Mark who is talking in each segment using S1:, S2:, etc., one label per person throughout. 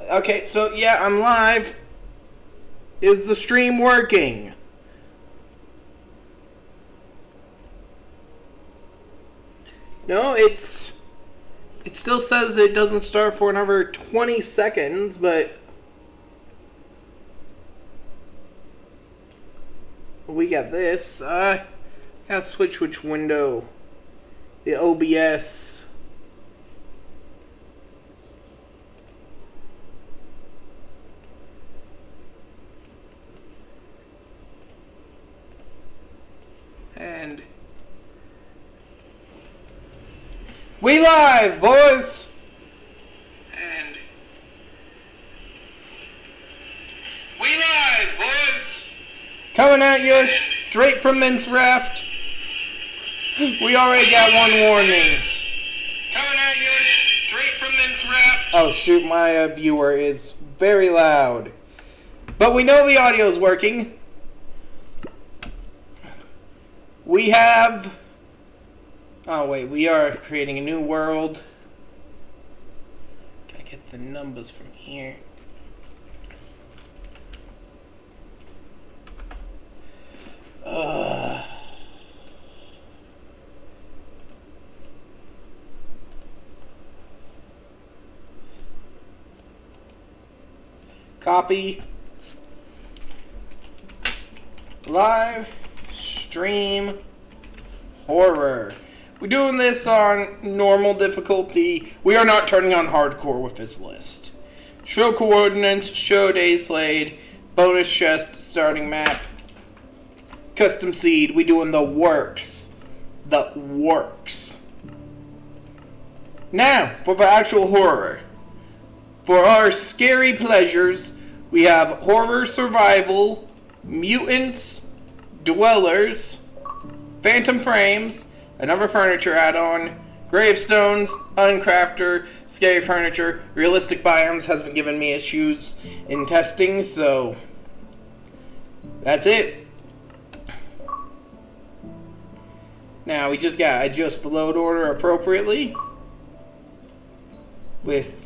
S1: Okay, so yeah, I'm live. Is the stream working? No, it still says it doesn't start for another 20 seconds, but we got this. Gotta switch which window. The OBS. And we live, boys. And we live, boys. Coming at you straight from Mince Raft. We already got one warning. Coming at you straight from Mince Raft. Oh shoot, my viewer is very loud. But we know the audio is working. We have... Oh wait, we are creating a new world. Gotta get the numbers from here. Copy. Live stream horror. We're doing this on normal difficulty. We are not turning on hardcore with this list. Show coordinates, show days played, bonus chest, starting map, custom seed. We doing the works. The works. Now, for the actual horror. For our scary pleasures, we have horror survival, mutants, dwellers, phantom frames, another furniture add-on, gravestones, uncrafter, scary furniture, realistic biomes has been giving me issues in testing, so that's it. Now we just gotta adjust the load order appropriately with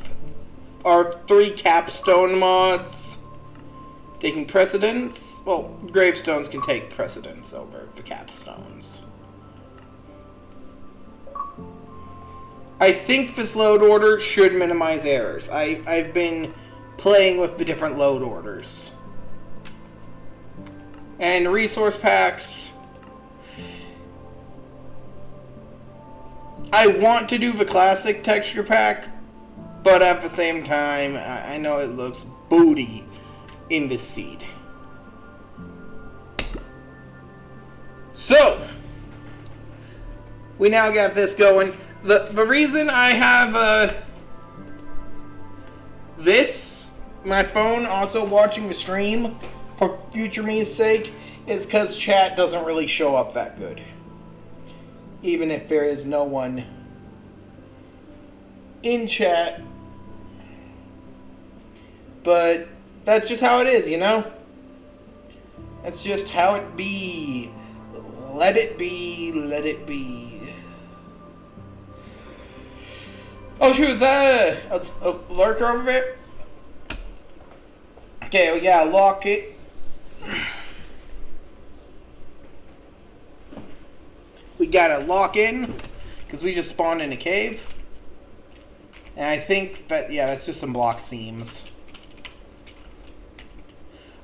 S1: our 3 capstone mods taking precedence. Well, gravestones can take precedence over the capstones. I think this load order should minimize errors. I've been playing with the different load orders. And resource packs. I want to do the classic texture pack, but at the same time, I know it looks booty in this seed. So, we now got this going. The reason I have my phone also watching the stream for future me's sake, is because chat doesn't really show up that good. Even if there is no one in chat. But that's just how it is, you know? That's just how it be. Let it be, let it be. Oh shoot, is that a lurker over there? Okay, we gotta lock it. We gotta lock in, because we just spawned in a cave. And I think that, yeah, that's just some block seams.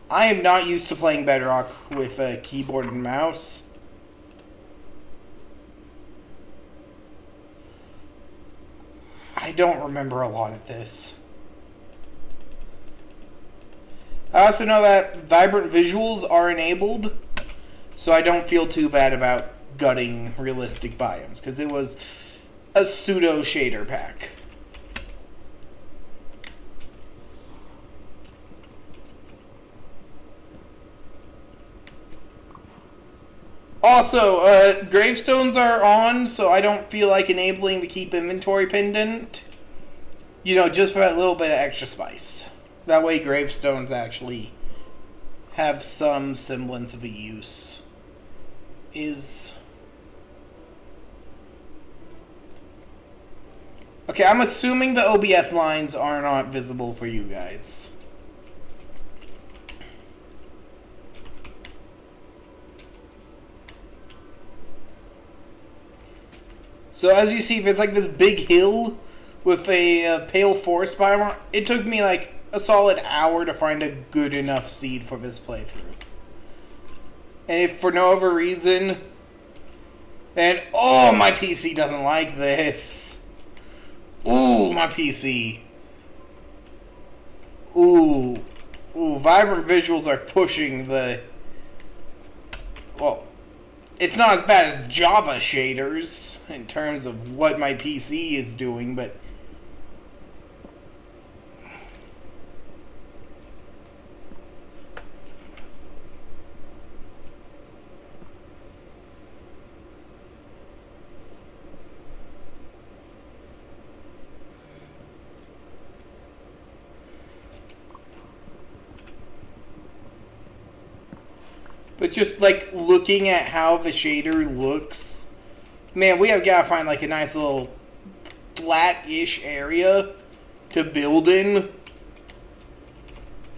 S1: I am not used to playing Bedrock with a keyboard and mouse. I don't remember a lot of this. I also know that vibrant visuals are enabled, so I don't feel too bad about gutting realistic biomes, because it was a pseudo shader pack. Also, gravestones are on, so I don't feel like enabling the keep inventory pendant. You know, just for that little bit of extra spice. That way gravestones actually have some semblance of a use. Okay, I'm assuming the OBS lines are not visible for you guys. So as you see, there's like this big hill with a pale forest biome. It took me like a solid hour to find a good enough seed for this playthrough. And if for no other reason, then oh, my PC doesn't like this. Ooh, my PC. Ooh, vibrant visuals are pushing the. Well, it's not as bad as Java shaders in terms of what my PC is doing, but just like looking at how the shader looks, man, we have got to find like a nice little flat-ish area to build in.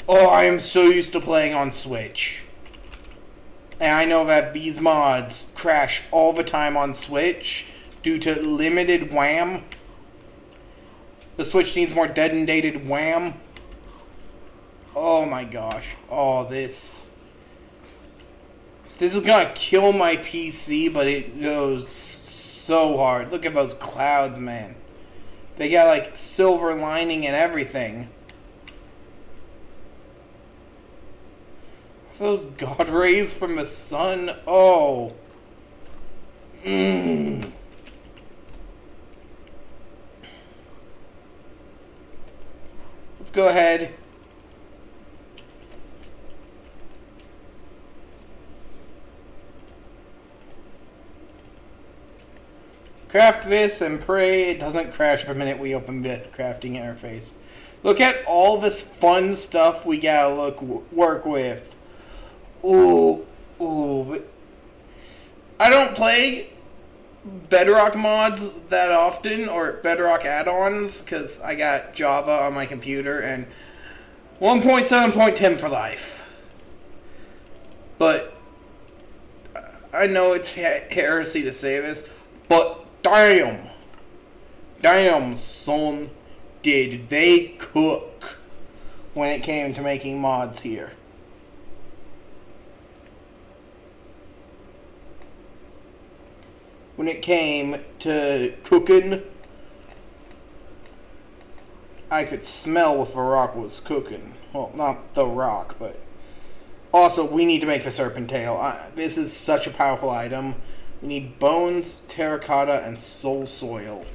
S1: Oh, I am so used to playing on Switch. And I know that these mods crash all the time on Switch due to limited RAM. The Switch needs more dedicated RAM. Oh my gosh. Oh, this is gonna kill my PC, but it goes so hard. Look at those clouds, man. They got like silver lining and everything. Those god rays from the sun. Oh. Let's go ahead. Craft this and pray it doesn't crash the minute we open the crafting interface. Look at all this fun stuff we gotta work with. Ooh. I don't play Bedrock mods that often, or Bedrock add-ons, because I got Java on my computer and 1.7.10 for life. But I know it's heresy to say this, but damn, son, did they cook when it came to making mods here. When it came to cooking, I could smell if the rock was cooking. Well, not the rock, but also we need to make the serpent tail. This is such a powerful item. We need bones, terracotta, and soul soil.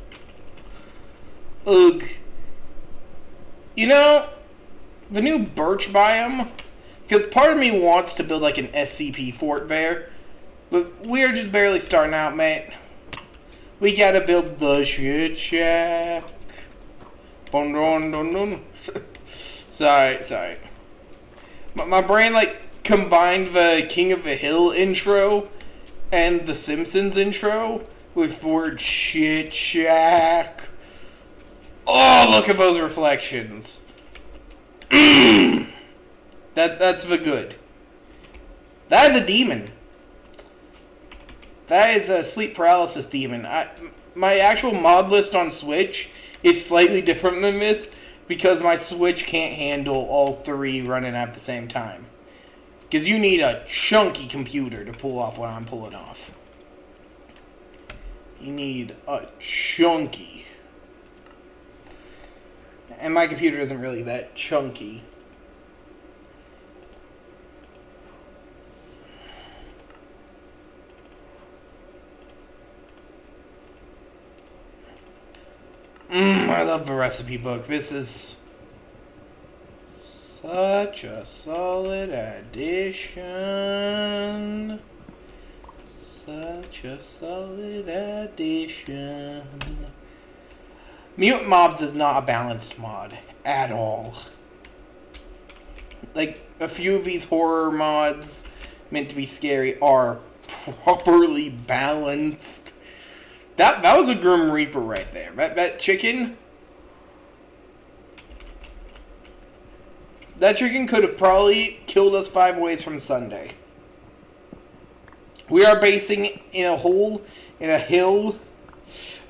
S1: Ugh. You know, the new birch biome, because part of me wants to build like an SCP fort there, but we're just barely starting out, mate. We gotta build the shit shack. Sorry. My brain like combined the King of the Hill intro and the Simpsons intro with Fort Shit Shack. Oh, look at those reflections. That's the good. That is a demon. That is a sleep paralysis demon. My actual mod list on Switch is slightly different than this because my Switch can't handle all three running at the same time. Because you need a chunky computer to pull off what I'm pulling off. You need a chunky. And my computer isn't really that chunky. I love the recipe book. This is such a solid addition. Such a solid addition. Mutant Mobs is not a balanced mod at all. Like, a few of these horror mods meant to be scary are properly balanced. That was a Grim Reaper right there. That chicken. That chicken could have probably killed us 5 ways from Sunday. We are basing in a hole, in a hill.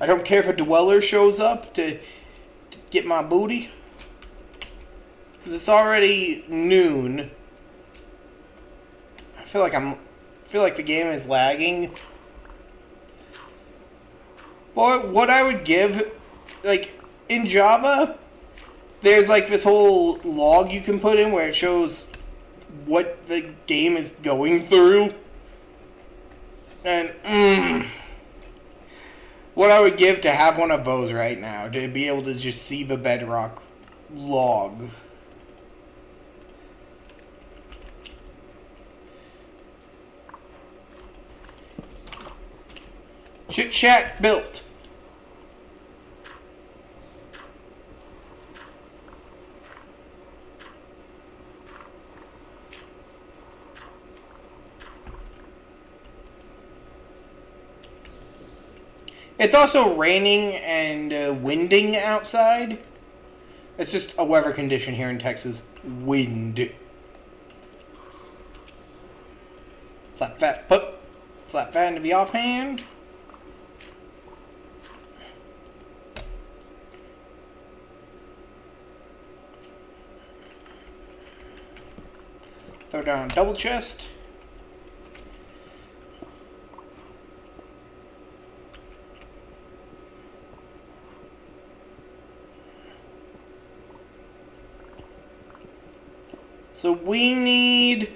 S1: I don't care if a dweller shows up to get my booty. It's already noon. I feel like the game is lagging. But what I would give, like, in Java, there's like this whole log you can put in where it shows what the game is going through. And, what I would give to have one of those right now, to be able to just see the bedrock log. Chit Chat built. It's also raining and winding outside. It's just a weather condition here in Texas. Wind. Slap that into the offhand. Throw down double chest. So we need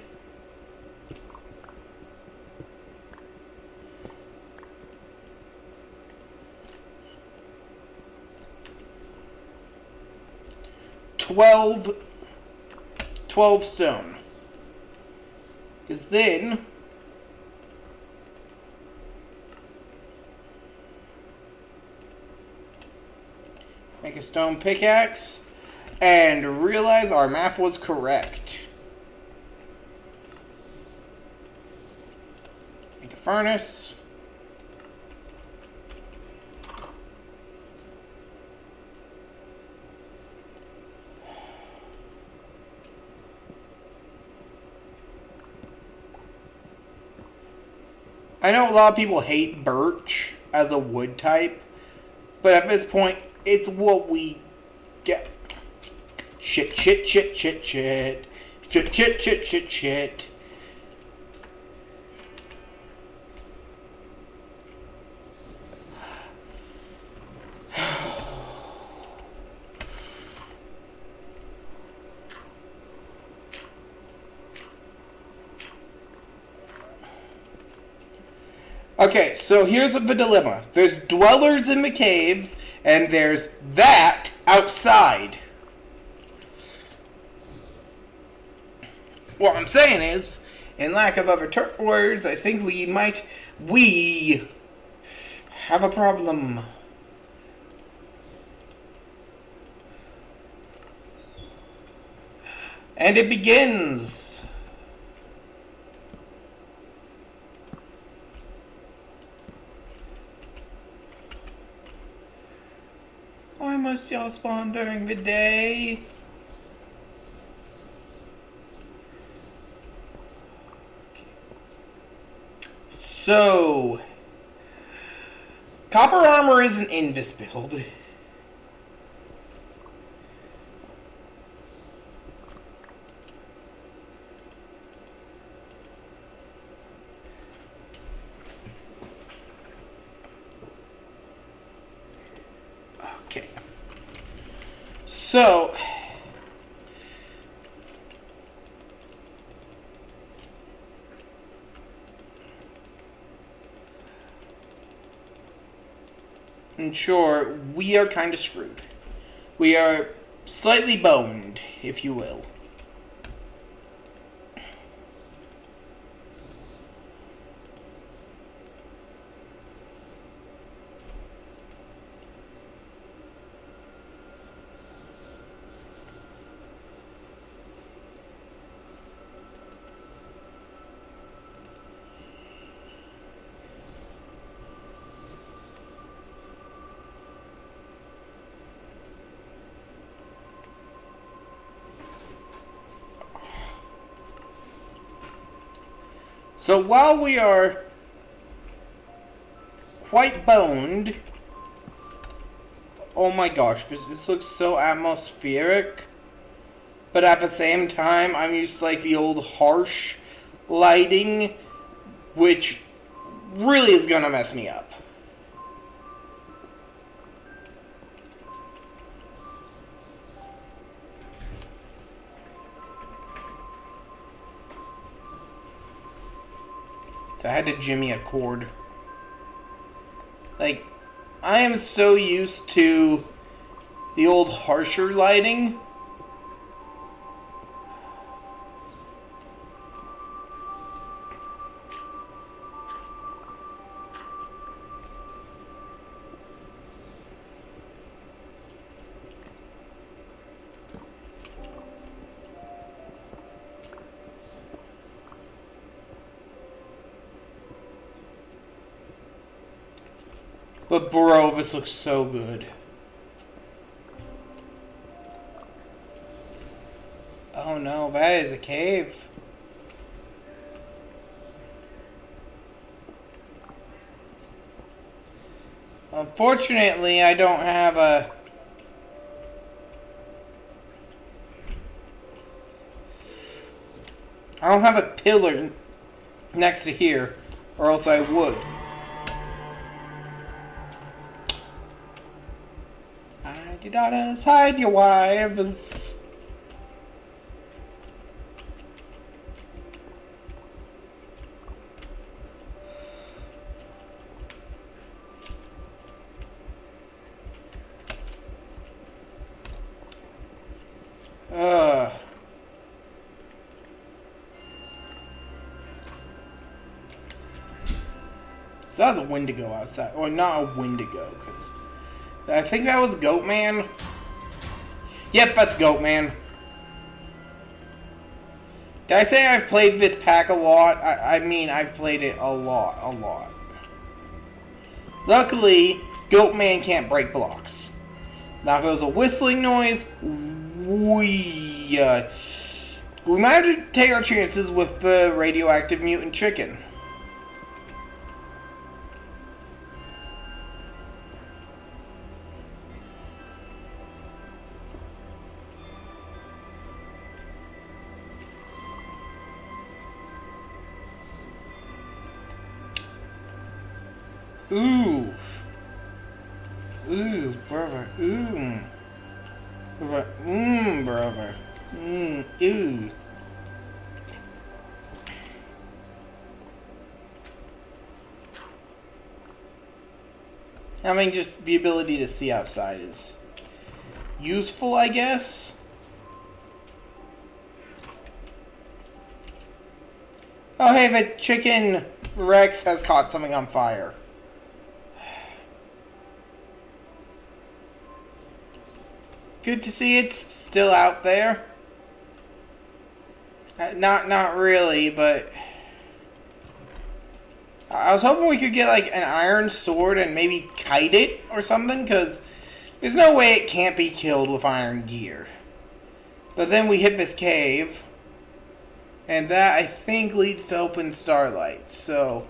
S1: twelve stone. Because then make a stone pickaxe. And realize our math was correct. Make a furnace. I know a lot of people hate birch as a wood type, but at this point, it's what we get. Shit. Okay, so here's the dilemma. There's dwellers in the caves, and there's that outside. What I'm saying is, in lack of other words, I think we have a problem. And it begins. Why must y'all spawn during the day? So, copper armor isn't in this build. Okay. So, and sure, we are kind of screwed. We are slightly boned, if you will. So while we are quite boned, oh my gosh, this looks so atmospheric. But at the same time, I'm used to like the old harsh lighting, which really is gonna mess me up. So I had to jimmy a cord. Like, I am so used to the old harsher lighting. But bro, this looks so good. Oh no, that is a cave. Unfortunately, I don't have a... I don't have a pillar next to here, or else I would. Hide your daughters, hide your wives. So that was a Wendigo outside. Or not a Wendigo, because I think that was Goatman. Yep, that's Goatman. Did I say I've played this pack a lot? I mean, I've played it a lot. Luckily, Goatman can't break blocks. Now, if it was a whistling noise, we might have to take our chances with the radioactive mutant chicken. Ooh, brother, brother, ooh. Having just the ability to see outside is useful, I guess. Oh, hey, the chicken Rex has caught something on fire. Good to see it's still out there. Not really, but I was hoping we could get like an iron sword and maybe kite it or something, because there's no way it can't be killed with iron gear. But then we hit this cave, and that I think leads to open starlight. So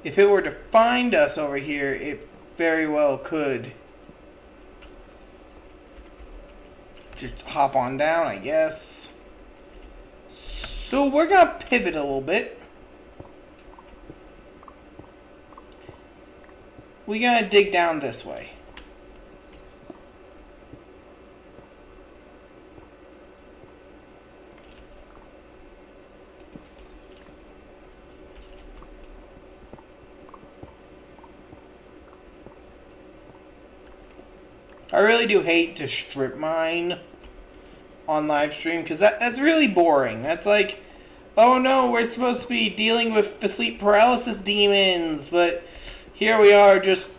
S1: if it were to find us over here, it very well could just hop on down, I guess. So we're gonna pivot a little bit. We're gonna dig down this way. I really do hate to strip mine on live stream, because that's really boring. That's like, oh no, we're supposed to be dealing with the sleep paralysis demons, but here we are just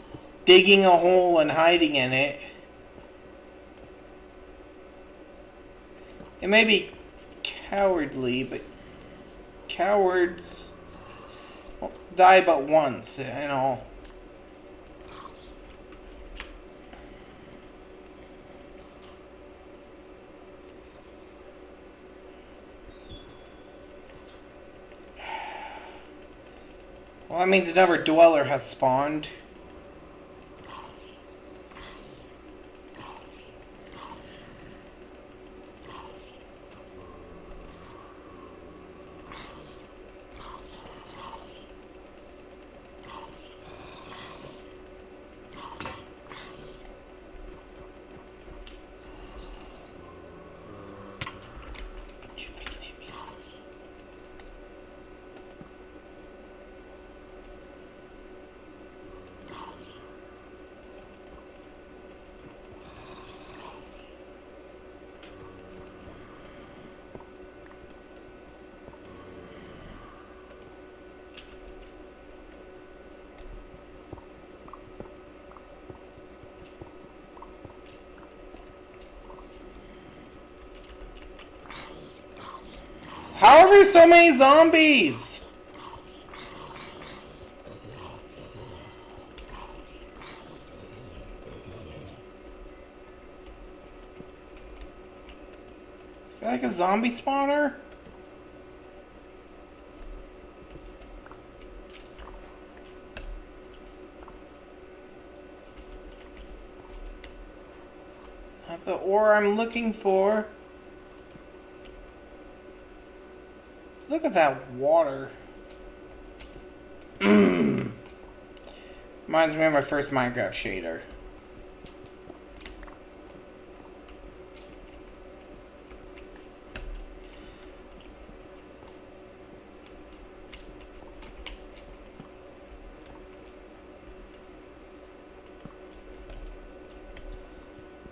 S1: digging a hole and hiding in it. It may be cowardly, but cowards die but once, and all. Well, that means another dweller has spawned. How are there so many zombies? Is that like a zombie spawner? Not the ore I'm looking for. Look at that water. Reminds me of my first Minecraft shader.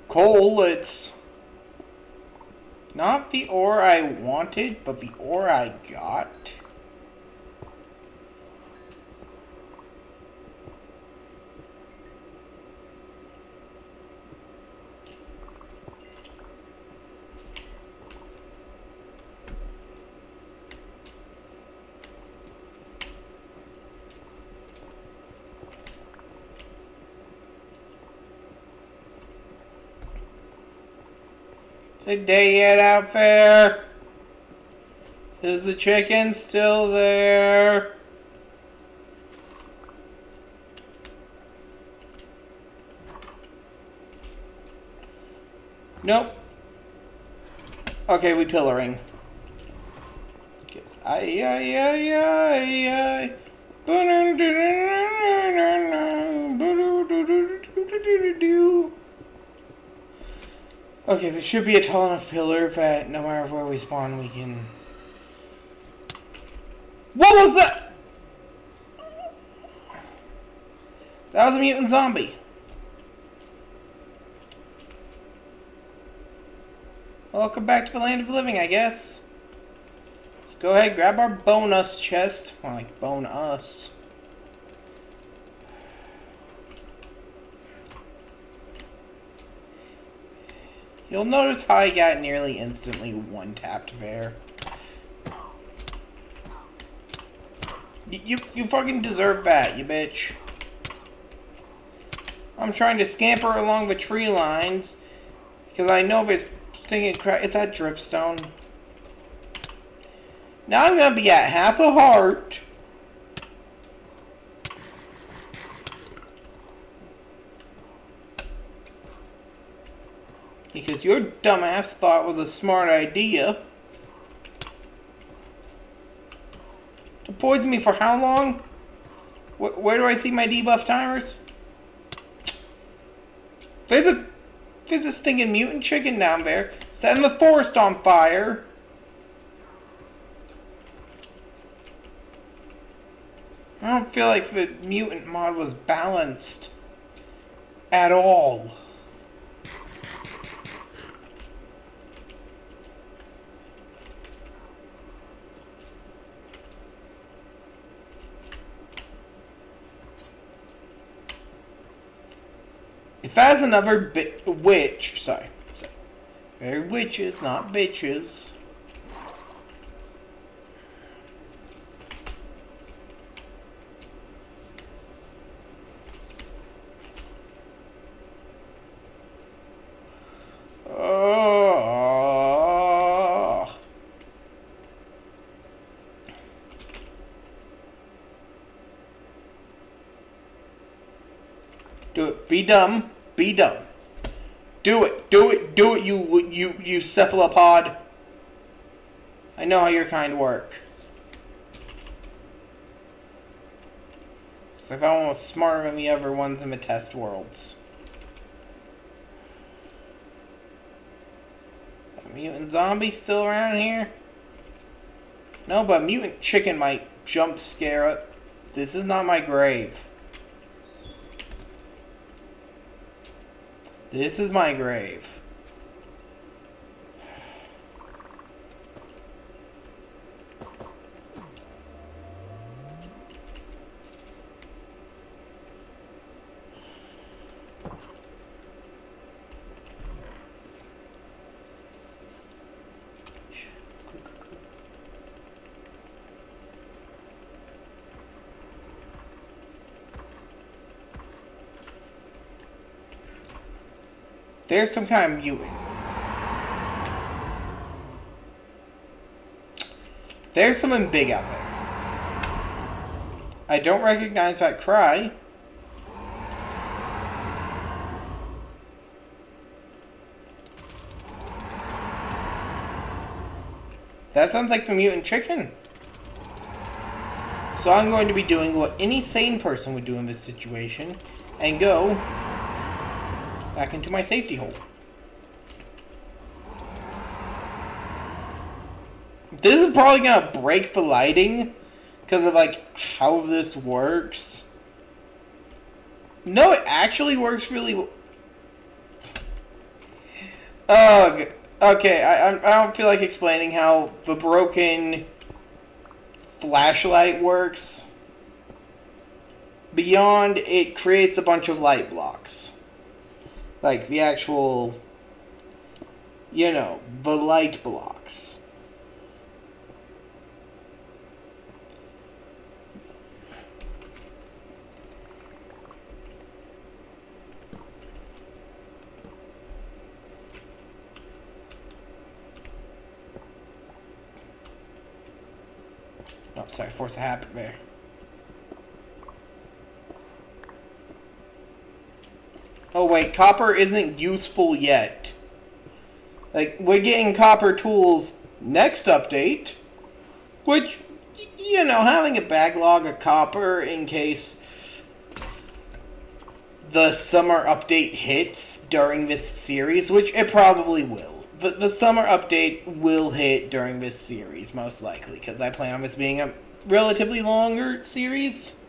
S1: Coal, it's not the ore I wanted, but the ore I got. Good day yet out there? Is the chicken still there? Nope. Okay, we pillaring. Guess I. Okay, there should be a tall enough pillar that no matter where we spawn, we can... What was that? That was a mutant zombie. Welcome back to the land of the living, I guess. Let's go ahead and grab our bonus chest. More like bone us. You'll notice how I got nearly instantly one-tapped there. You fucking deserve that, you bitch. I'm trying to scamper along the tree lines because I know there's stinking crap. It's that dripstone. Now I'm gonna be at half a heart. Because your dumbass thought it was a smart idea. To poison me for how long? Where do I see my debuff timers? There's a stinking mutant chicken down there. Setting the forest on fire. I don't feel like the mutant mod was balanced. At all. If as another witch, sorry, they're witches, not bitches. Oh. Be dumb. Be dumb. Do it. Do it. Do it, you cephalopod. I know how your kind work. So if I was smarter than the other ones in the test worlds. A mutant zombie still around here? No, but mutant chicken might jump scare up. This is not my grave. This is my grave. There's some kind of mutant. There's something big out there. I don't recognize that cry. That sounds like the mutant chicken. So I'm going to be doing what any sane person would do in this situation and go back into my safety hole. This is probably gonna break the lighting because of like how this works. No, it actually works really well. Okay, I don't feel like explaining how the broken flashlight works. Beyond, it creates a bunch of light blocks. Like the actual, you know, the light blocks. Oh, sorry, force a habit there. Oh wait, copper isn't useful yet. Like, we're getting copper tools next update. Which, you know, having a backlog of copper in case the summer update hits during this series, which it probably will. The summer update will hit during this series, most likely, because I plan on this being a relatively longer series.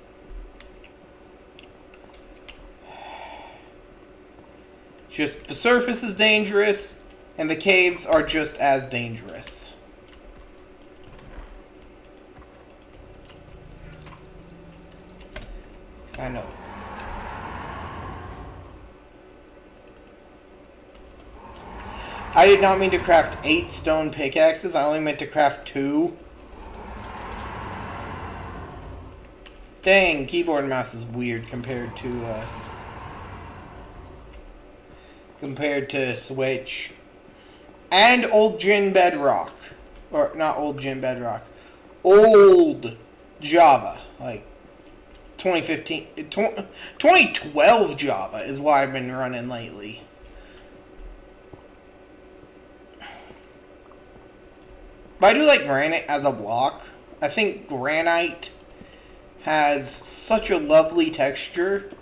S1: Just the surface is dangerous, and the caves are just as dangerous. I know. I did not mean to craft 8 stone pickaxes, I only meant to craft 2. Dang, keyboard and mouse is weird compared to Switch. And Old Gen Bedrock. Or, not Old Gen Bedrock. Old Java. Like, 2012 Java is what I've been running lately. But I do like granite as a block. I think granite has such a lovely texture.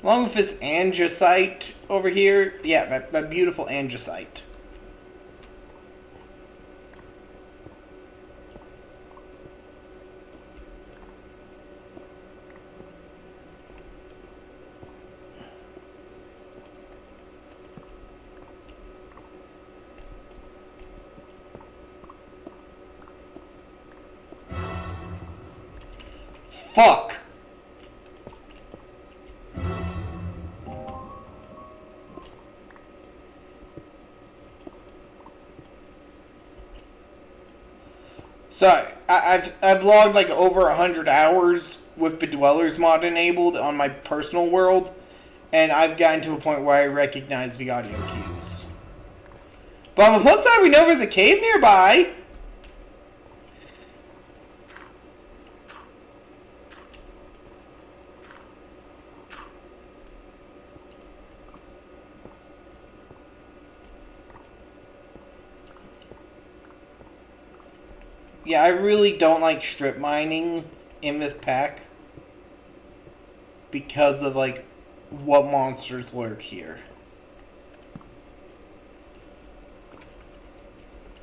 S1: Along with this andesite over here. Yeah, that beautiful andesite. Fuck. So, I've logged like over 100 hours with the Dwellers mod enabled on my personal world, and I've gotten to a point where I recognize the audio cues. But on the plus side, we know there's a cave nearby. Yeah, I really don't like strip mining in this pack because of, like, what monsters lurk here.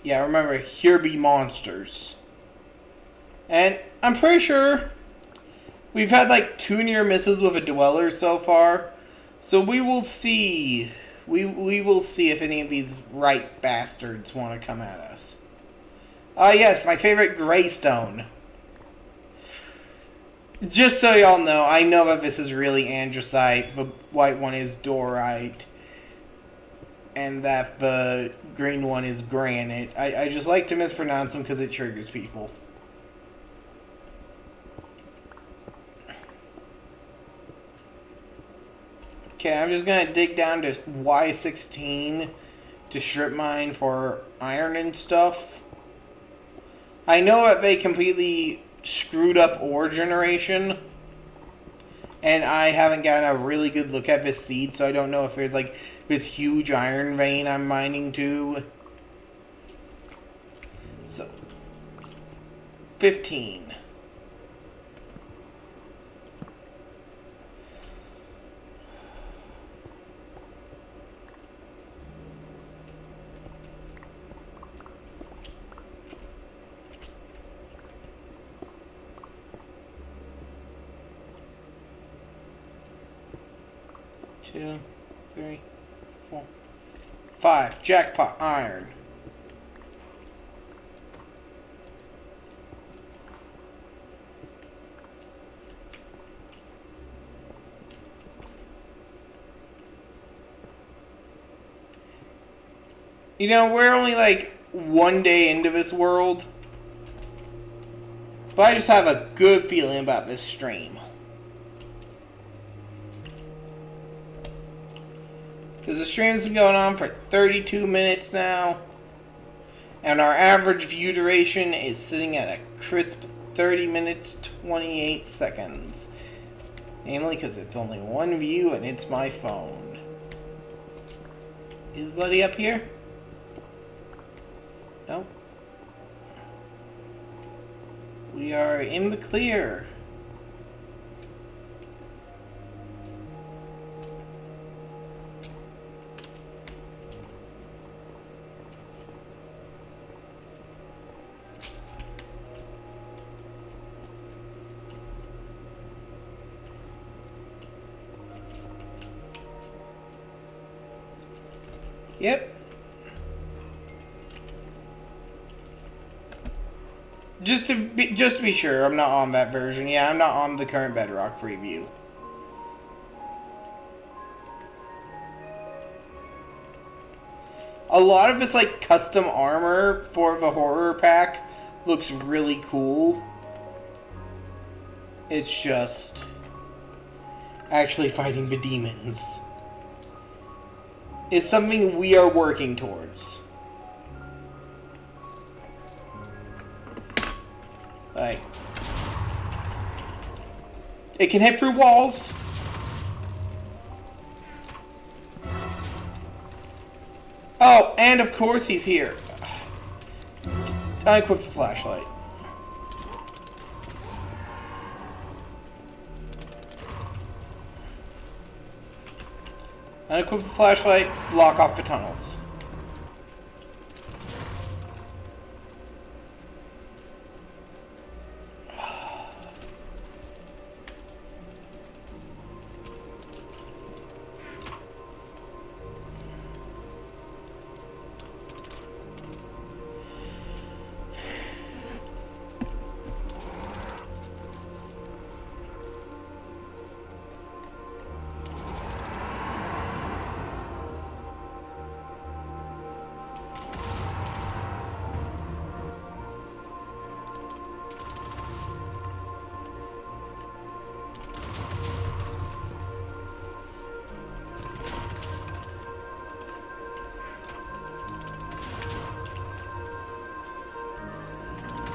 S1: Yeah, remember, here be monsters. And I'm pretty sure we've had, like, 2 near misses with a dweller so far. So we will see. We will see if any of these right bastards want to come at us. Yes, my favorite Greystone. Just so y'all know, I know that this is really andesite, the white one is dorite, and that the green one is granite. I just like to mispronounce them because it triggers people. Okay, I'm just going to dig down to Y16 to strip mine for iron and stuff. I know that they completely screwed up ore generation, and I haven't gotten a really good look at this seed, so I don't know if there's like this huge iron vein I'm mining to. So, 15. Two, 3, 4, 5. Jackpot iron. You know, we're only like 1 day into this world, but I just have a good feeling about this stream. Because the stream's been going on for 32 minutes now. And our average view duration is sitting at a crisp 30 minutes, 28 seconds. Namely because it's only 1 view and it's my phone. Is Buddy up here? Nope. We are in the clear. Yep. Just to be sure, I'm not on that version. Yeah, I'm not on the current Bedrock preview. A lot of this like custom armor for the horror pack looks really cool. It's just actually fighting the demons. It's something we are working towards. Like, it can hit through walls. Oh, and of course he's here. I equipped the flashlight. Unequip the flashlight, block off the tunnels.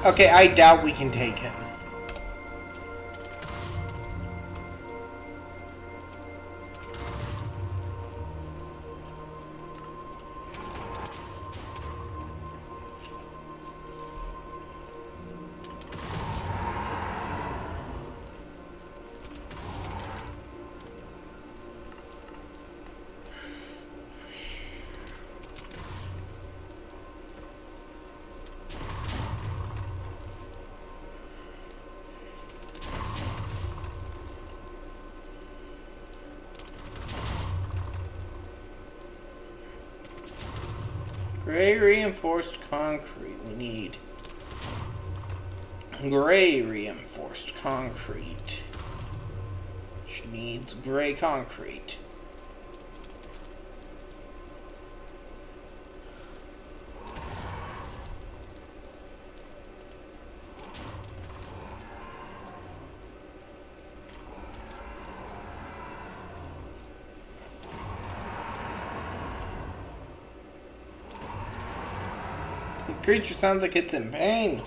S1: Okay, I doubt we can take him. Gray reinforced concrete. We need gray reinforced concrete. Which needs gray concrete. The creature sounds like it's in pain.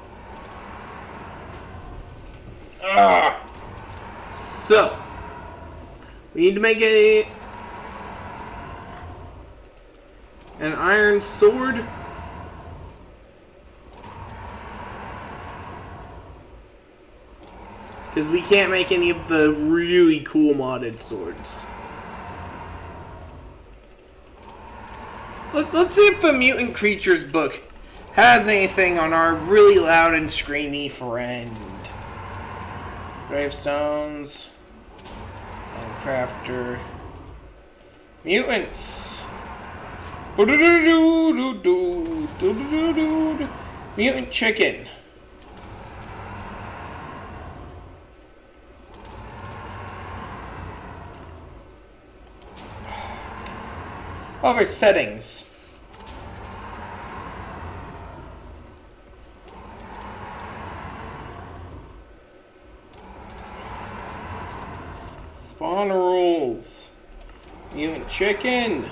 S1: Ah! So, we need to make an iron sword. Because we can't make any of the really cool modded swords. Let's see if the Mutant Creatures book has anything on our really loud and screamy friend. Gravestones. And crafter. Mutants. Mutant chicken. Over settings. Spawn rules. Mutant chicken.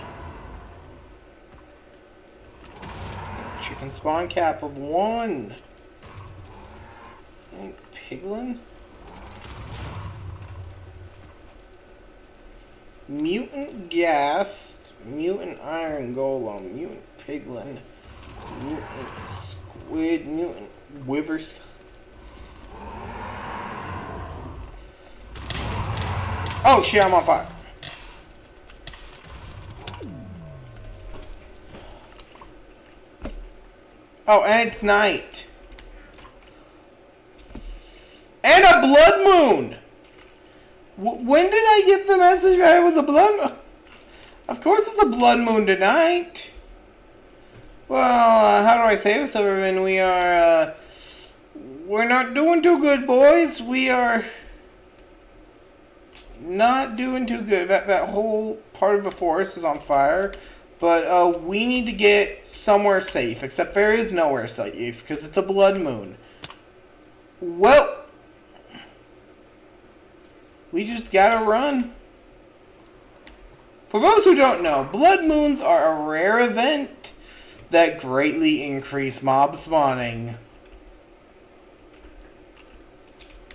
S1: Chicken spawn cap of 1. And piglin. Mutant ghast. Mutant iron golem. Mutant piglin. Mutant squid. Mutant wivers. Oh shit, I'm on fire. Oh, and it's night. And a blood moon! When did I get the message that it was a blood moon? Of course it's a blood moon tonight. Well, how do I say this, Silverman? We're not doing too good, boys. We are not doing too good. That whole part of the forest is on fire. But we need to get somewhere safe. Except there is nowhere safe because it's a blood moon. Well, we just gotta run. For those who don't know, blood moons are a rare event that greatly increase mob spawning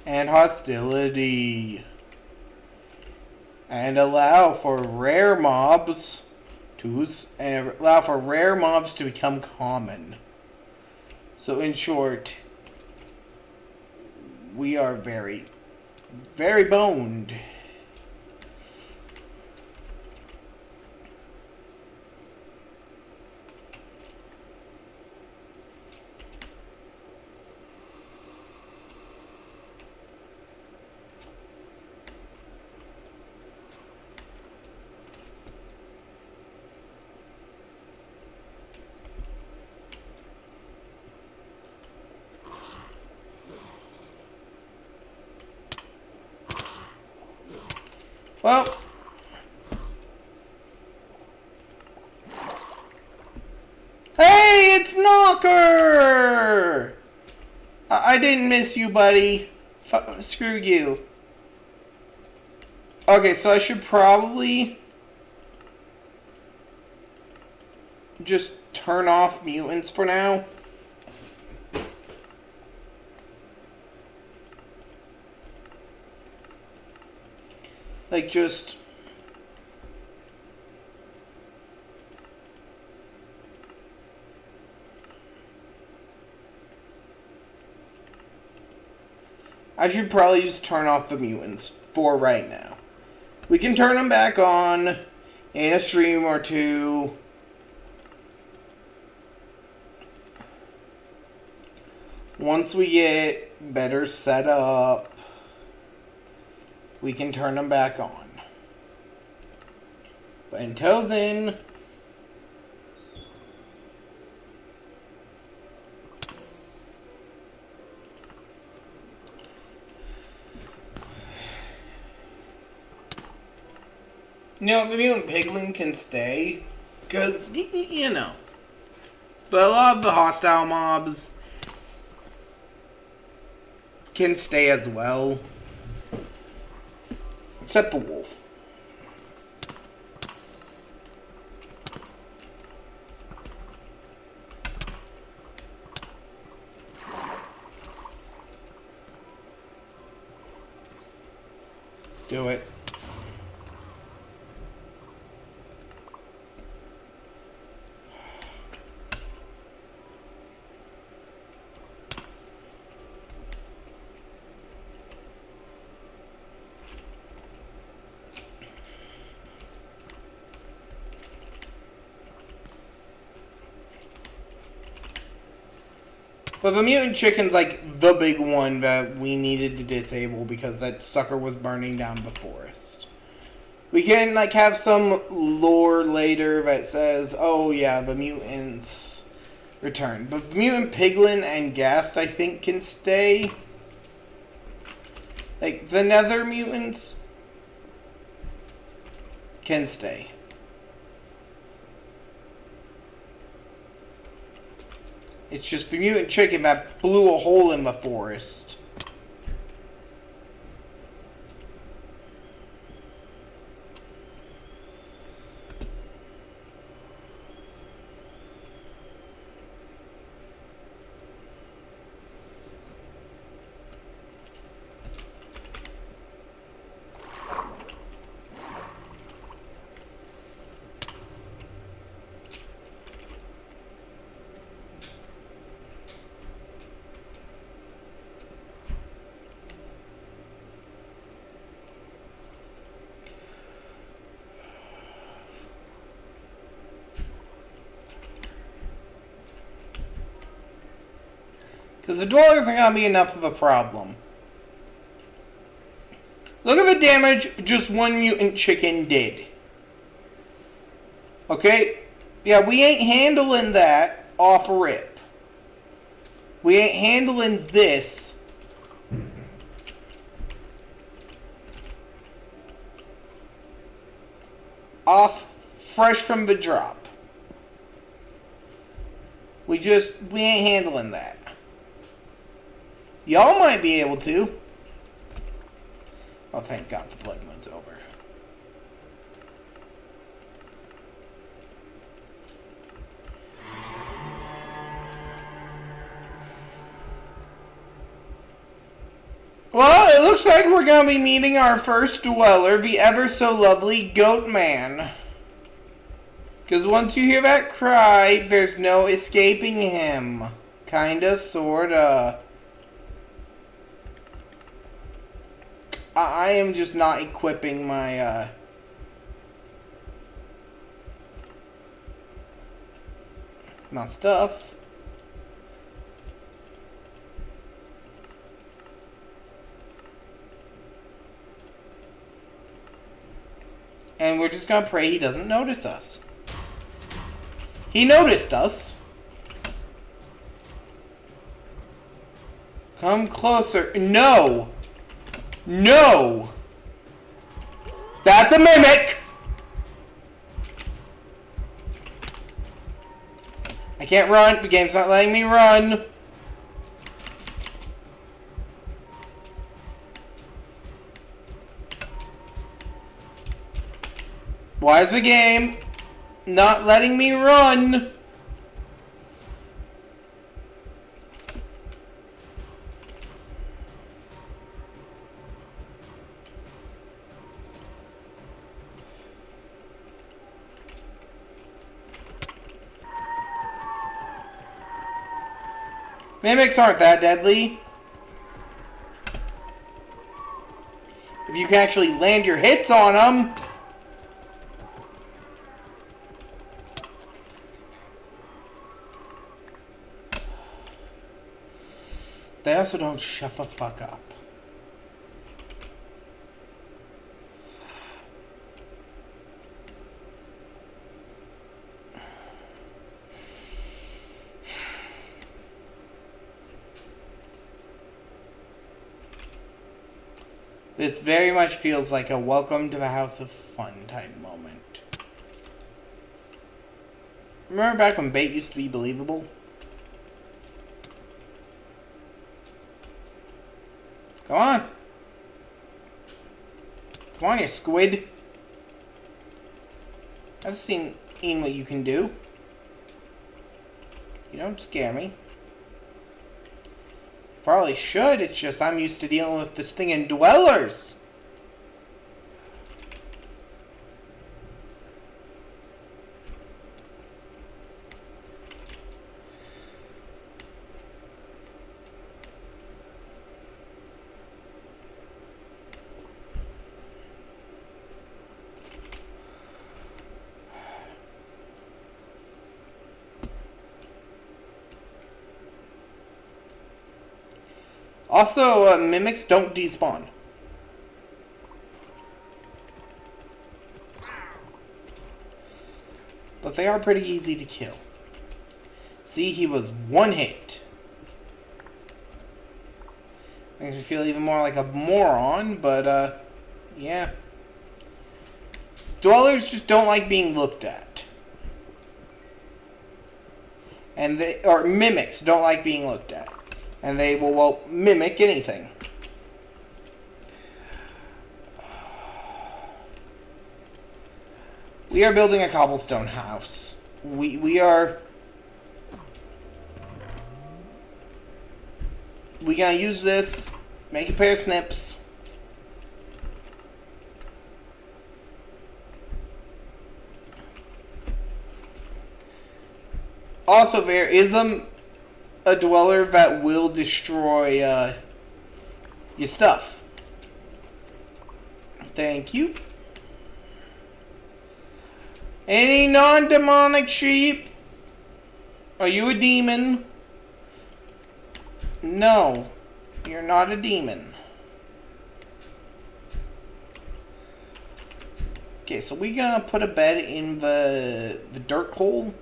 S1: and hostility, and allow for rare mobs to become common. So in short, we are very, very boned. Well, hey, it's Knocker! I didn't miss you, buddy. Screw you. Okay, so I should probably just turn off mutants for now. Like, just... I should probably just turn off the mutants for right now. We can turn them back on in a stream or two. Once we get better set up, we can turn them back on. But until then, You know, the mutant piglin can stay. Because, you know. But a lot of the hostile mobs can stay as well. Except the wolf. Do it. But the mutant chicken's like the big one that we needed to disable because that sucker was burning down the forest. We can like have some lore later that says, oh yeah, the mutants return. But the mutant piglin and ghast I think can stay. Like the nether mutants can stay. It's just the mutant chicken that blew a hole in the forest. Because the dwellers are going to be enough of a problem. Look at the damage just one mutant chicken did. Okay? Yeah, we ain't handling that off rip. We ain't handling this off fresh from the drop. We ain't handling that. Y'all might be able to. Oh, thank God the blood moon's over. Well, it looks like we're going to be meeting our first dweller, the ever so lovely Goat Man. Because once you hear that cry, there's no escaping him. Kinda, sorta. I am just not equipping my, my stuff. And we're just gonna pray he doesn't notice us. He noticed us. Come closer. No! No! That's a mimic! I can't run. The game's not letting me run. Why is the game not letting me run? Mimics aren't that deadly. If you can actually land your hits on them. They also don't shut the fuck up. This very much feels like a welcome to the House of fun type moment. Remember back when bait used to be believable? Come on. Come on, you squid. I've seen what you can do. You don't scare me. Probably should, it's just I'm used to dealing with the stinging dwellers. Also, mimics don't despawn. But they are pretty easy to kill. See, he was one hit. Makes me feel even more like a moron, but, yeah. Dwellers just don't like being looked at. And mimics don't like being looked at. And they will, well, mimic anything. We are building a cobblestone house. We gonna use this, make a pair of snips. Also, there is a dweller that will destroy your stuff. Thank you. Any non-demonic sheep? Are you a demon? No, you're not a demon. Okay, so we're gonna put a bed in the dirt hole.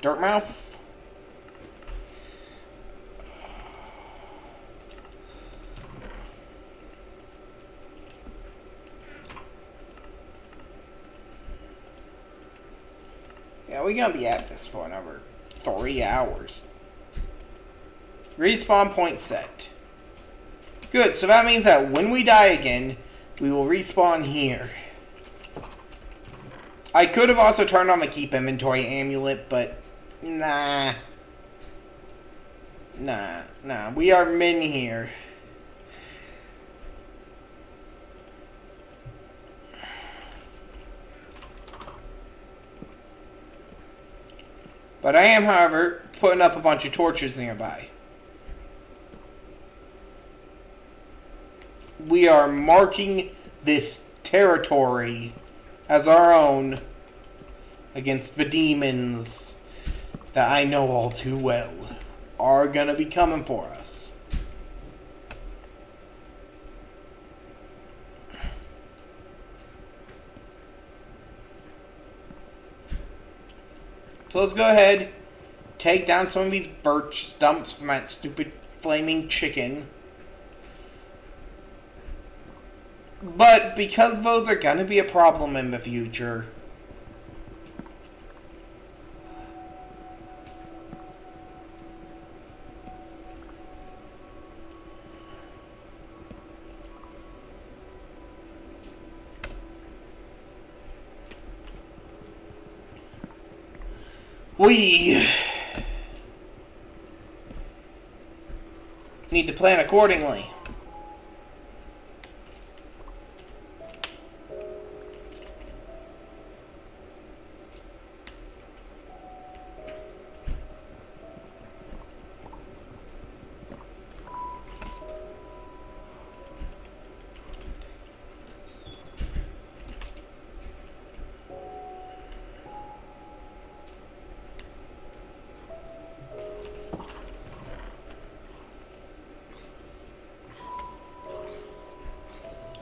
S1: Dirt mouth. Yeah, we're gonna be at this for another 3 hours. Respawn point set. Good, so that means that when we die again, we will respawn here. I could have also turned on the keep inventory amulet, but nah. Nah. We are men here. But I am, however, putting up a bunch of torches nearby. We are marking this territory as our own against the demons that I know all too well are gonna be coming for us. So let's go ahead, take down some of these birch stumps from that stupid flaming chicken. But because those are gonna be a problem in the future, we need to plan accordingly.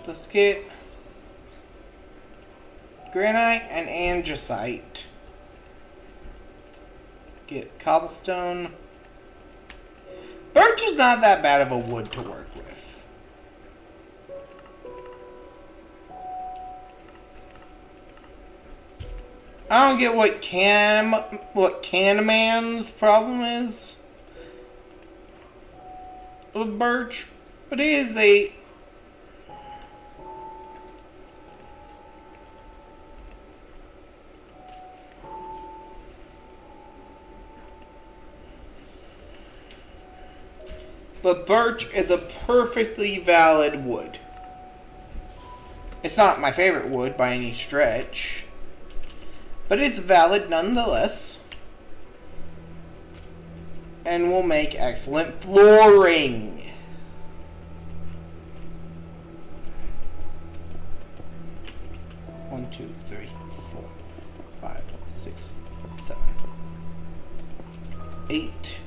S1: Let's get granite and andesite. Get cobblestone. Birch is not that bad of a wood to work with. I don't get what Canman's problem is with Birch, but it is a... But birch is a perfectly valid wood. It's not my favorite wood by any stretch, but it's valid nonetheless. And will make excellent flooring. One, two, three, 4, 5, 6, 7, 8.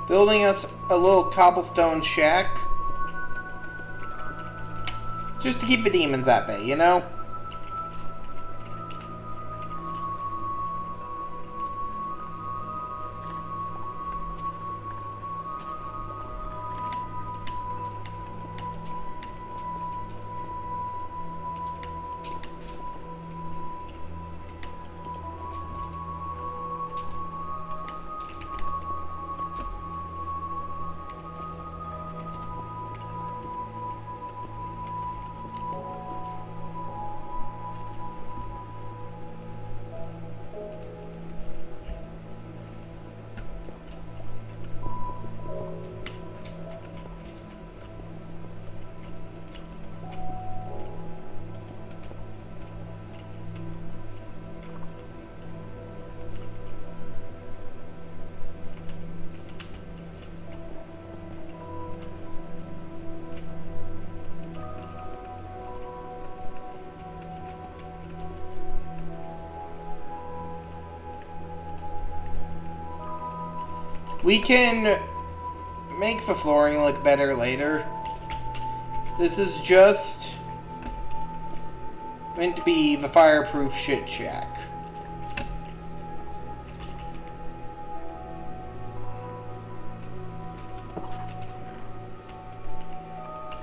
S1: Building us a little cobblestone shack. Just to keep the demons at bay, you know? We can make the flooring look better later. This is just meant to be the fireproof shit shack.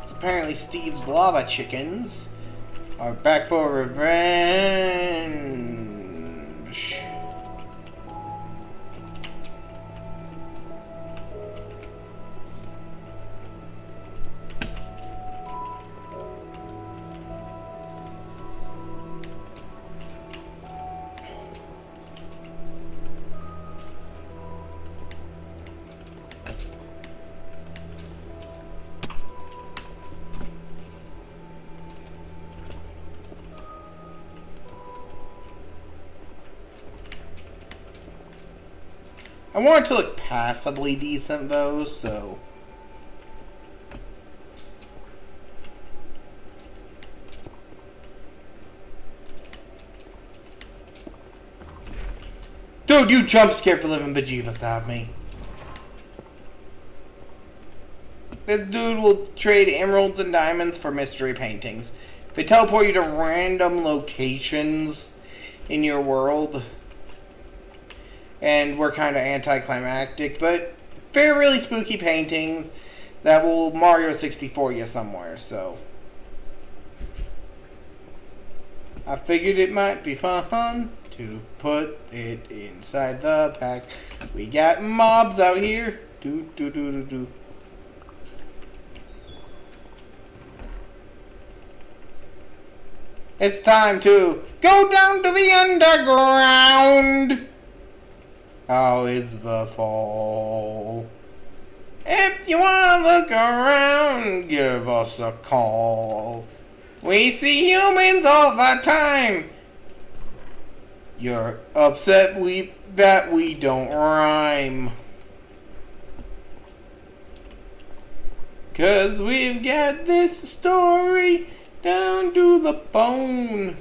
S1: So apparently Steve's lava chickens are back for revenge. I want it to look passably decent though, so... Dude, you jump scared the living bejeebus out of me. This dude will trade emeralds and diamonds for mystery paintings. They teleport you to random locations in your world. And we're kind of anticlimactic, but they're really spooky paintings that will Mario 64 you somewhere, so... I figured it might be fun to put it inside the pack. We got mobs out here. Do do do do do. It's time to go down to the underground. How is the fall? If you want to look around, give us a call. We see humans all the time. You're upset that we don't rhyme. 'Cause we've got this story down to the bone.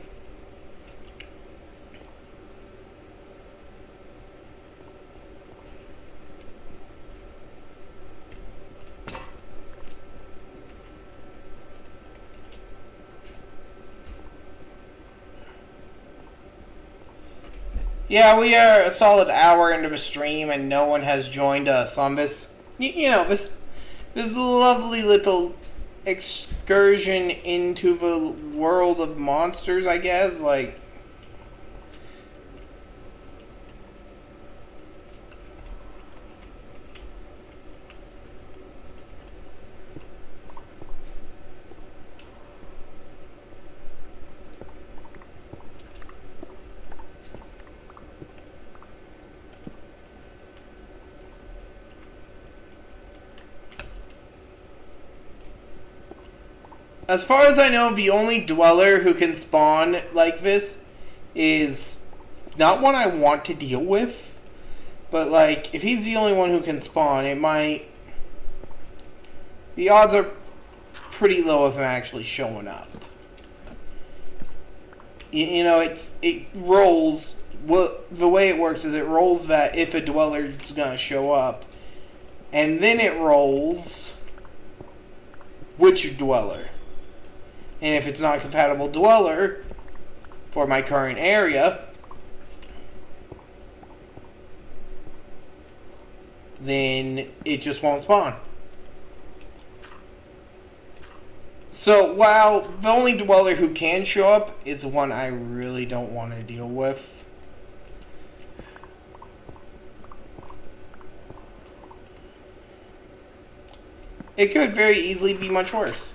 S1: Yeah, we are a solid hour into the stream and no one has joined us on this, you know, this lovely little excursion into the world of monsters, I guess. Like, as far as I know, the only dweller who can spawn like this is not one I want to deal with, but like, if he's the only one who can spawn, it might... The odds are pretty low of him actually showing up. You know, it rolls... Well, the way it works is it rolls that if a dweller is going to show up, and then it rolls which dweller. And if it's not a compatible dweller for my current area, then it just won't spawn. So while the only dweller who can show up is the one I really don't want to deal with, it could very easily be much worse.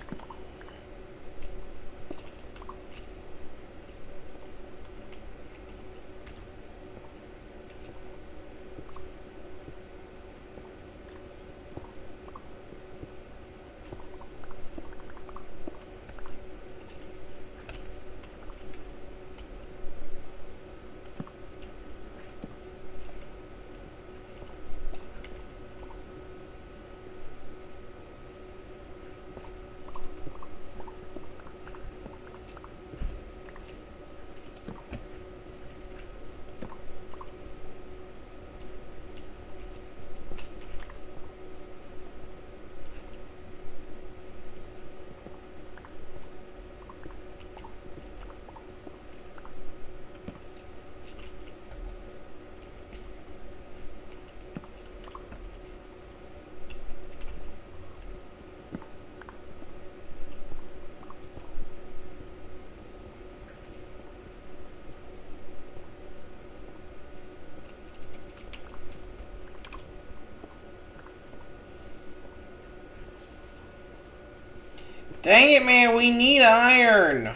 S1: Dang it, man, we need iron.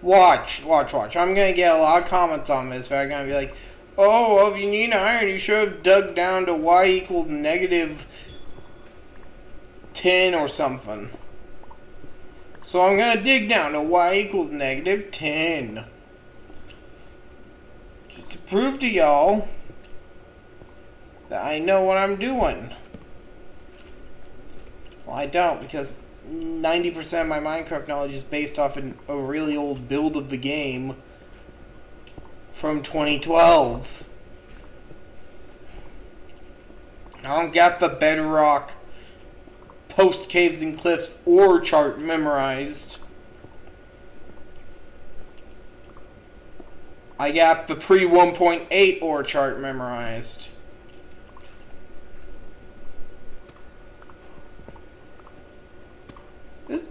S1: Watch. I'm gonna get a lot of comments on this. They're gonna be like, oh, well, if you need iron, you should have dug down to y equals negative 10 or something. So I'm gonna dig down to y equals negative 10. Just to prove to y'all that I know what I'm doing. Well, I don't, because 90% of my Minecraft knowledge is based off a really old build of the game from 2012. I don't got the bedrock, post caves and cliffs ore chart memorized. I got the pre 1.8 ore chart memorized.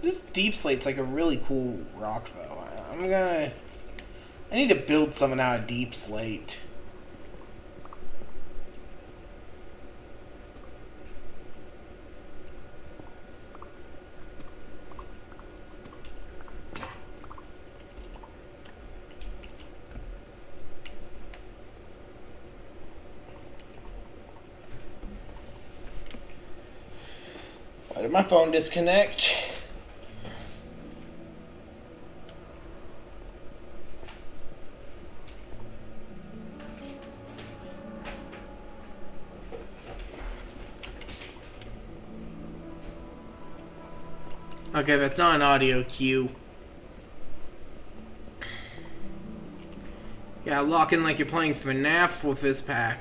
S1: This deep slate's like a really cool rock, though. I need to build something out of deep slate. Why did my phone disconnect? Okay, that's not an audio cue. Yeah, lock in like you're playing FNAF with this pack.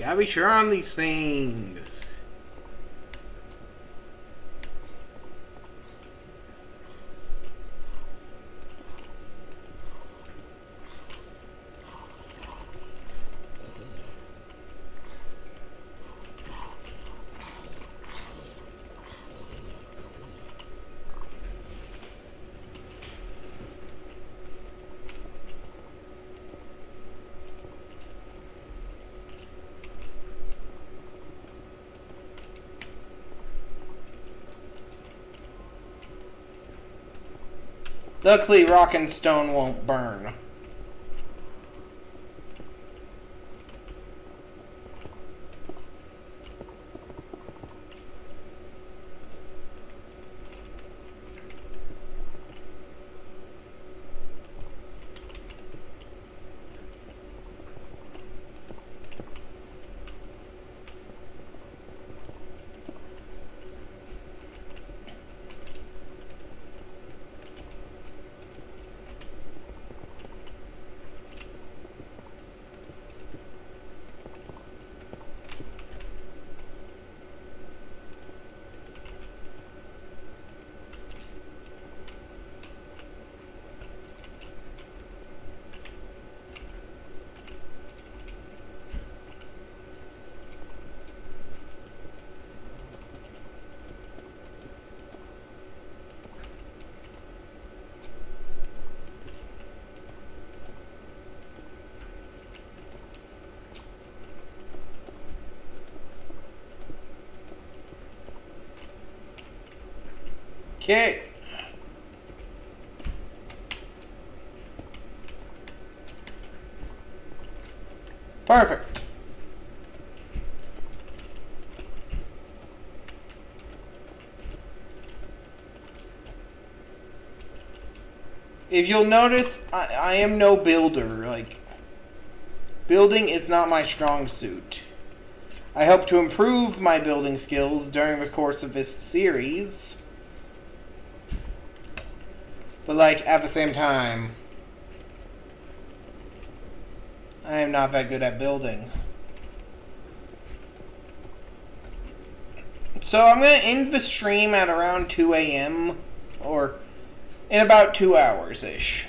S1: Gotta be sure on these things. Luckily, rock and stone won't burn. Okay. Perfect. If you'll notice, I am no builder. Like, building is not my strong suit. I hope to improve my building skills during the course of this series. But, like, at the same time, I am not that good at building. So I'm going to end the stream at around 2 a.m. or in about 2 hours-ish.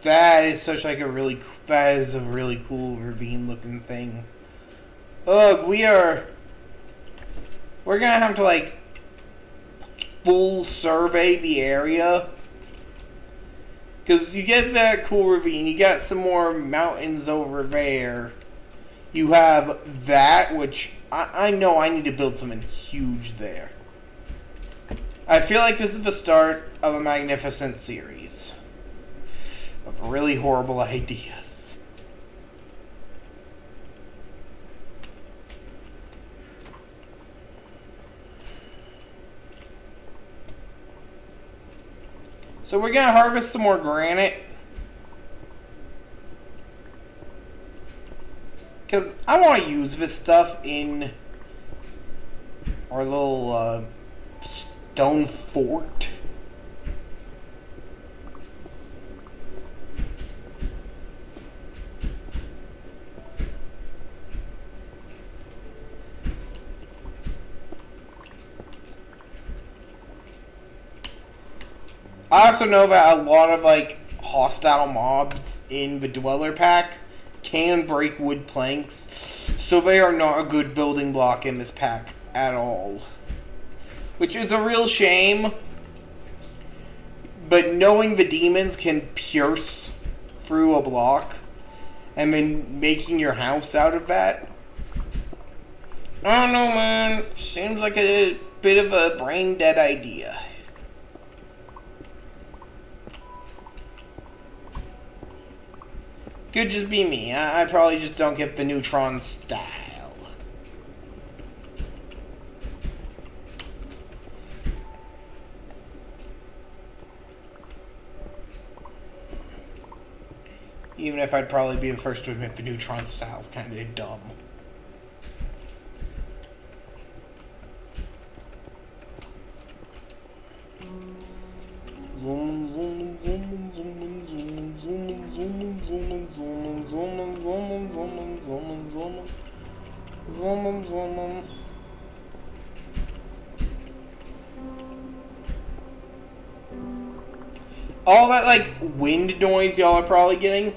S1: That is such like that is a really cool ravine looking thing. Ugh, we're gonna have to like full survey the area. Cause you get that cool ravine, you got some more mountains over there. You have that, which I know I need to build something huge there. I feel like this is the start of a magnificent series of really horrible ideas. So we're gonna harvest some more granite. Because I want to use this stuff in our little stone fort. I also know that a lot of like hostile mobs in the Dweller pack can break wood planks, so they are not a good building block in this pack at all. Which is a real shame, but knowing the demons can pierce through a block and then making your house out of that, I don't know, man. Seems like a bit of a brain dead idea. Could just be me. I probably just don't get the neutron style. Even if I'd probably be the first to admit the neutron style's kind of dumb. All that, like, wind noise y'all are probably getting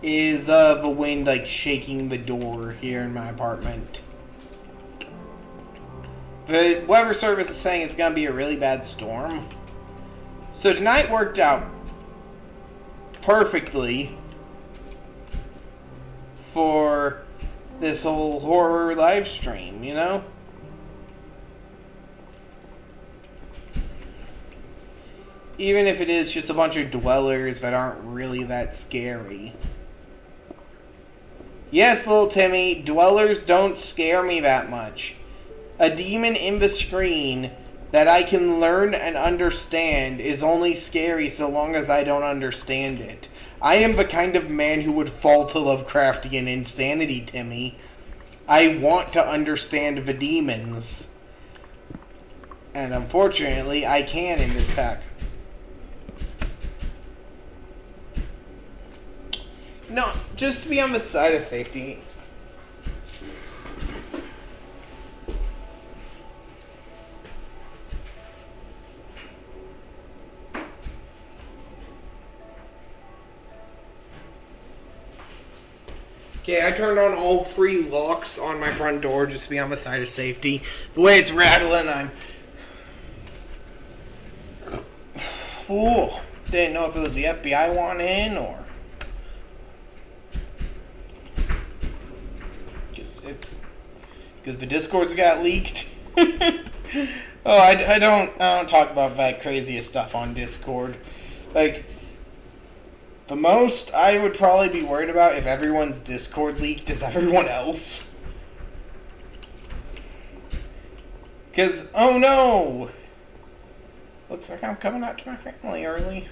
S1: is the wind, like, shaking the door here in my apartment. The weather service is saying it's going to be a really bad storm. So tonight worked out perfectly for this whole horror live stream, you know? Even if it is just a bunch of dwellers that aren't really that scary. Yes, little Timmy, dwellers don't scare me that much. A demon in the screen that I can learn and understand is only scary so long as I don't understand it. I am the kind of man who would fall to Lovecraftian insanity, Timmy. I want to understand the demons. And unfortunately, I can in this pack. No, just to be on the side of safety. Okay, I turned on all 3 locks on my front door just to be on the side of safety. The way it's rattling, I'm... Oh, didn't know if it was the FBI wanting in or... Because the Discords got leaked. Oh, I don't talk about that craziest stuff on Discord. Like, the most I would probably be worried about if everyone's Discord leaked is everyone else. Because, oh no! Looks like I'm coming out to my family early.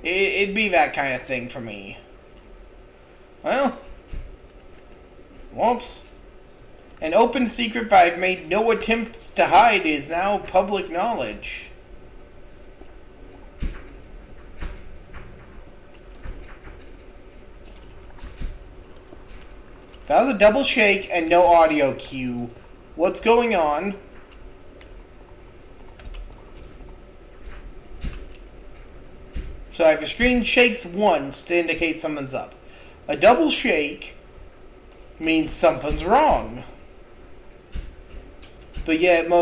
S1: It'd be that kind of thing for me. Well... Whoops. An open secret that I've made no attempts to hide is now public knowledge. That was a double shake and no audio cue. What's going on? So if the screen shakes once to indicate something's up. A double shake means something's wrong. But yet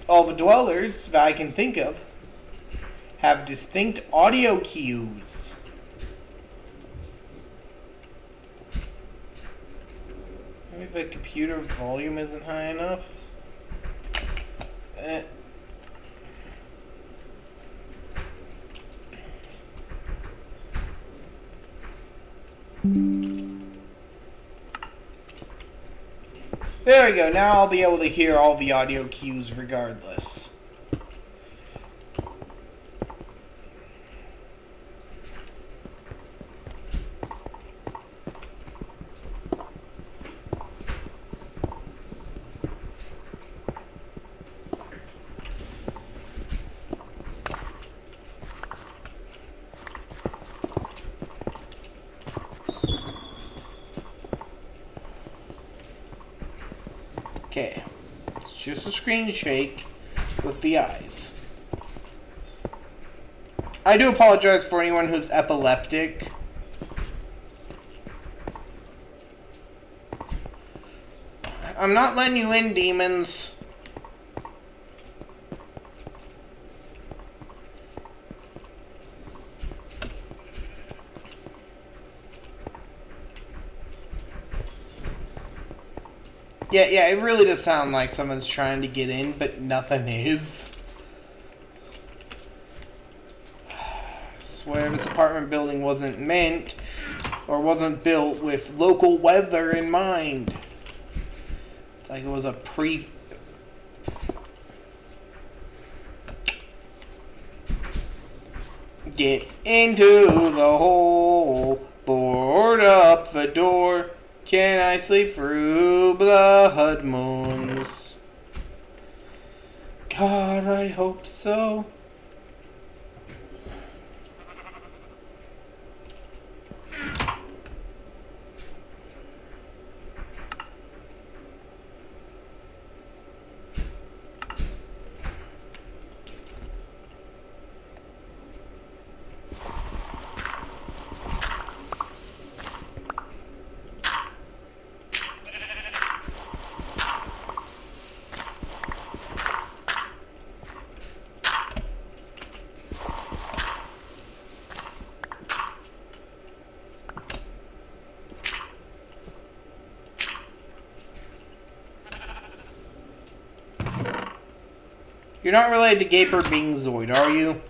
S1: all the dwellers that I can think of have distinct audio cues. Maybe the computer volume isn't high enough. There we go, now I'll be able to hear all the audio cues regardless. Okay, it's just a screen shake with the eyes. I do apologize for anyone who's epileptic. I'm not letting you in, demons. Yeah, it really does sound like someone's trying to get in, but nothing is. I swear this apartment building wasn't meant, or wasn't built with local weather in mind. It's like it was a Get into the hole. Board up the door. Can I sleep through blood moons? God, I hope so. You're not related to Gaper Bingzoid, are you?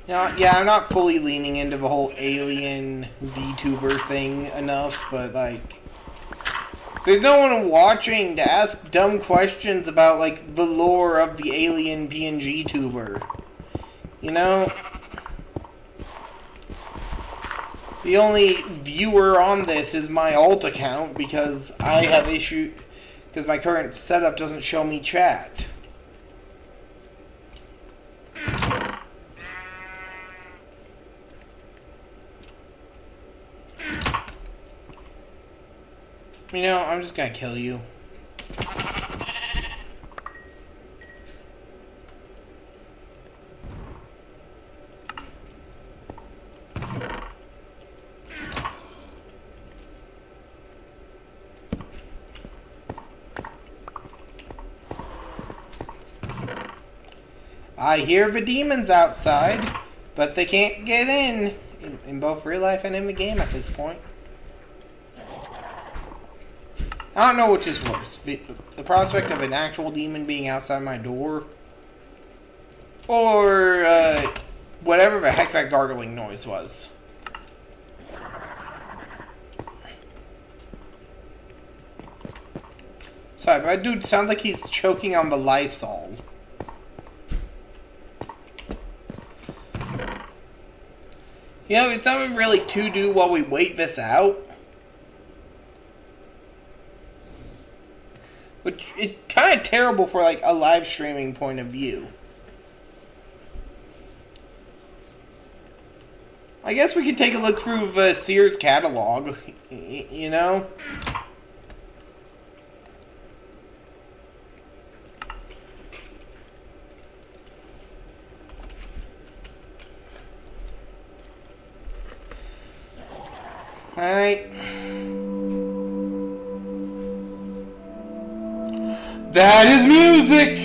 S1: No, yeah, I'm not fully leaning into the whole alien VTuber thing enough, but, like, there's no one watching to ask dumb questions about, like, the lore of the alien PNG tuber. You know? The only viewer on this is my alt account because I have issue because my current setup doesn't show me chat. You know, I'm just gonna kill you. I hear the demons outside, but they can't get in both real life and in the game at this point. I don't know which is worse, the prospect of an actual demon being outside my door, or whatever the heck that gargling noise was. Sorry, but that dude sounds like he's choking on the Lysol. You know, there's nothing really to do while we wait this out. Which is kind of terrible for, like, a live streaming point of view. I guess we could take a look through the Sears catalog, you know? Alright. That is music!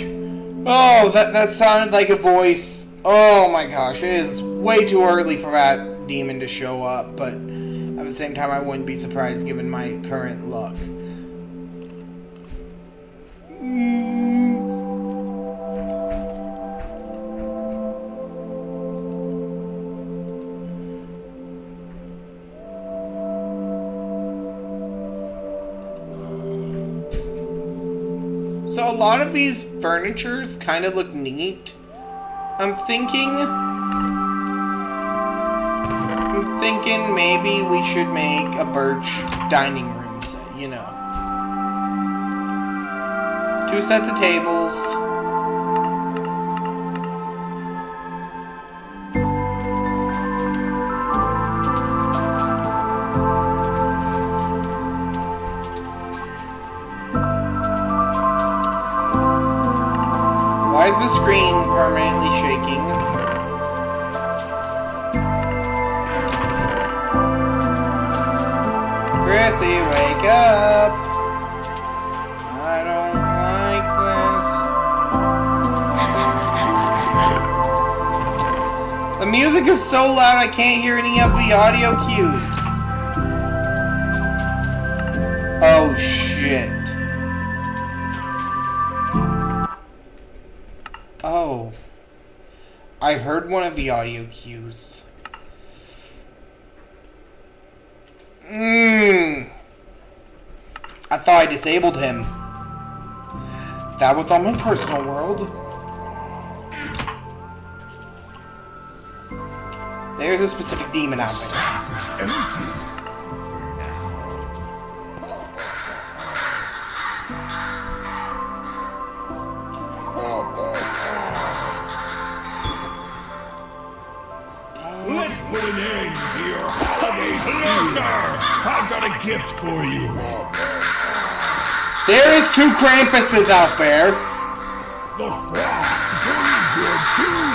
S1: Oh, that sounded like a voice. Oh my gosh, it is way too early for that demon to show up, but at the same time I wouldn't be surprised given my current luck. So a lot of these furnitures kind of look neat. I'm thinking maybe we should make a birch dining room set, you know. 2 sets of tables. Why is the screen permanently shaking? Chrissy, wake up! I don't like this. The music is so loud I can't hear any of the audio cues. Oh shit. Oh. I heard one of the audio cues. I thought I disabled him. That was on my personal world. There's a specific demon out there.
S2: Empty. Let's put an end to your holiday fear. I've got a gift for you.
S1: There is 2 Krampuses out there.
S2: The frost brings your doom.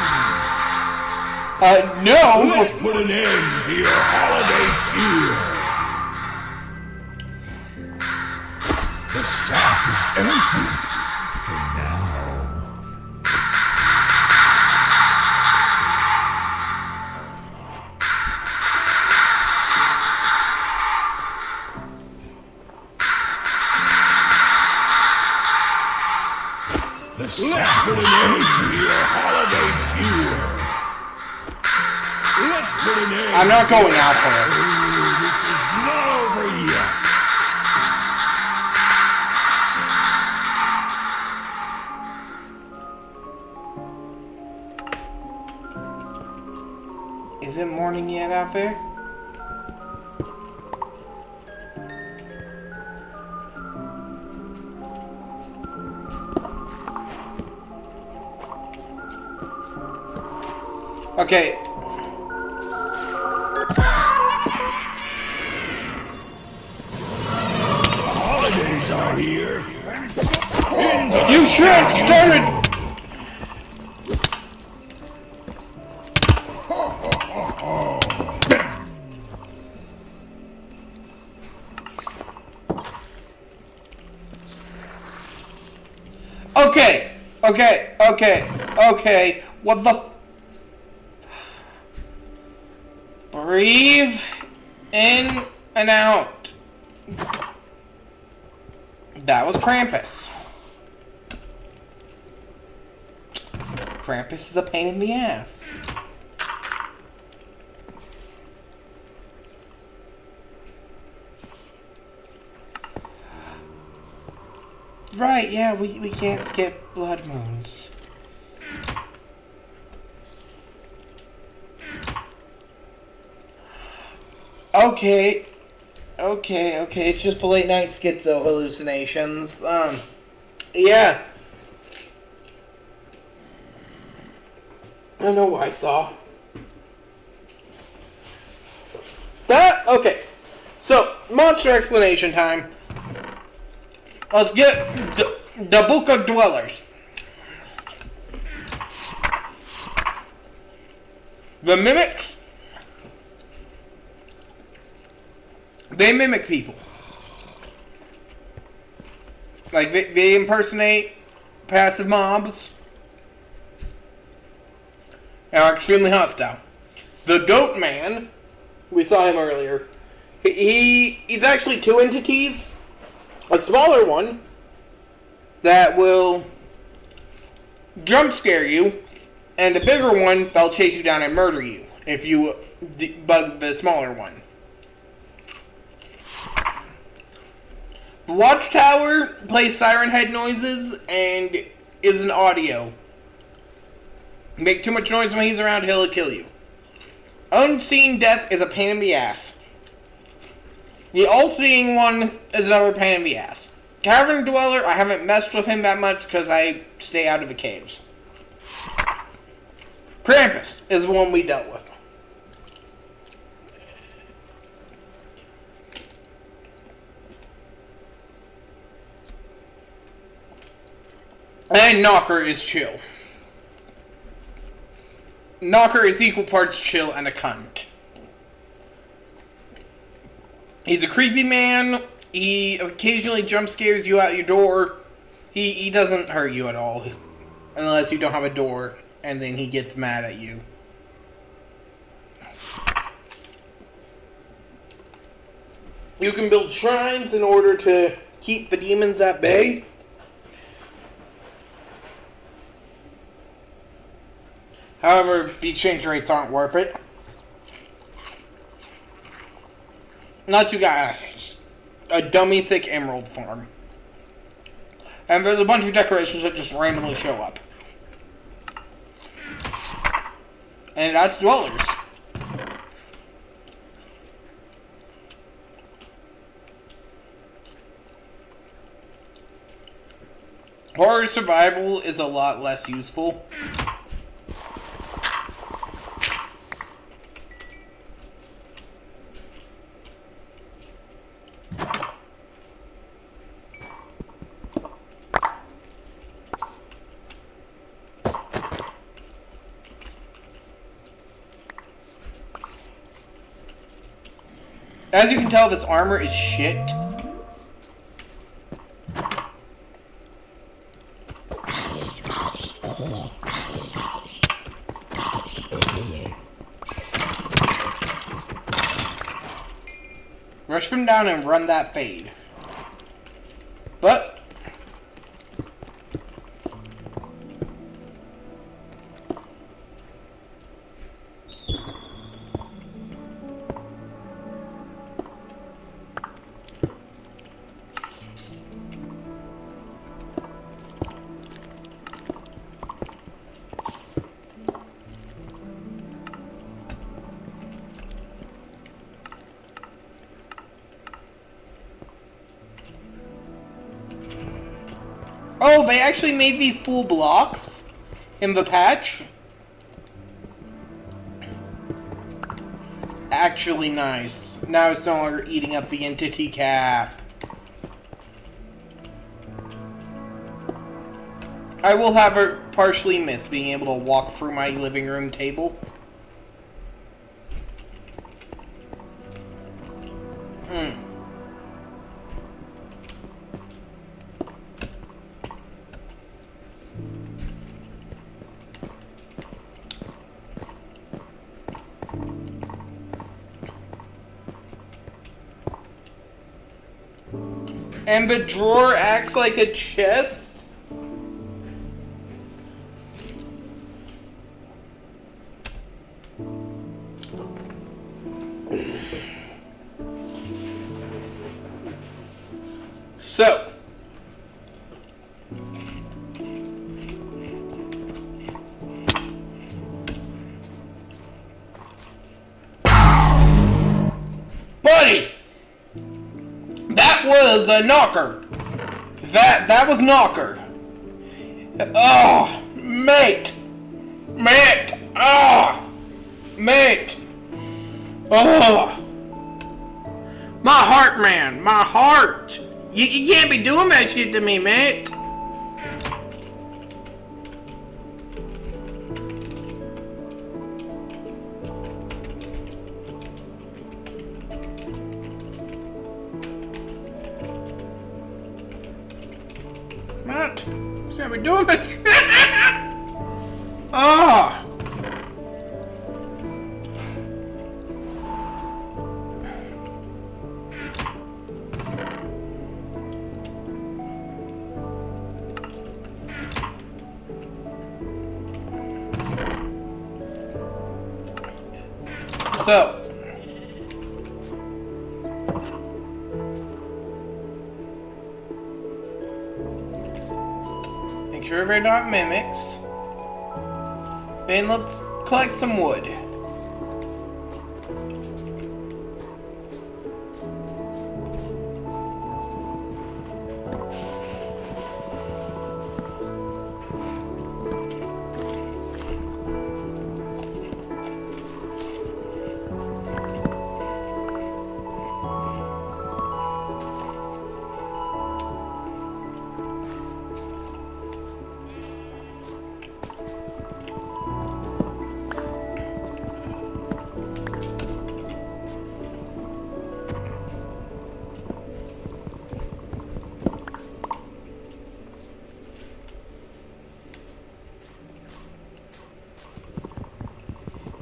S1: No.
S2: Let's put an end to your holiday fear. The sack is empty for now. Let's put an end to your holiday fear. Let's put an end.
S1: I'm not going out there.
S2: This is not over yet.
S1: Is it morning yet out there? Okay.
S2: Holidays are here.
S1: You should have started. Okay. What the? Breathe in and out. That was Krampus. Krampus is a pain in the ass. Right, yeah, we can't skip blood moons. Okay, it's just the late night schizo hallucinations. Yeah. I don't know what I saw. Okay. So, monster explanation time. Let's get the Book of Dwellers. The mimics, they mimic people. Like, they impersonate passive mobs and are extremely hostile. The Goat Man, we saw him earlier, he's actually 2 entities. A smaller one that will jump scare you, and a bigger one that'll chase you down and murder you if you bug the smaller one. The Watchtower plays siren head noises and is an audio. Make too much noise when he's around, he'll kill you. Unseen Death is a pain in the ass. The all-seeing one is another pain in the ass. Cavern Dweller, I haven't messed with him that much because I stay out of the caves. Krampus is the one we dealt with. And Knocker is chill. Knocker is equal parts chill and a cunt. He's a creepy man. He occasionally jump scares you out your door. He doesn't hurt you at all. Unless you don't have a door. And then he gets mad at you. You can build shrines in order to keep the demons at bay. However, the exchange rates aren't worth it. Not you guys. A dummy thick emerald farm. And there's a bunch of decorations that just randomly show up. And that's dwellers. Horror survival is a lot less useful. As you can tell, this armor is shit. Rush them down and run that fade. But oh, they actually made these full blocks in the patch. Actually nice. Now it's no longer eating up the entity cap. I will have her partially miss being able to walk through my living room table. And the drawer acts like a chest? So. Buddy! That was a knocker. That was knocker. Oh, mate. Mate. Oh, mate. Oh. My heart, man. My heart. You can't be doing that shit to me, mate. Matt, you can't be doing this. Ah. So. Make sure they're not mimics. And let's collect some wood.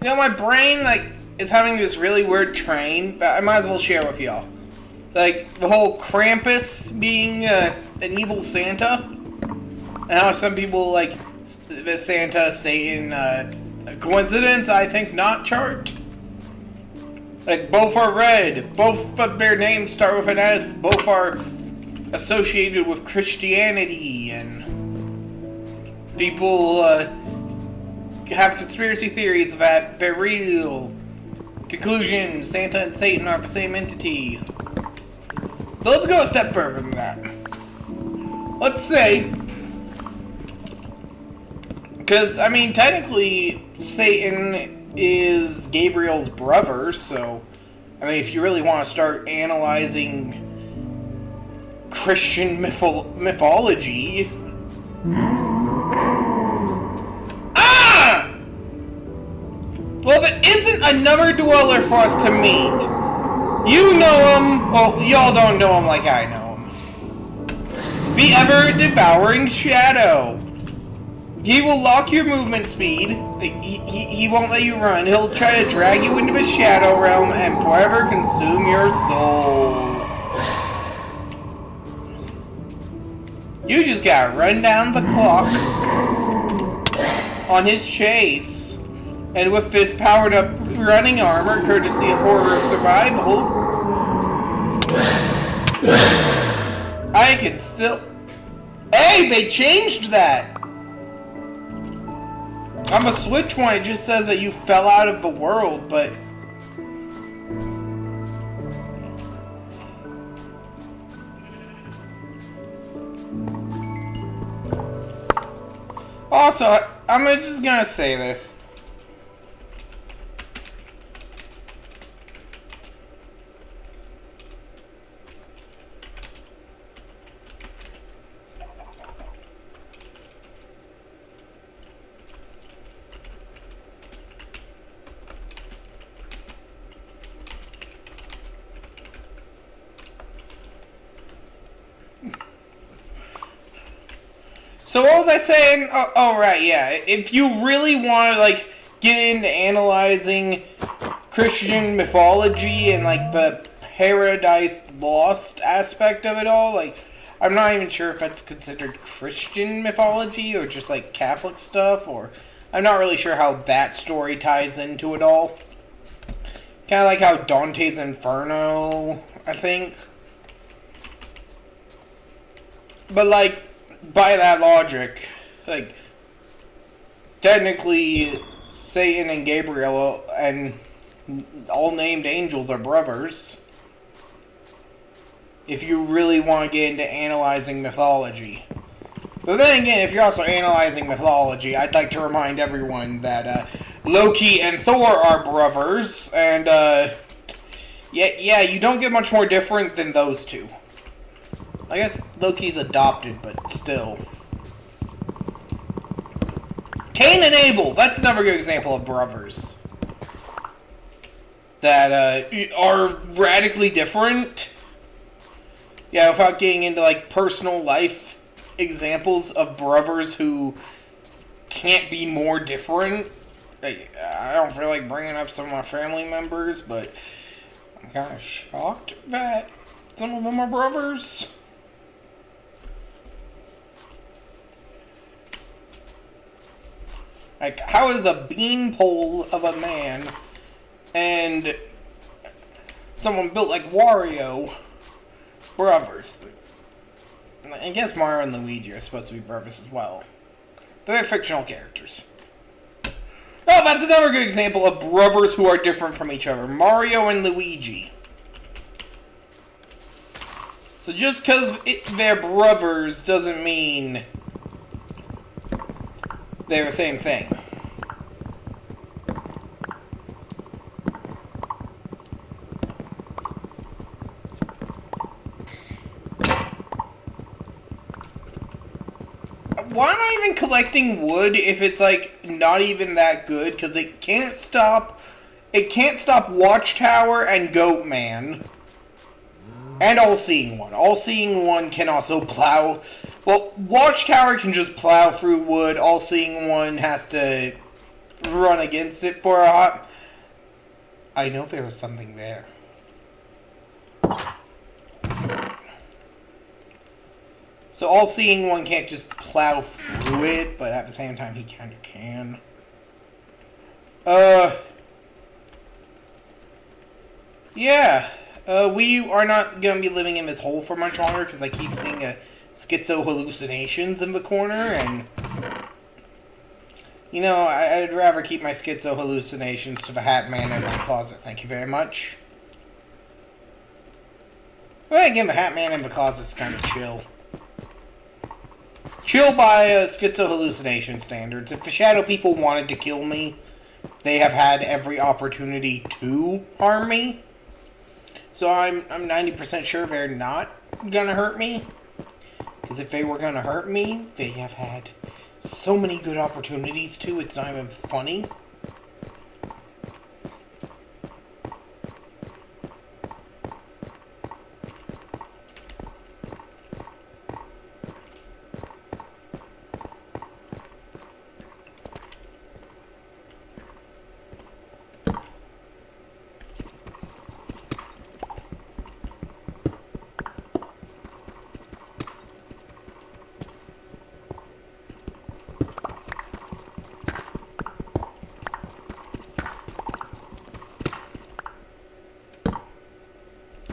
S1: You know, my brain, like, is having this really weird train that I might as well share with y'all. Like, the whole Krampus being an evil Santa, and how some people, like, the Santa, Satan, a coincidence, I think not, chart. Like, both are red, both of their names start with an S, both are associated with Christianity, and people, have conspiracy theories that they're real. Conclusion, Santa and Satan are the same entity. But let's go a step further than that. Let's say Because, I mean, technically, Satan is Gabriel's brother, so... I mean, if you really want to start analyzing Christian mythology... Ah! Well, there isn't another dweller for us to meet. You know him. Well, y'all don't know him like I know him. The ever-devouring shadow. He will lock your movement speed. He won't let you run. He'll try to drag you into his shadow realm and forever consume your soul. You just gotta run down the clock on his chase. And with this powered up running armor, courtesy of Horror Survival, I can still... Hey, they changed that! On the Switch one, it just says that you fell out of the world, but... Also, I'm just gonna say this. So what was I saying? Oh, right, yeah. If you really want to, like, get into analyzing Christian mythology and, like, the Paradise Lost aspect of it all, like, I'm not even sure if that's considered Christian mythology or just, like, Catholic stuff, or I'm not really sure how that story ties into it all. Kind of like how Dante's Inferno, I think. But, like, by that logic, like, technically, Satan and Gabriel and all named angels are brothers. If you really want to get into analyzing mythology. But then again, if you're also analyzing mythology, I'd like to remind everyone that Loki and Thor are brothers, and yeah, you don't get much more different than those two. I guess Loki's adopted, but still. Cain and Abel, that's another good example of brothers. That are radically different. Yeah, without getting into, like, personal life examples of brothers who can't be more different. Like, I don't feel like bringing up some of my family members, but I'm kind of shocked that some of them are brothers. Like, how is a beanpole of a man and someone built like Wario brothers? I guess Mario and Luigi are supposed to be brothers as well. But they're fictional characters. Oh, that's another good example of brothers who are different from each other. Mario and Luigi. So just because they're brothers doesn't mean they're the same thing. Why am I even collecting wood if it's, like, not even that good? Because it can't stop Watchtower and Goatman. And All-Seeing One. All-Seeing One can also plow. Well, Watchtower can just plow through wood. All-Seeing One has to run against it for a hot... I know there was something there. So All-Seeing One can't just plow through it, but at the same time he kind of can. Yeah. We are not going to be living in this hole for much longer, because I keep seeing schizo hallucinations in the corner, and... You know, I'd rather keep my schizo hallucinations to the Hat Man in my closet, thank you very much. But again, the Hat Man in the closet's kind of chill. Chill by schizo hallucination standards. If the shadow people wanted to kill me, they have had every opportunity to harm me. So I'm 90% sure they're not gonna hurt me. Because if they were gonna hurt me, they have had so many good opportunities to, it's not even funny.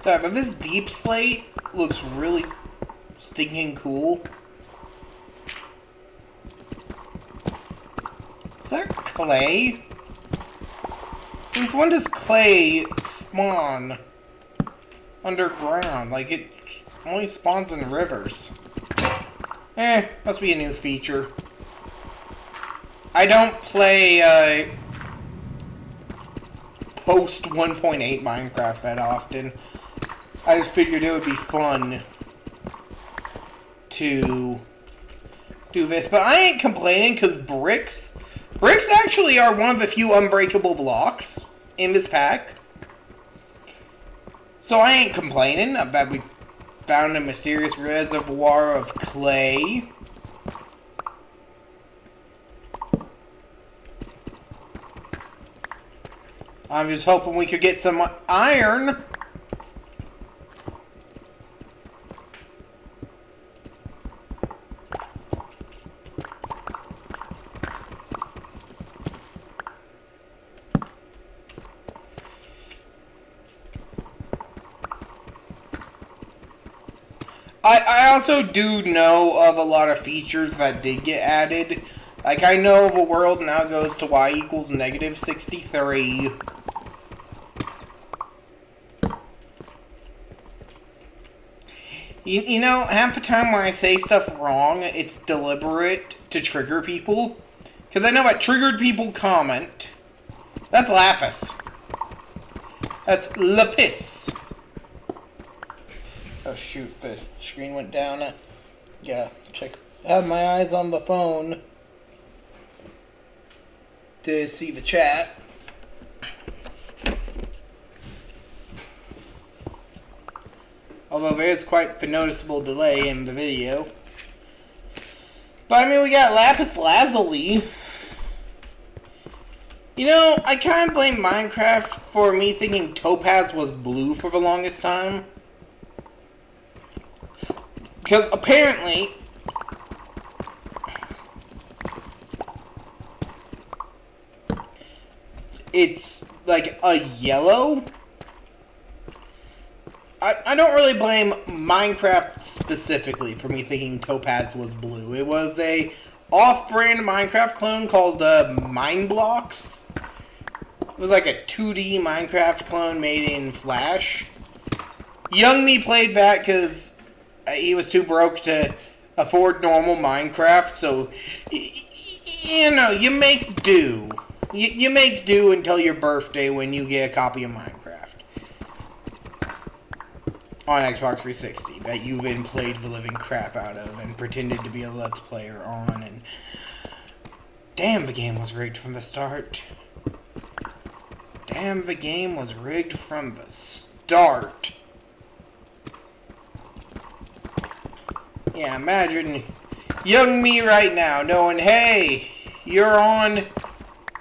S1: Sorry, but this deep slate looks really stinking cool. Is that clay? Since when does clay spawn underground? Like, it only spawns in rivers. Must be a new feature. I don't play, post 1.8 Minecraft that often. I just figured it would be fun to do this. But I ain't complaining, because bricks actually are one of the few unbreakable blocks in this pack. So I ain't complaining that we found a mysterious reservoir of clay. I'm just hoping we could get some iron. I also do know of a lot of features that did get added. Like, I know the world now goes to y equals -63. You know, half the time when I say stuff wrong, it's deliberate to trigger people. Because I know that triggered people comment. That's lapis. That's lapis. Oh shoot, the screen went down. Yeah, check. I have my eyes on the phone to see the chat. Although there is quite the noticeable delay in the video. But I mean, we got lapis lazuli. You know, I kind of blame Minecraft for me thinking topaz was blue for the longest time. Because apparently, it's like a yellow. I don't really blame Minecraft specifically for me thinking topaz was blue. It was a off-brand Minecraft clone called Mineblox. It was like a 2D Minecraft clone made in Flash. Young me played that because he was too broke to afford normal Minecraft, so, you know, you make do. You make do until your birthday when you get a copy of Minecraft. On Xbox 360, that you then played the living crap out of and pretended to be a Let's Player on, and damn, the game was rigged from the start. Damn, the game was rigged from the start. Yeah, imagine young me right now knowing, hey, you're on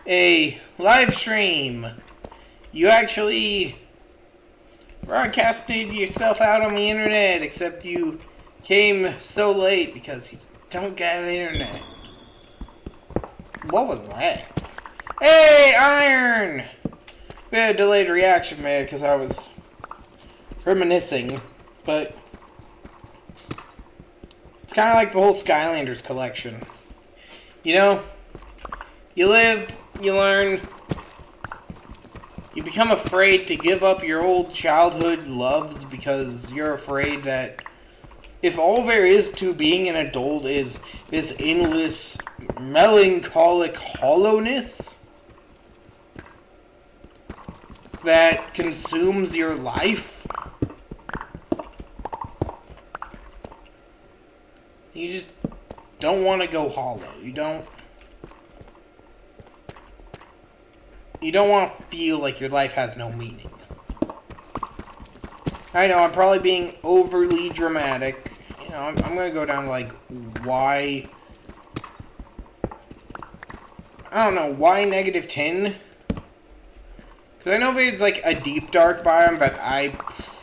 S1: a live stream. You actually broadcasted yourself out on the internet, except you came so late because you don't got the internet. What was that? Hey, iron! Bit of delayed reaction there because I was reminiscing, but it's kind of like the whole Skylanders collection. You know, you live, you learn, you become afraid to give up your old childhood loves because you're afraid that if all there is to being an adult is this endless melancholic hollowness that consumes your life, you just don't want to go hollow. You don't want to feel like your life has no meaning. I know, I'm probably being overly dramatic. You know, I'm going to go down to, like, why... I don't know, why -10? Because I know there's, like, a deep dark biome that I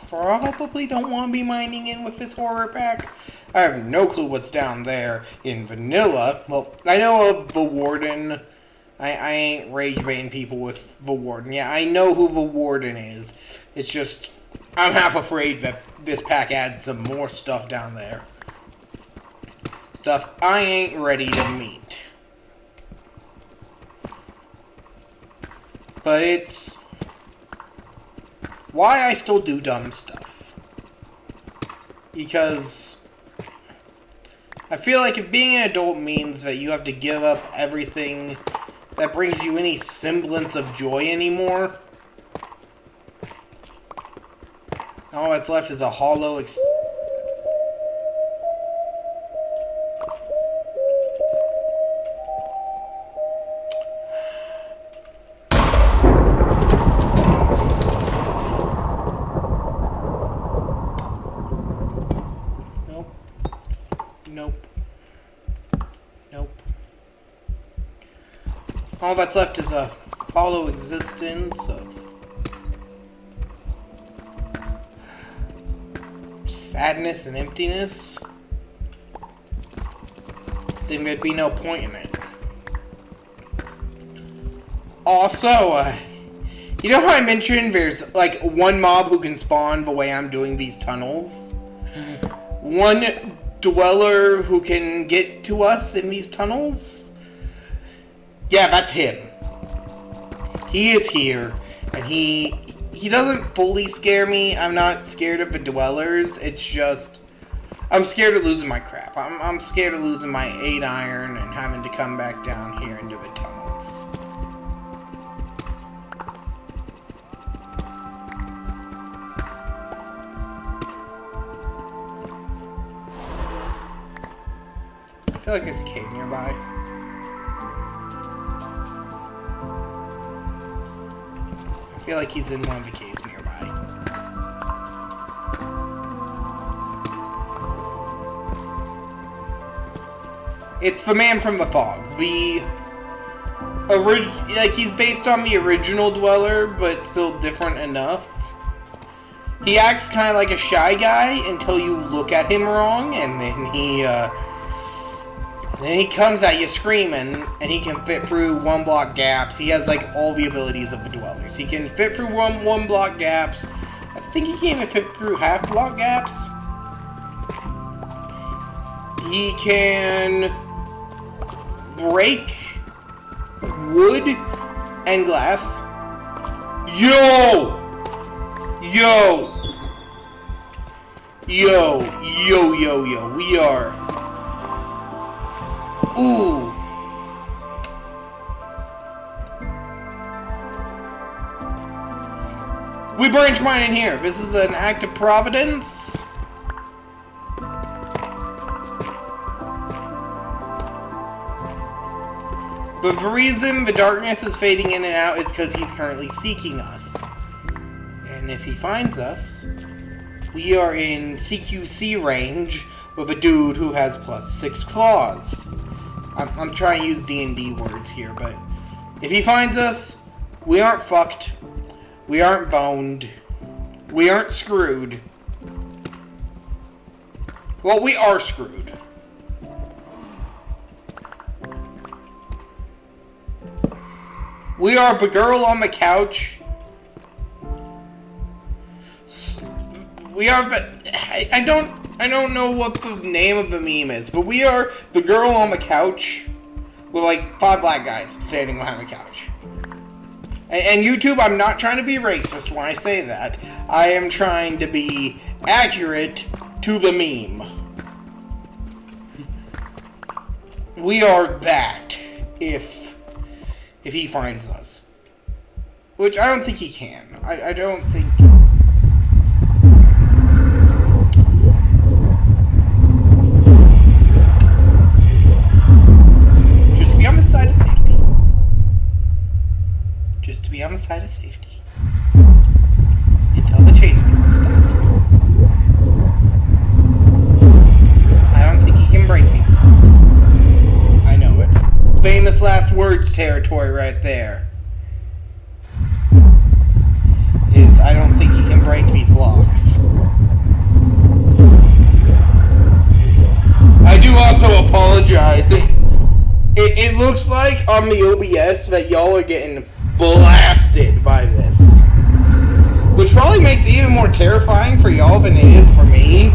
S1: probably don't want to be mining in with this horror pack. I have no clue what's down there in vanilla. Well, I know of the Warden. I ain't rage baiting people with the Warden. Yeah, I know who the Warden is. It's just... I'm half afraid that this pack adds some more stuff down there. Stuff I ain't ready to meet. But it's why I still do dumb stuff. Because I feel like if being an adult means that you have to give up everything that brings you any semblance of joy anymore, all that's left is a hollow Nope. All that's left is a hollow existence of sadness and emptiness. Then there'd be no point in it. Also, you know how I mentioned there's like one mob who can spawn the way I'm doing these tunnels? One dweller who can get to us in these tunnels? Yeah, that's him. He is here, and he doesn't fully scare me. I'm not scared of the dwellers. It's just I'm scared of losing my crap. I'm scared of losing my 8 iron and having to come back down here into the tunnels. I feel like there's a cave nearby. I feel like he's in one of the caves nearby. It's the man from the fog. Like, he's based on the original dweller, but still different enough. He acts kind of like a shy guy until you look at him wrong, and then he comes at you screaming, and he can fit through 1-block gaps. He has, like, all the abilities of the dwellers. He can fit through one block gaps. I think he can even fit through half-block gaps. He can break wood and glass. Yo! We are... Ooh. We branch mine in here. This is an act of providence. But the reason the darkness is fading in and out is because he's currently seeking us. And if he finds us, we are in CQC range with a dude who has +6 claws. I'm trying to use D&D words here, but if he finds us, we aren't fucked. We aren't boned. We aren't screwed. Well, we are screwed. We are the girl on the couch. We are the... I don't know what the name of the meme is, but we are the girl on the couch with like 5 black guys standing behind the couch. And YouTube, I'm not trying to be racist when I say that. I am trying to be accurate to the meme. we are that if he finds us. Which I don't think he can. I don't think... Just to be on the side of safety. Just to be on the side of safety. Until the chase music stops. I don't think he can break these blocks. I know, it's famous last words territory right there. I don't think he can break these blocks. I do also apologize. It looks like on the OBS that y'all are getting blasted by this. Which probably makes it even more terrifying for y'all than it is for me.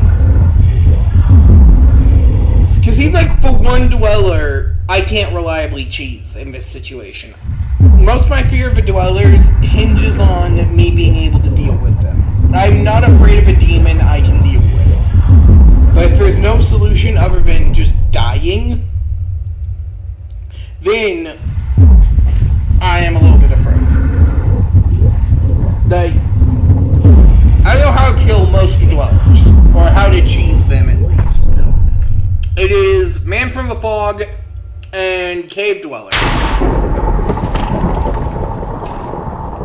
S1: Because he's like the one dweller I can't reliably cheese in this situation. Most of my fear of the dwellers hinges on me being able to deal with them. I'm not afraid of a demon I can deal with. But if there's no solution other than just dying, then I am a little bit afraid. Like, I know how to kill most dwellers, or how to cheese them at least. It is Man from the Fog and Cave Dweller.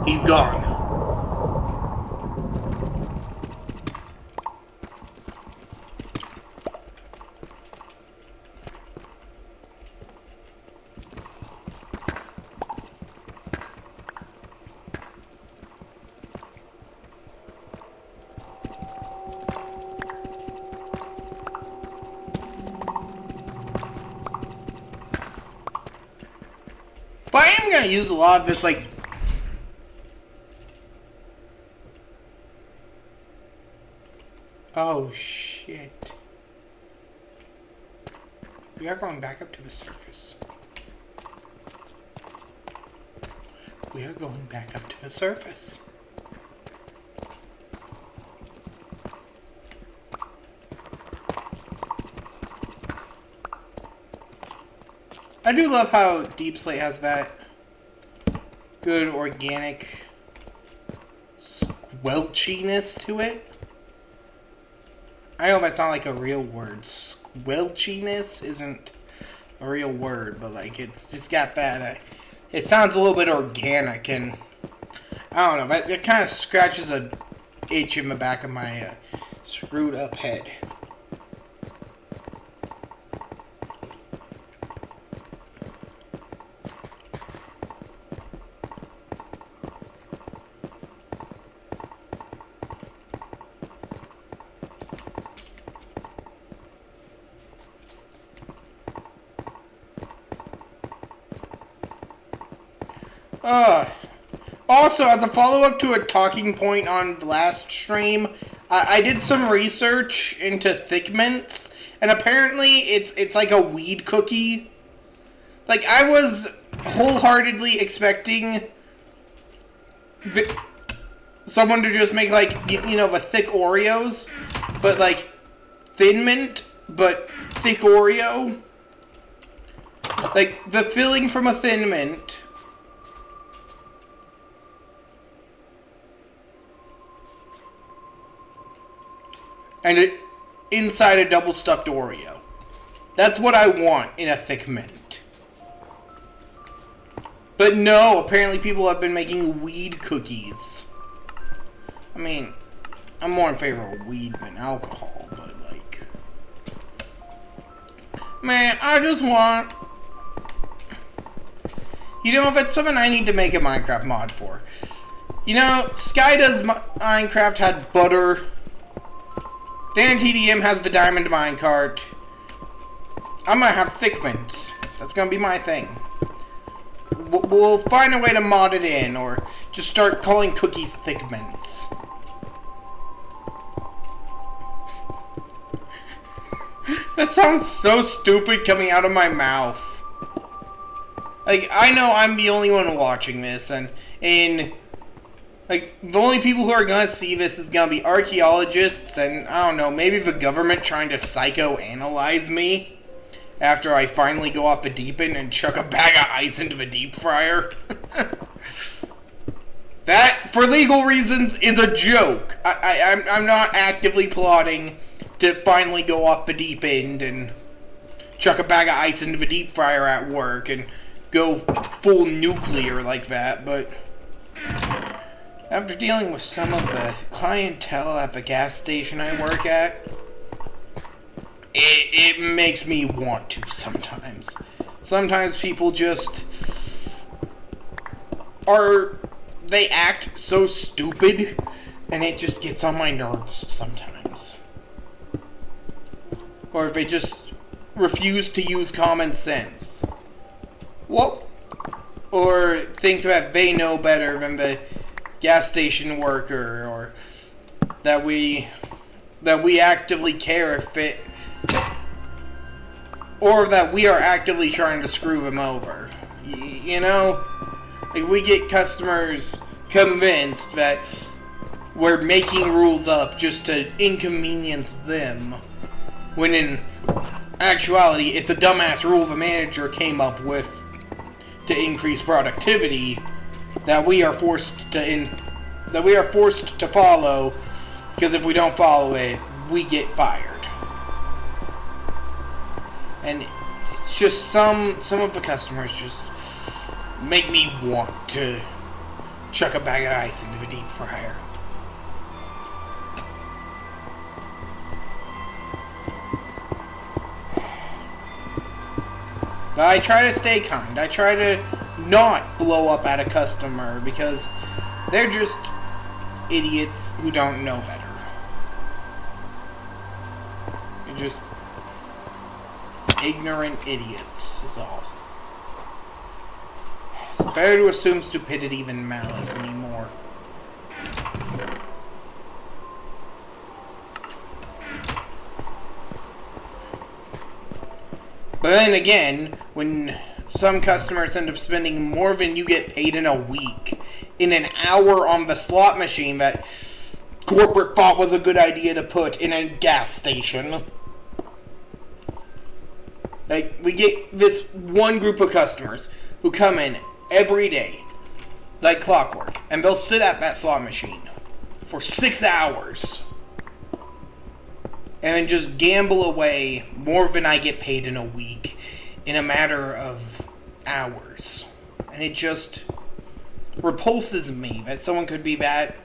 S1: He's gone. But I am going to use a lot of this, like... Oh, shit. We are going back up to the surface. We are going back up to the surface. I do love how Deep Slate has that good organic squelchiness to it. I know that's not like a real word. Squelchiness isn't a real word, but like it's just got that. It sounds a little bit organic, and I don't know. It kind of scratches a itch in the back of my screwed up head. Also, as a follow-up to a talking point on the last stream, I did some research into thick mints, and apparently it's like a weed cookie. Like, I was wholeheartedly expecting someone to just make, like, you know, the thick Oreos, but, like, thin mint, but thick Oreo. Like, the filling from a thin mint... and it inside a double stuffed Oreo. That's what I want in a thick mint. But no, apparently people have been making weed cookies. I mean, I'm more in favor of weed than alcohol, but like... Man, I just want... You know, that's something I need to make a Minecraft mod for. You know, Sky Does Minecraft had butter... Dan TDM has the diamond minecart. I'm gonna have thick mints. That's gonna be my thing. We'll find a way to mod it in, or just start calling cookies thick mints. That sounds so stupid coming out of my mouth. Like, I know I'm the only one watching this, and like, the only people who are gonna see this is gonna be archaeologists and, I don't know, maybe the government trying to psychoanalyze me. after I finally go off the deep end and chuck a bag of ice into the deep fryer. That, for legal reasons, is a joke. I'm not actively plotting to finally go off the deep end and chuck a bag of ice into the deep fryer at work and go full nuclear like that, but after dealing with some of the clientele at the gas station I work at, it makes me want to sometimes. Sometimes people just they act so stupid, and it just gets on my nerves sometimes. Or if they just refuse to use common sense. Well, or think that they know better than the gas station worker, or that we actively care if it, or that we are actively trying to screw them over. You know? Like, we get customers convinced that we're making rules up just to inconvenience them, when in actuality, it's a dumbass rule the manager came up with to increase productivity that we are forced to follow, because if we don't follow it, we get fired. And it's just some of the customers just make me want to chuck a bag of ice into a deep fryer. But I try to stay kind. I try to not blow up at a customer because they're just idiots who don't know better. They're just ignorant idiots, is all. It's better to assume stupidity than malice anymore. But then again, when some customers end up spending more than you get paid in a week in an hour on the slot machine that corporate thought was a good idea to put in a gas station. Like, we get this one group of customers who come in every day, like clockwork, and they'll sit at that slot machine for 6 hours and then just gamble away more than I get paid in a week in a matter of hours. And it just repulses me that someone could be that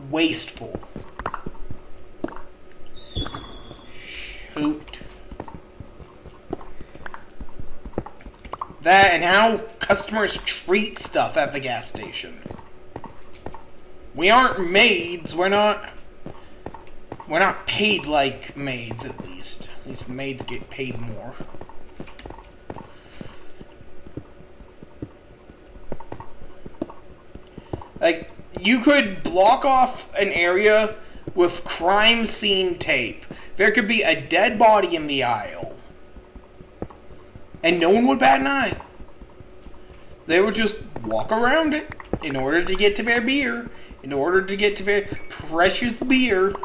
S1: wasteful. Shoot. That and how customers treat stuff at the gas station. We aren't maids. We're not paid like maids, at least. At least maids get paid more. Like, you could block off an area with crime scene tape. There could be a dead body in the aisle, and no one would bat an eye. They would just walk around it in order to get to their beer, in order to get to their precious beer.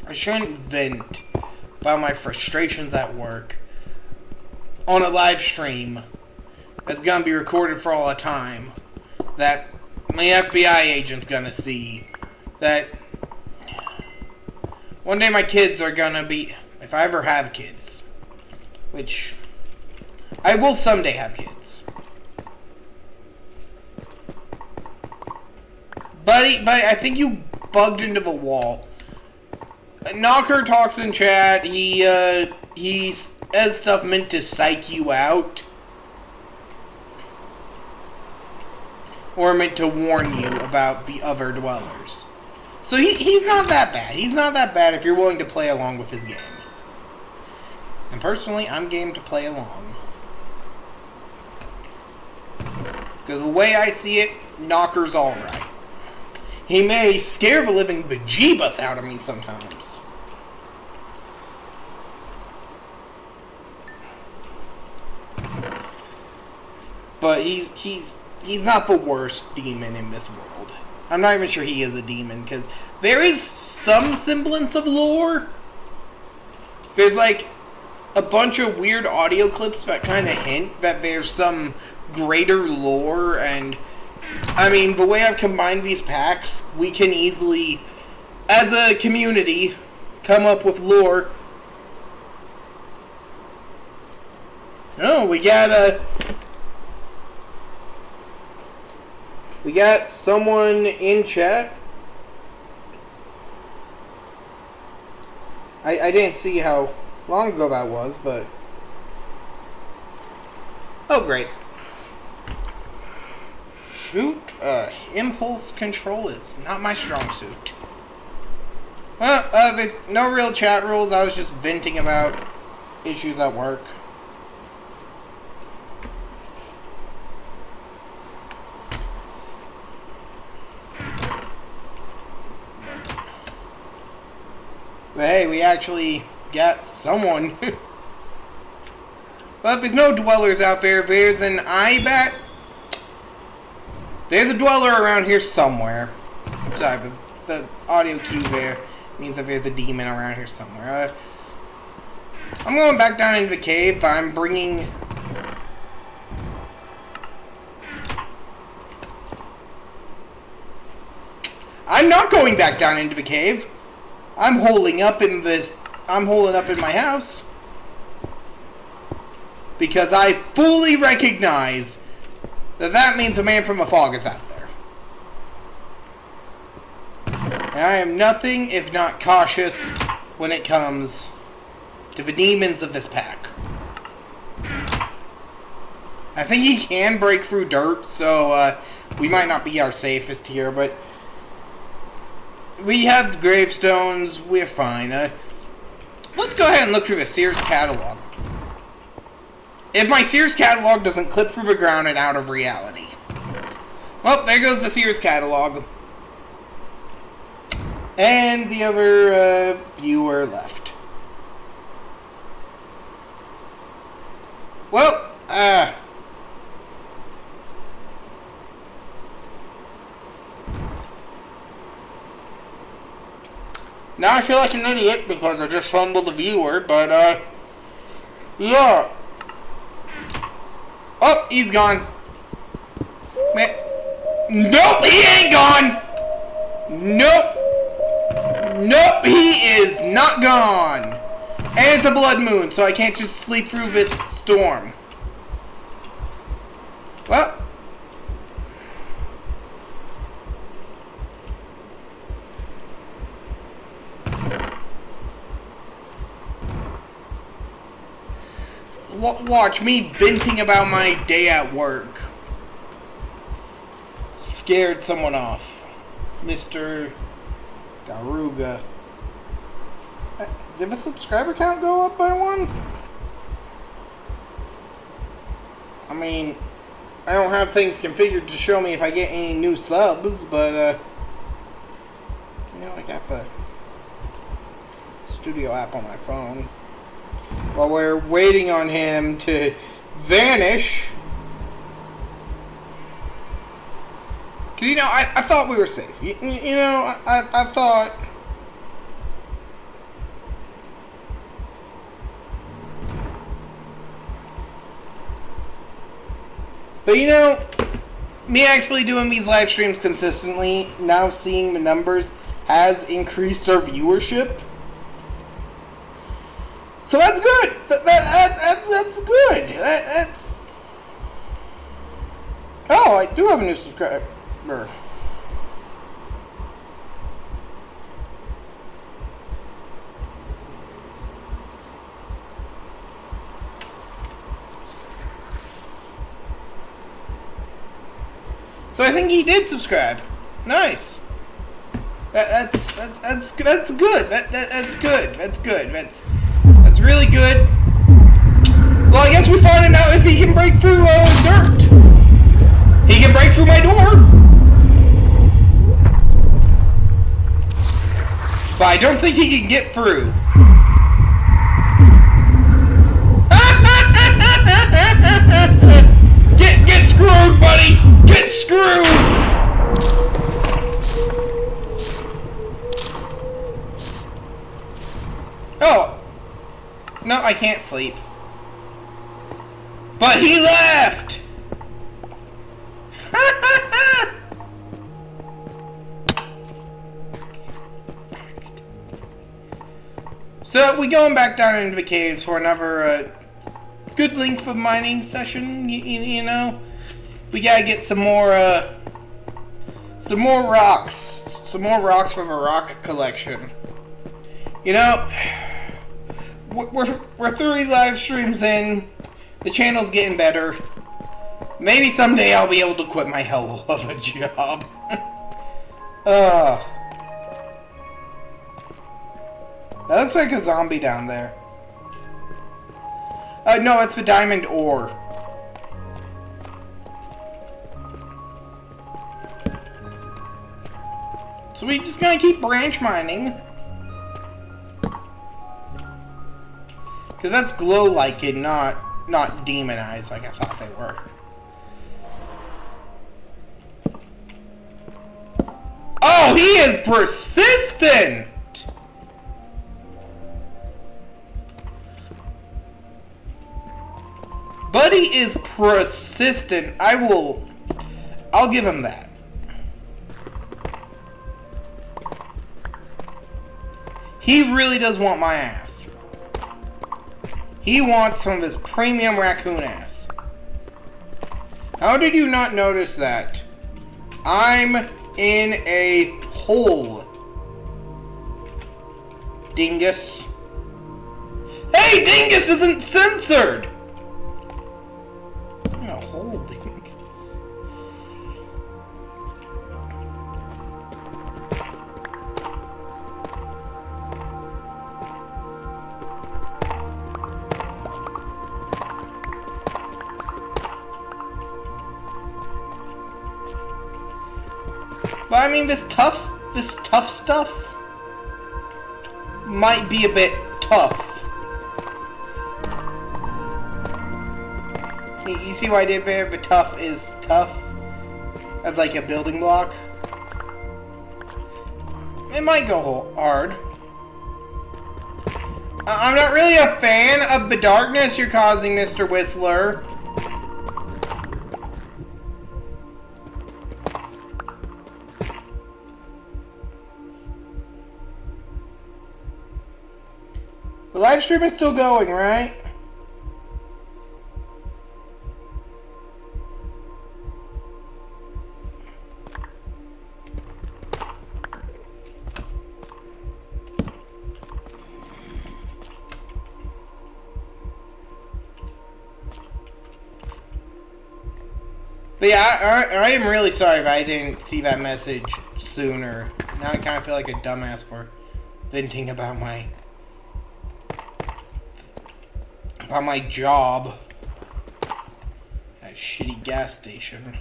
S1: I shouldn't vent about my frustrations at work on a live stream that's gonna be recorded for all the time, that my FBI agent's gonna see, that one day my kids are gonna be, if I ever have kids, which I will someday have kids. Buddy, I think you bugged into the wall. Knocker talks in chat. He says stuff meant to psych you out, or meant to warn you about the other dwellers. So he's not that bad. He's not that bad if you're willing to play along with his game. And personally, I'm game to play along. Because the way I see it, Knocker's alright. He may scare the living bejeebus out of me sometimes. But he's not the worst demon in this world. I'm not even sure he is a demon, because there is some semblance of lore There's like a bunch of weird audio clips that kind of hint that there's some greater lore, and I mean, the way I've combined these packs, we can easily, as a community, come up with lore. Oh, we got someone in chat. I didn't see how long ago that was, but... Oh, great. Shoot, impulse control is not my strong suit. Well, there's no real chat rules. I was just venting about issues at work. But hey, we actually got someone. Well, if there's no dwellers out there, there's an IBAT. There's a dweller around here somewhere. Sorry, but the audio cue there means that there's a demon around here somewhere. I'm going back down into the cave, but I'm bringing... I'm not going back down into the cave. I'm holding up in my house. Because I fully recognize that means a man from a fog is out there. And I am nothing if not cautious when it comes to the demons of this pack. I think he can break through dirt, so we might not be our safest here, but we have gravestones, we're fine. Let's go ahead and look through the Sears catalog. If my Sears catalog doesn't clip through the ground and out of reality. Well, there goes the Sears catalog. And the other viewer left. Well, now I feel like an idiot because I just fumbled the viewer, but, yeah. Oh, he's gone. Man. Nope, he ain't gone! Nope. Nope, he is not gone. And it's a blood moon, so I can't just sleep through this storm. Well. Watch me venting about my day at work. Scared someone off. Mr. Garuga. Did the subscriber count go up by one? I mean, I don't have things configured to show me if I get any new subs, but, you know, I got the studio app on my phone. While we're waiting on him to vanish. Cause, you know, I thought we were safe. You know, I thought... But, you know, me actually doing these live streams consistently, now seeing the numbers, has increased our viewership. So that's good. That's good. That's. Oh, I do have a new subscriber. So I think he did subscribe. Nice. That's good. That's good. That's really good. Well, I guess we're finding out if he can break through dirt. He can break through my door. But I don't think he can get through. Get screwed, buddy. Get screwed. Oh. No, I can't sleep. But he left! So, we going back down into the caves for another good length of mining session, you know? We gotta get some more rocks. Some more rocks from a rock collection. You know, we're 3 live streams in. The channel's getting better. Maybe someday I'll be able to quit my hell of a job. That looks like a zombie down there. No, it's the diamond ore. So we just gonna keep branch mining. Cause that's glow lichen, not demonized like I thought they were. Oh, he is persistent! Buddy is persistent. I'll give him that. He really does want my ass. He wants some of his premium raccoon ass. How did you not notice that? I'm in a hole. Dingus. Hey, Dingus isn't censored! I'm in a hole, Dingus. But I mean, this tough stuff might be a bit tough. You see what I did there? The tough is tough as like a building block. It might go hard. I'm not really a fan of the darkness you're causing, Mr. Whistler. The live stream is still going, right? But yeah, I am really sorry if I didn't see that message sooner. Now I kind of feel like a dumbass for venting about my job at a shitty gas station.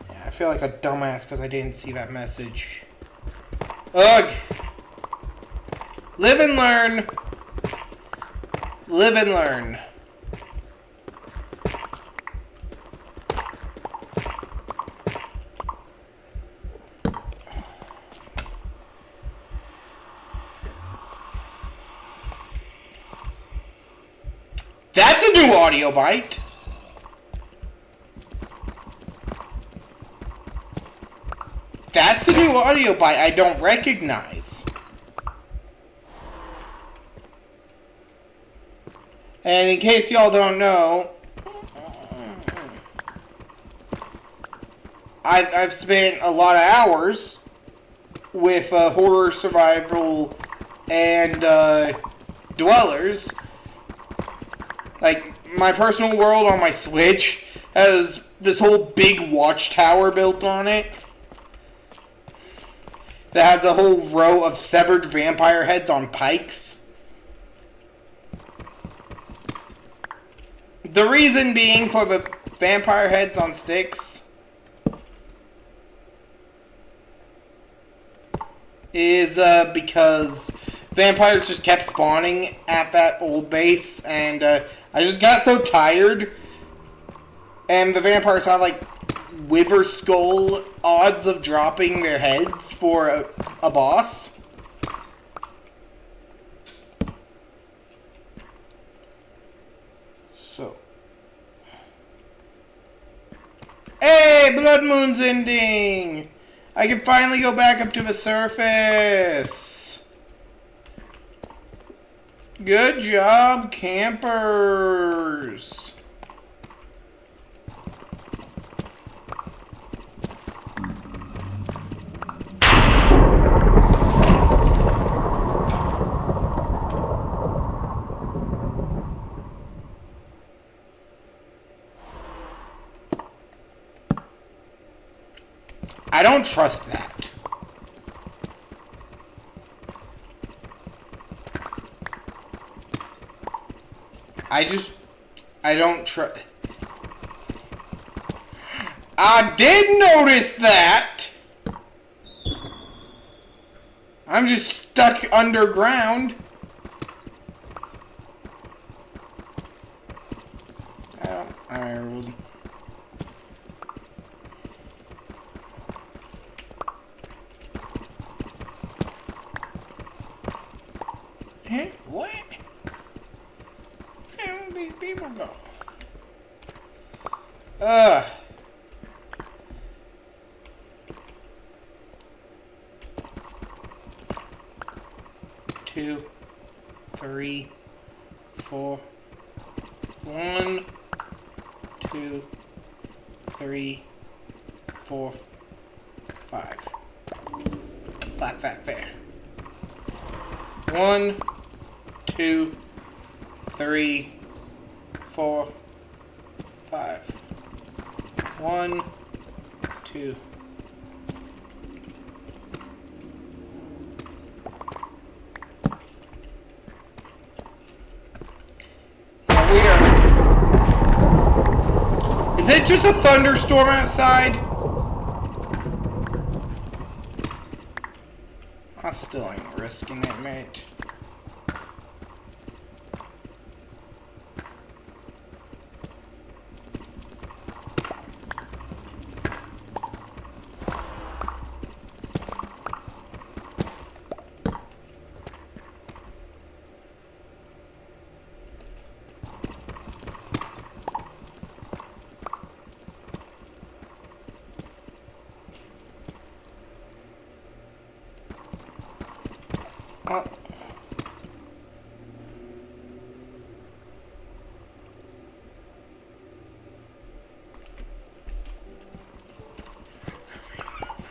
S1: Yeah, I feel like a dumbass because I didn't see that message. Ugh! Live and learn. Live and learn. That's a new audio bite. That's a new audio bite I don't recognize. And in case y'all don't know, I've spent a lot of hours with horror survival and dwellers. Like, my personal world on my Switch has this whole big watchtower built on it that has a whole row of severed vampire heads on pikes. The reason being for the vampire heads on sticks is because vampires just kept spawning at that old base, and I just got so tired. And the vampires have like Wither Skull odds of dropping their heads for a boss. Hey, Blood Moon's ending! I can finally go back up to the surface. Good job, campers. I don't trust that. I don't trust. I did notice that. I'm just stuck underground. I really... Hey, what? Where did these people go? Two, three, four. 1, 2, 3, 4, 5. Flat, fat, fair. 1, 2, 3, 4, 5. 1, 2. Yeah, we are. Is it just a thunderstorm outside? I still ain't risking it, mate. Oh.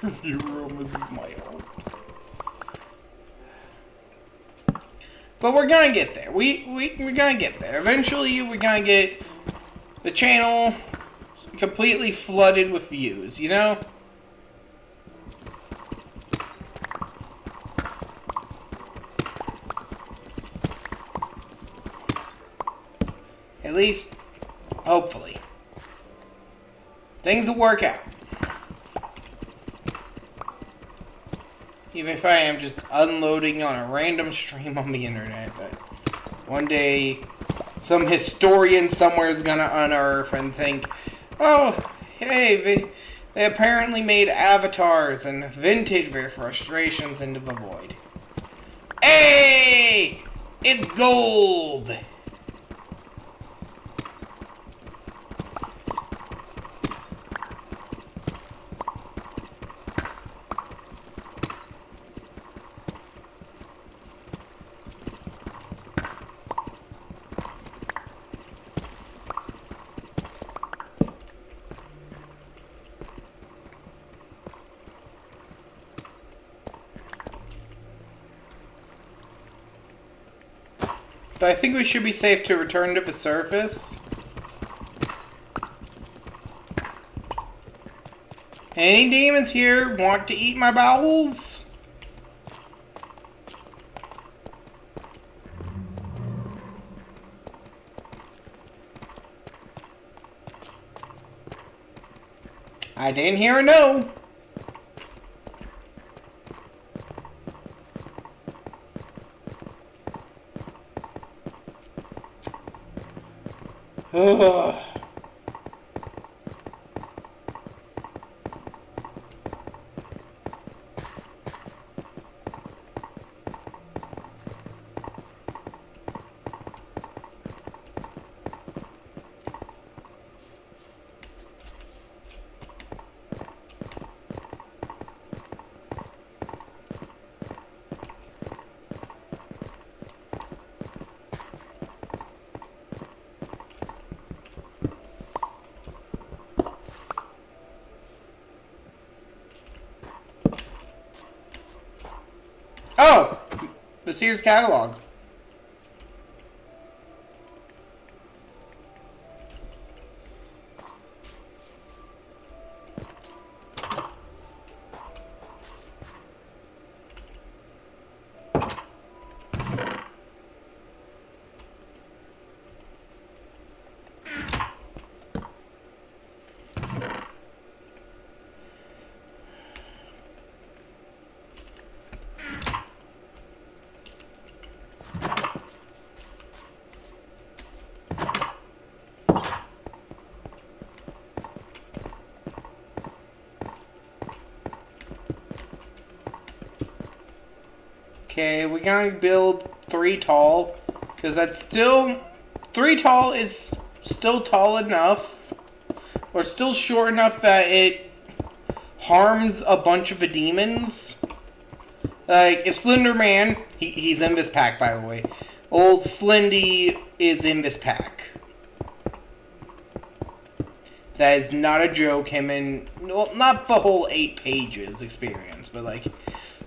S1: Review room, this is my own. But we're gonna get there. We're gonna get there. Eventually, we're gonna get the channel completely flooded with views, you know? At least, hopefully. Things will work out. Even if I am just unloading on a random stream on the internet, but one day some historian somewhere is gonna unearth and think, oh, hey, they apparently made avatars and vented their frustrations into the void. Hey! It's gold! But I think we should be safe to return to the surface. Any demons here want to eat my bowels? I didn't hear a no. Ugh. the Sears catalog. Okay, we're gonna build 3 tall, because that's still... 3 tall is still tall enough, or still short enough that it harms a bunch of the demons. Like, if Slender Man, he's in this pack, by the way. Old Slendy is in this pack. That is not a joke, him and... Well, not the whole 8 pages experience, but like...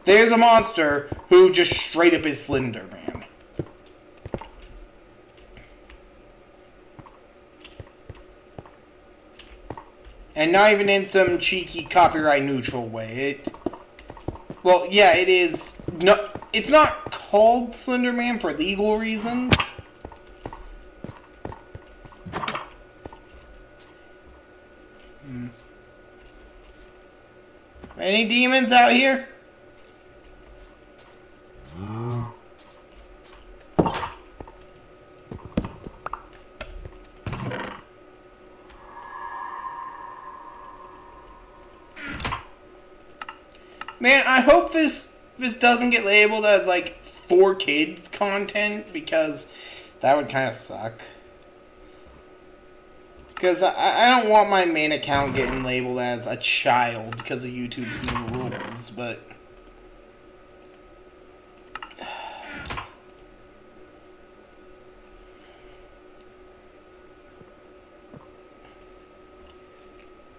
S1: There's a monster who just straight up is Slender Man. And not even in some cheeky copyright neutral way. Well, yeah, it is. No, it's not called Slender Man for legal reasons. Any demons out here? Man, I hope this doesn't get labeled as, like, for kids content, because that would kind of suck. Because I don't want my main account getting labeled as a child because of YouTube's new rules, but...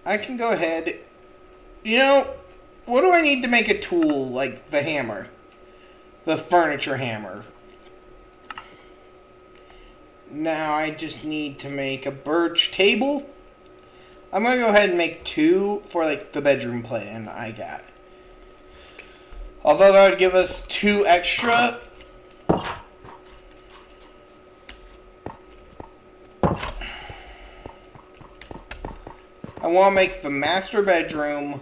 S1: I can go ahead... You know... What do I need to make a tool like the hammer? The furniture hammer. Now I just need to make a birch table. I'm going to go ahead and make 2 for like the bedroom plan I got. Although that would give us 2 extra. I want to make the master bedroom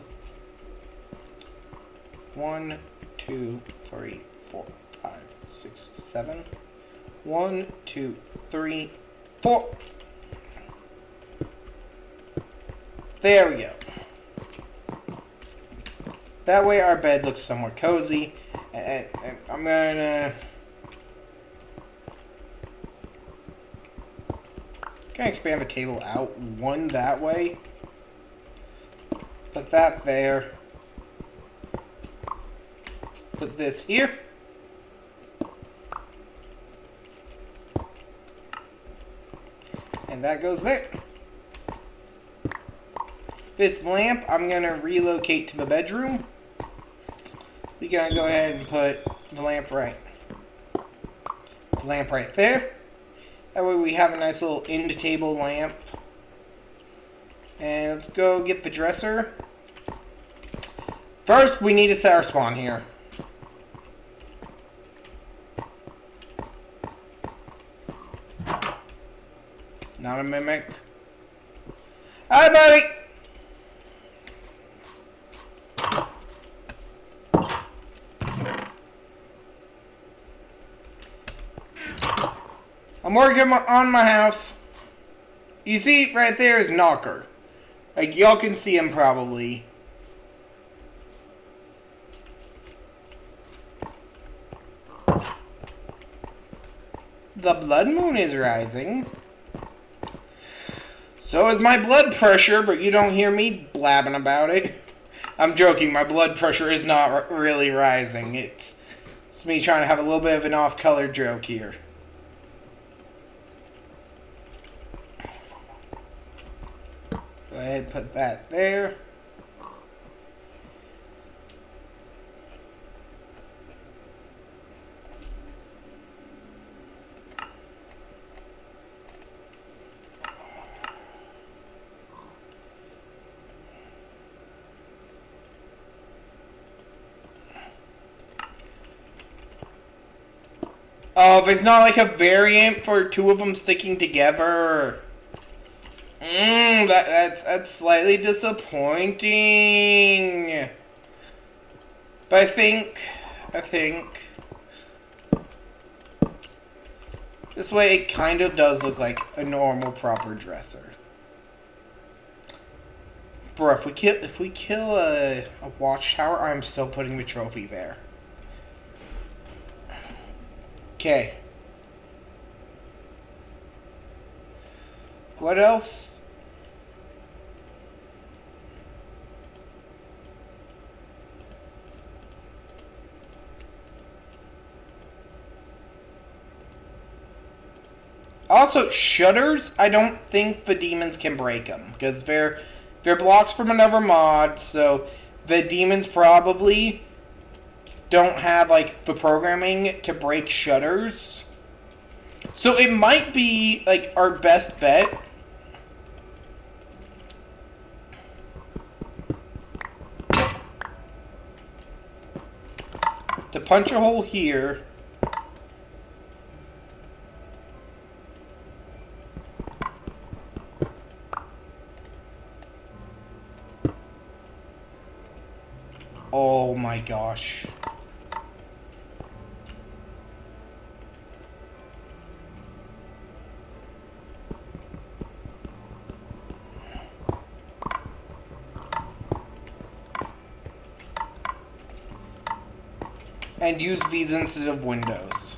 S1: 1, 2, 3, 4, 5, 6, 7. 1, 2, 3, 4. There we go. That way our bed looks somewhat cozy. And I'm gonna expand the table out 1 that way. Put that there. Put this here. And that goes there. This lamp, I'm going to relocate to the bedroom. We're going to go ahead and put the lamp right there. That way we have a nice little end-table lamp. And let's go get the dresser. First, we need to set our spawn here. Not a mimic. Hi, buddy! I'm working on my house. You see, right there is Knocker. Like, y'all can see him probably. The blood moon is rising. So is my blood pressure, but you don't hear me blabbing about it. I'm joking, my blood pressure is not really rising. It's me trying to have a little bit of an off-color joke here. Go ahead and put that there. Oh, if it's not like a variant for two of them sticking together. That's slightly disappointing. But I think this way it kind of does look like a normal proper dresser. Bro, if we kill a watchtower, I'm still putting the trophy there. Okay. What else? Also, shutters, I don't think the demons can break them, because they're blocks from another mod, so the demons probably don't have, like, the programming to break shutters. So it might be, like, our best bet to punch a hole here. Oh my gosh. And use these instead of windows.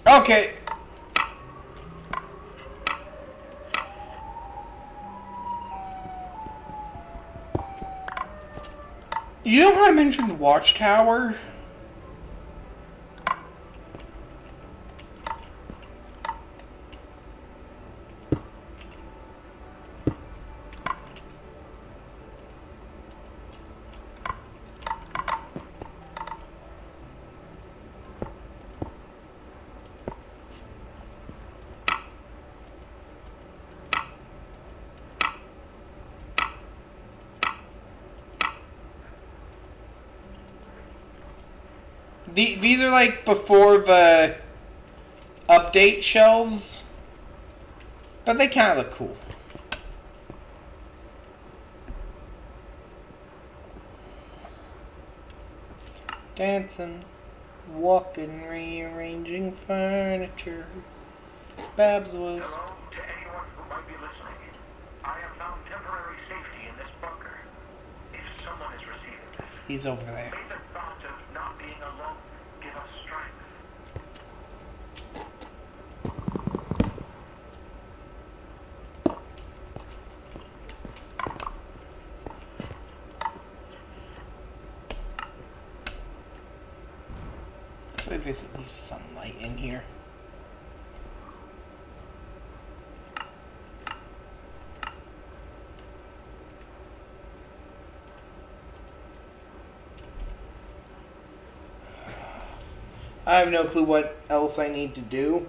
S1: Okay. You know how I mentioned the watchtower? These are like before the update shelves, but they kind of look cool. Dancing, walking, rearranging furniture. Babs was.
S3: Hello to anyone who might be listening. I have found temporary safety in this bunker. If someone is receiving this,
S1: He's over there.
S3: may the thought of not being alone give us strength.
S1: So there's at least some light in here. I have no clue what else I need to do.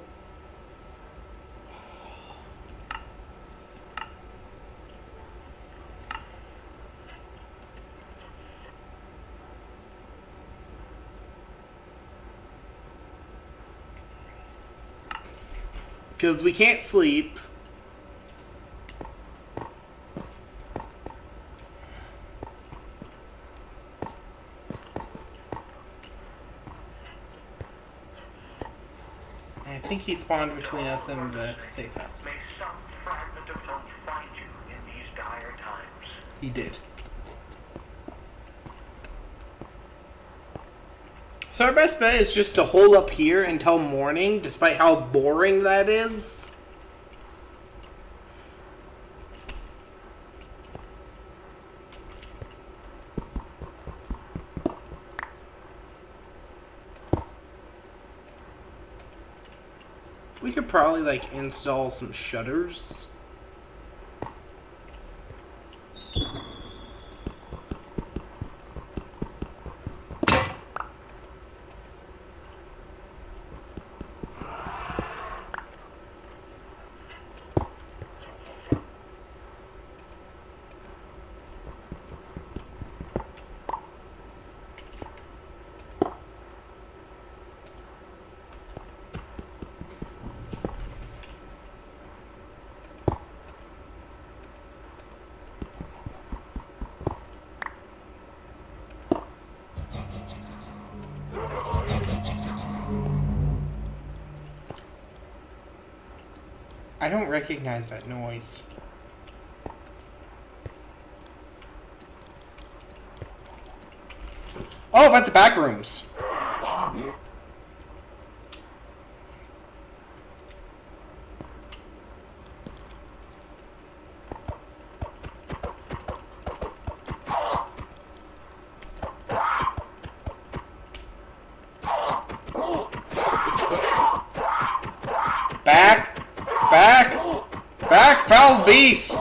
S1: Because we can't sleep. I think he spawned between us and the safe house.
S3: May some fragment of hope find you in these dire times.
S1: He did. So our best bet is just to hold up here until morning, despite how boring that is. We could probably, like, install some shutters. I don't recognize that noise. Oh, that's the back rooms. Back! Back! Back, foul beast!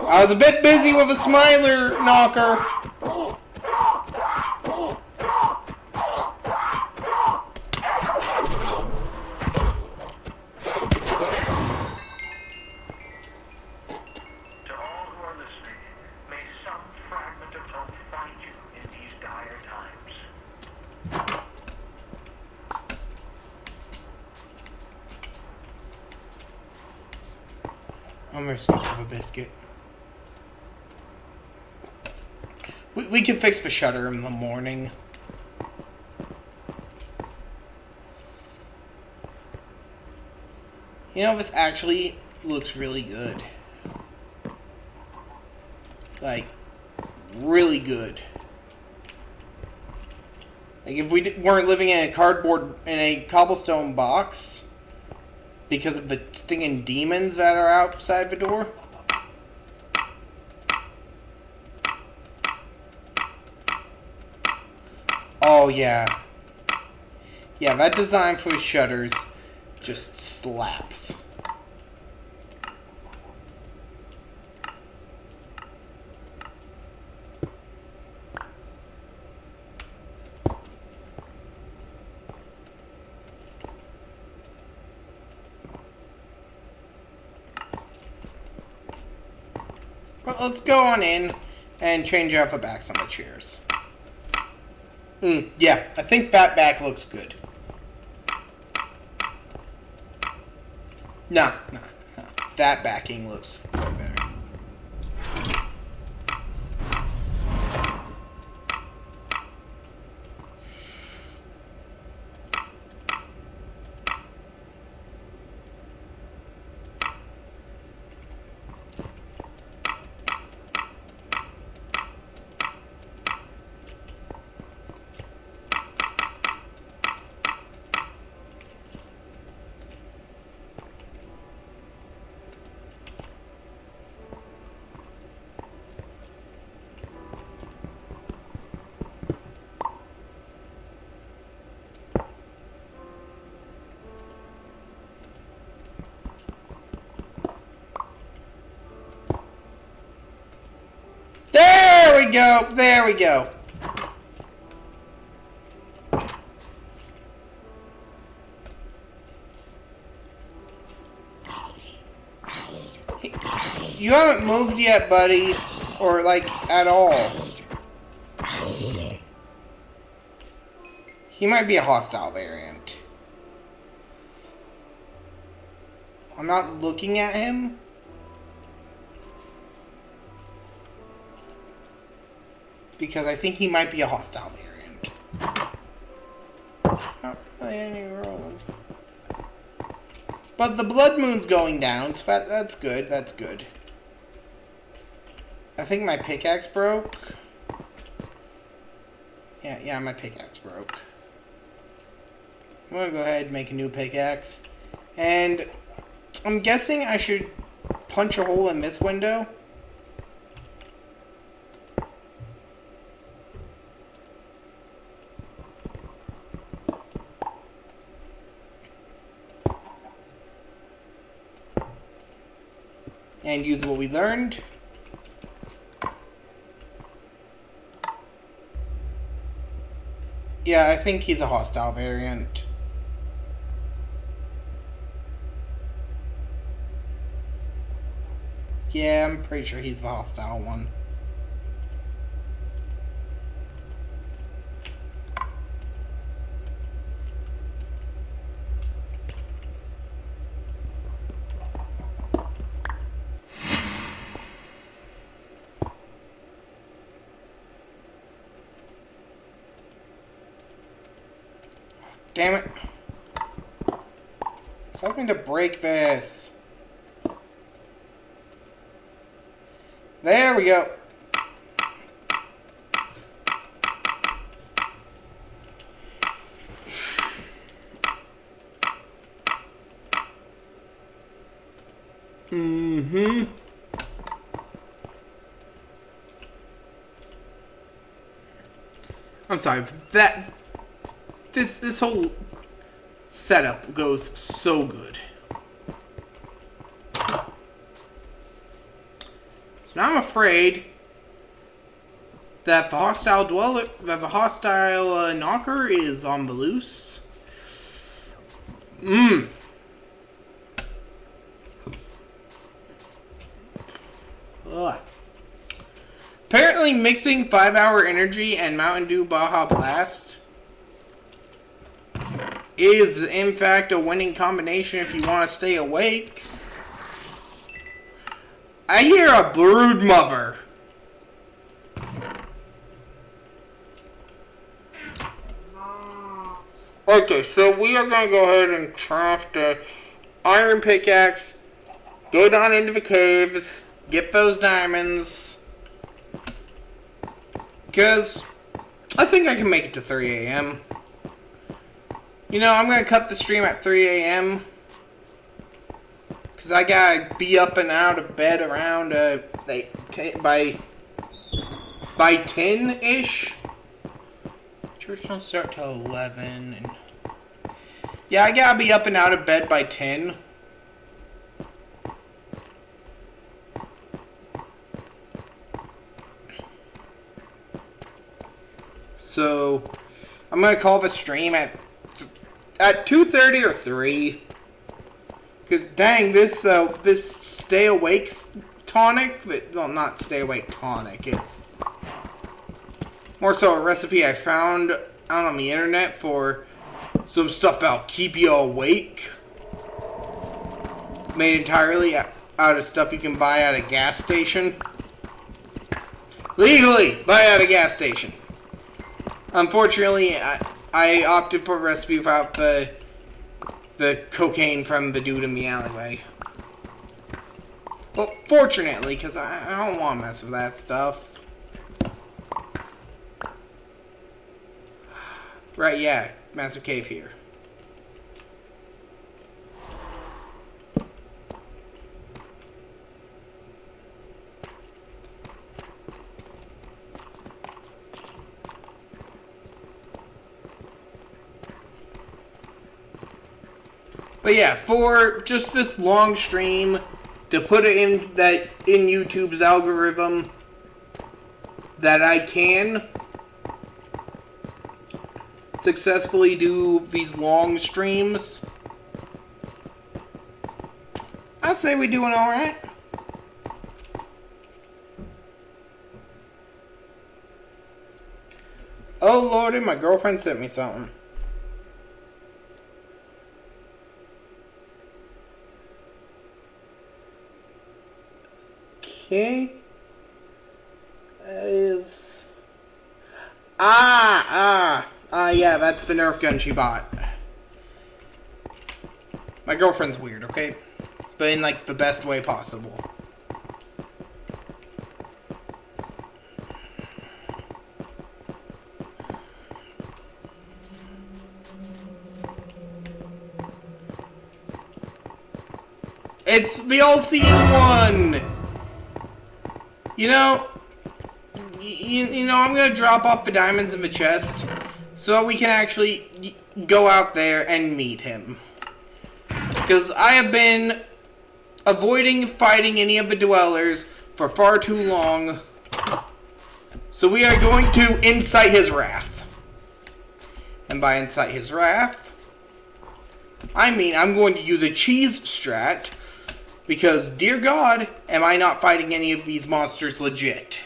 S1: I was a bit busy with a smiler knocker.
S3: To all who are listening, may some fragment of hope find you in these dire times.
S1: I'm gonna switch to a biscuit. We can fix the shutter in the morning. You know, this actually looks really good. Like, really good. Like, if we weren't living in a cobblestone box, because of the stinging demons that are outside the door. Oh, yeah. Yeah, that design for the shutters just slaps. Well, let's go on in and change out the backs on the chairs. Yeah, I think that back looks good. No. That backing looks way better. There we go. You haven't moved yet, buddy. Or, like, at all. He might be a hostile variant. I'm not looking at him. Because I think he might be a hostile variant. Not really any wrong. But the blood moon's going down, so that's good, that's good. I think my pickaxe broke. Yeah, my pickaxe broke. I'm gonna go ahead and make a new pickaxe. And I'm guessing I should punch a hole in this window. And use what we learned. Yeah, I think he's a hostile variant. Yeah, I'm pretty sure he's the hostile one. Damn it. Help me to break this. There we go. Mm-hmm. I'm sorry, this whole setup goes so good. So now I'm afraid that the hostile knocker is on the loose. Ugh. Apparently mixing 5-hour energy and Mountain Dew Baja Blast is in fact a winning combination if you want to stay awake. I hear a brood mother. Okay, so we are going to go ahead and craft a iron pickaxe, go down into the caves, get those diamonds, because I think I can make it to 3 a.m. You know, I'm going to cut the stream at 3 a.m. because I got to be up and out of bed around by 10-ish. Church don't start till 11. And yeah, I got to be up and out of bed by 10. So, I'm going to call the stream at 2:30 or 3. Because, dang, this stay awake tonic, well, not stay awake tonic, it's more so a recipe I found out on the internet for some stuff that'll keep you awake. Made entirely out of stuff you can buy at a gas station. Legally, buy at a gas station. Unfortunately, I opted for a recipe without the cocaine from the dude in the alleyway. Well, fortunately, because I don't want to mess with that stuff. Right, yeah. Massive cave here. But yeah, for just this long stream, to put it in YouTube's algorithm, that I can successfully do these long streams, I'd say we're doing alright. Oh lordy, my girlfriend sent me something. Okay. Yeah, that's the Nerf gun she bought. My girlfriend's weird, okay? But in, like, the best way possible. It's the all-seeing one! You know, I'm gonna drop off the diamonds in the chest so we can actually go out there and meet him. Because I have been avoiding fighting any of the dwellers for far too long. So we are going to incite his wrath. And by incite his wrath, I mean I'm going to use a cheese strat. Because, dear God, am I not fighting any of these monsters legit.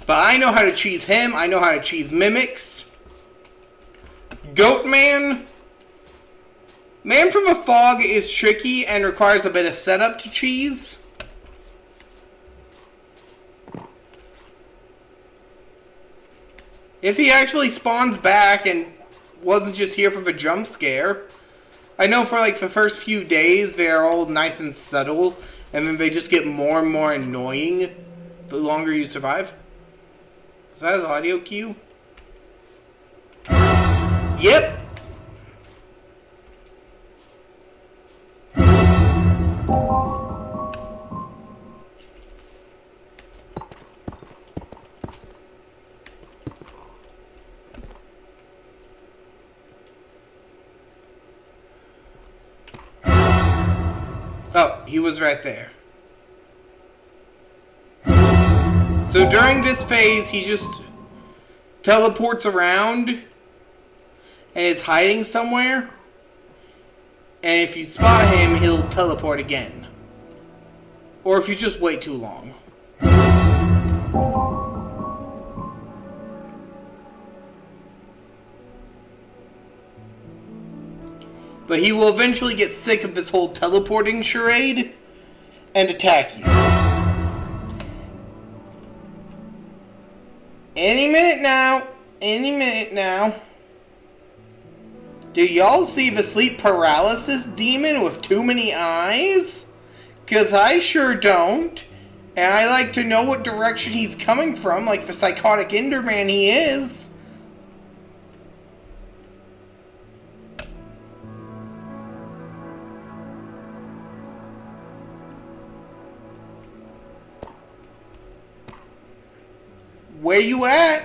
S1: But I know how to cheese him. I know how to cheese mimics. Goat Man. Man from a Fog is tricky and requires a bit of setup to cheese. If he actually spawns back and wasn't just here for the jump scare. I know for like the first few days they're all nice and subtle, and then they just get more and more annoying the longer you survive. Is that an audio cue? Yep. Oh, he was right there. So during this phase, he just teleports around and is hiding somewhere. And if you spot him, he'll teleport again. Or if you just wait too long. But he will eventually get sick of this whole teleporting charade and attack you. Any minute now. Any minute now. Do y'all see the sleep paralysis demon with too many eyes? 'Cause I sure don't. And I like to know what direction he's coming from, like the psychotic Enderman he is. Where you at?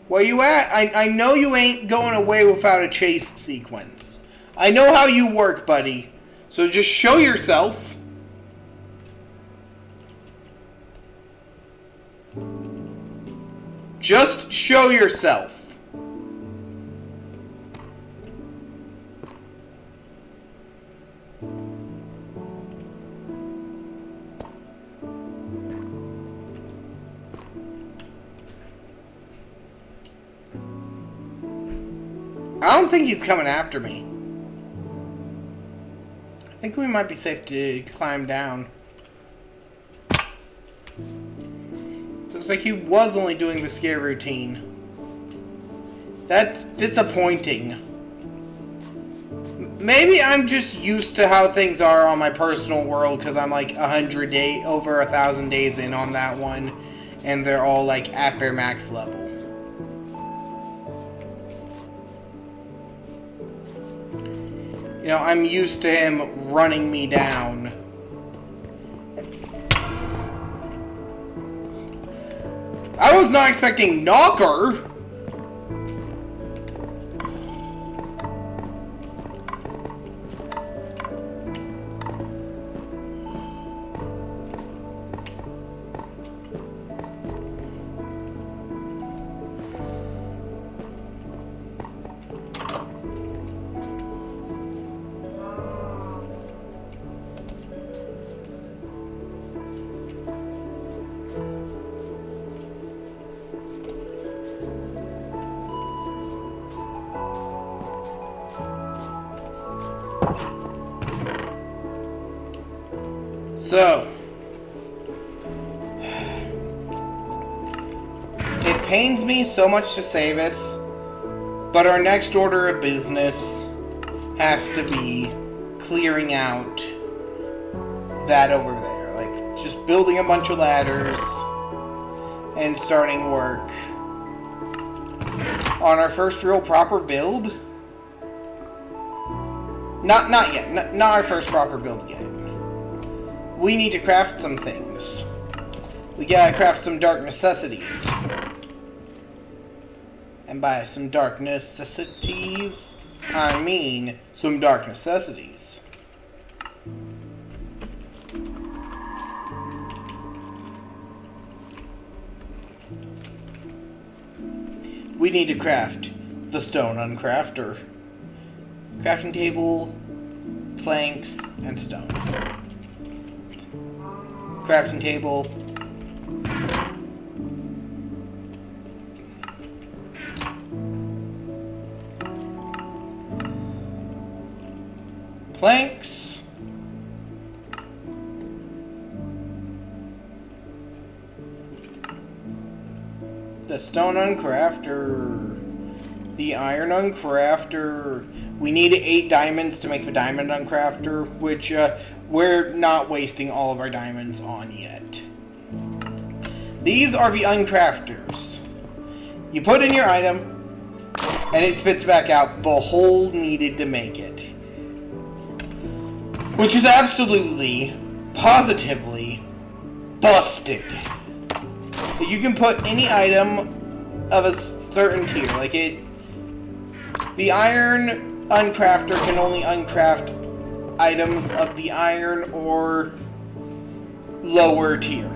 S1: Where you at? I know you ain't going away without a chase sequence. I know how you work, buddy. So just show yourself. Just show yourself. I don't think he's coming after me. I think we might be safe to climb down. Looks like he was only doing the scare routine. That's disappointing. Maybe I'm just used to how things are on my personal world because I'm like over 1,000 days in on that one, and they're all like at their max level. You know, I'm used to him running me down. I was not expecting Knocker! So, it pains me so much to say this, but our next order of business has to be clearing out that over there. Like, just building a bunch of ladders and starting work on our first real proper build. Not yet. Not our first proper build yet. We need to craft some things. We gotta craft some dark necessities. And by some dark necessities, I mean some dark necessities. We need to craft the stone uncrafter. Crafting table, planks, and stone. Crafting table. Planks. stone uncrafter. The iron uncrafter. We need 8 diamonds to make the diamond uncrafter, which we're not wasting all of our diamonds on yet. These are the uncrafters. You put in your item, and it spits back out the hole needed to make it. Which is absolutely, positively busted. You can put any item of a certain tier, like it. The iron uncrafter can only uncraft items of the iron or lower tier.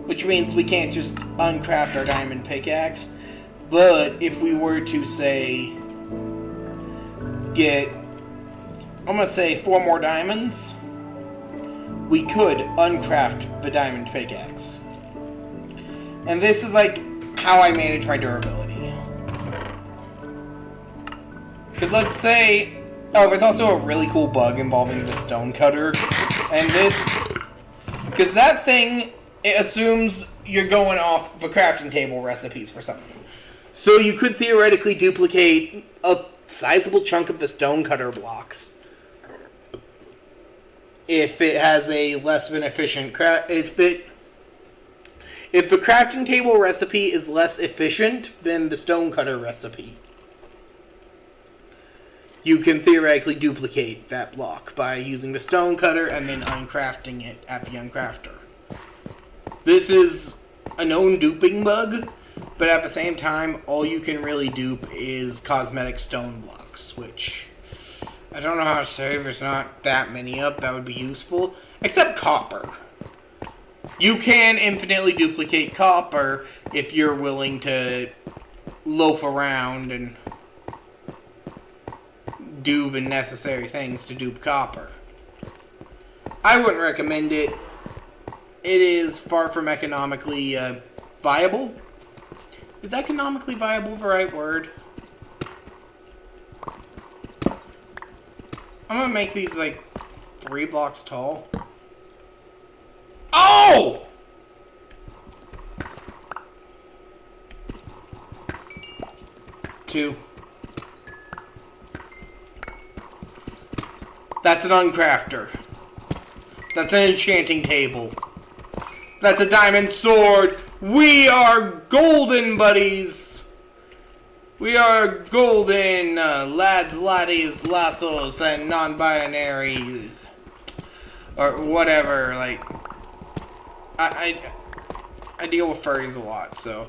S1: Which means we can't just uncraft our diamond pickaxe. But if we were to, say, get, I'm going to say 4 more diamonds, we could uncraft the diamond pickaxe. And this is like how I manage my durability. Because let's say, oh, there's also a really cool bug involving the stone cutter. And this, because that thing, it assumes you're going off the crafting table recipes for something. So you could theoretically duplicate a sizable chunk of the stone cutter blocks. If it has a less than efficient if the crafting table recipe is less efficient than the stone cutter recipe, you can theoretically duplicate that block by using the stone cutter and then uncrafting it at the uncrafter. This is a known duping bug, but at the same time, all you can really dupe is cosmetic stone blocks, which I don't know how to say. There's not that many of that would be useful, except copper. You can infinitely duplicate copper if you're willing to loaf around and do the necessary things to dupe copper. I wouldn't recommend it. It is far from economically viable. Is economically viable the right word? I'm gonna make these like 3 blocks tall. Oh! Two. That's an uncrafter. That's an enchanting table. That's a diamond sword. We are golden, buddies. We are golden, lads, laddies, lassos, and non-binaries. Or whatever, like, I deal with furries a lot, so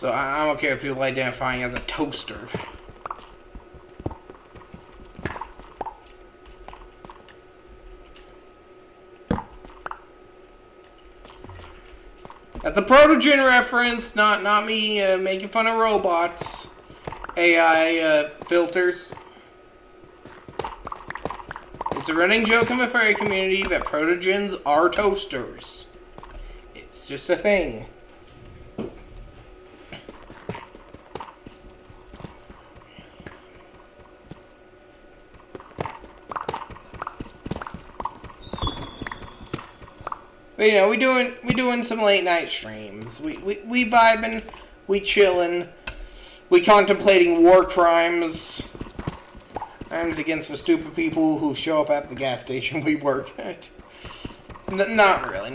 S1: I'm okay with people identifying as a toaster. That's a protogen reference, not me making fun of robots. AI filters. It's a running joke in the furry community that protogens are toasters. It's just a thing. But, you know, we doing some late night streams. We vibing, we chilling, we contemplating war crimes against the stupid people who show up at the gas station we work at. Not really.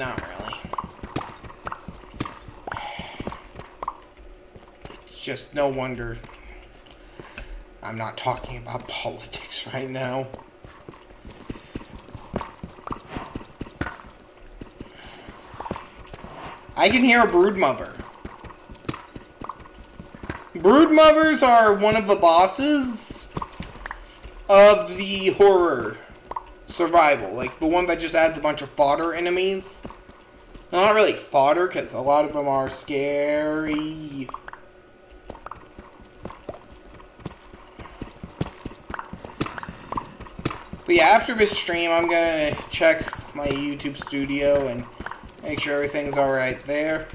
S1: It's just no wonder I'm not talking about politics right now. I can hear a broodmother. Broodmothers are one of the bosses of the horror survival. Like, the one that just adds a bunch of fodder enemies. Not really fodder, because a lot of them are scary. But yeah, after this stream, I'm gonna check my YouTube studio and make sure everything's alright there.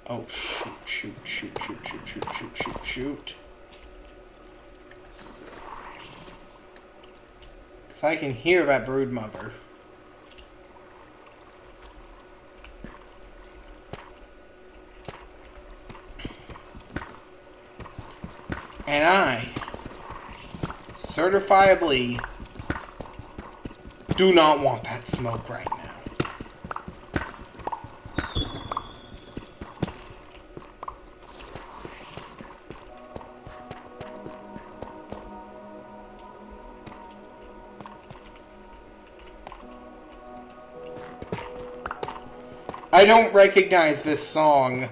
S1: Oh, shoot. So I can hear that broodmother. And I certifiably do not want that smoke right now. I don't recognize this song.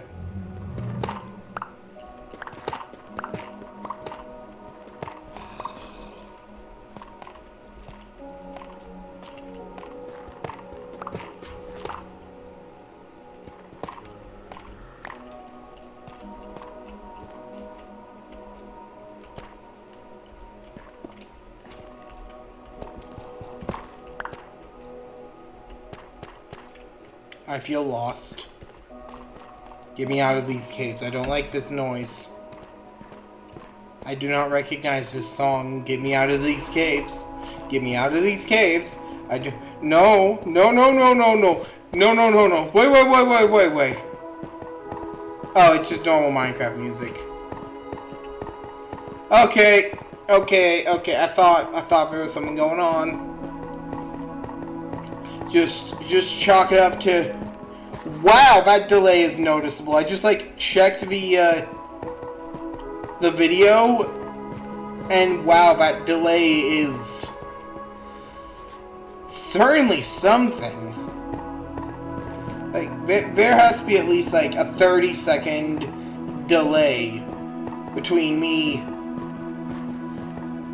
S1: I feel lost. Get me out of these caves. I don't like this noise. I do not recognize this song. Get me out of these caves. Get me out of these caves. I do. No. No, no, no, no, no. No, no, no, no. Wait, wait, wait, wait, wait, wait. Oh, it's just normal Minecraft music. Okay. Okay, okay. I thought there was something going on. Just chalk it up to, wow, that delay is noticeable. I just like checked the video, and wow, that delay is certainly something. Like there has to be at least like a 30-second delay between me.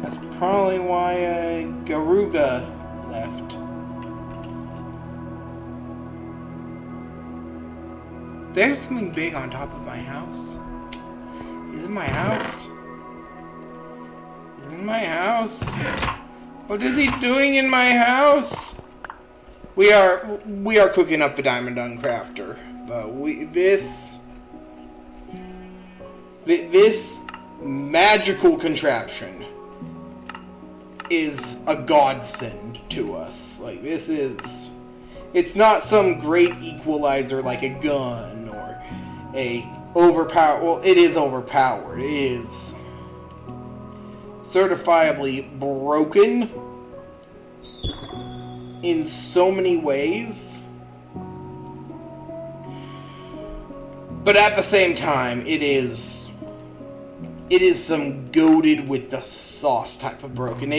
S1: That's probably why Garuga left. There's something big on top of my house. Is it my house? Is it my house? What is he doing in my house? We are cooking up the Diamond Uncrafter, but this magical contraption is a godsend to us. Like this is. It's not some great equalizer like a gun or a overpowered. Well, it is overpowered. It is certifiably broken in so many ways. But at the same time, it is some goated with the sauce type of broken.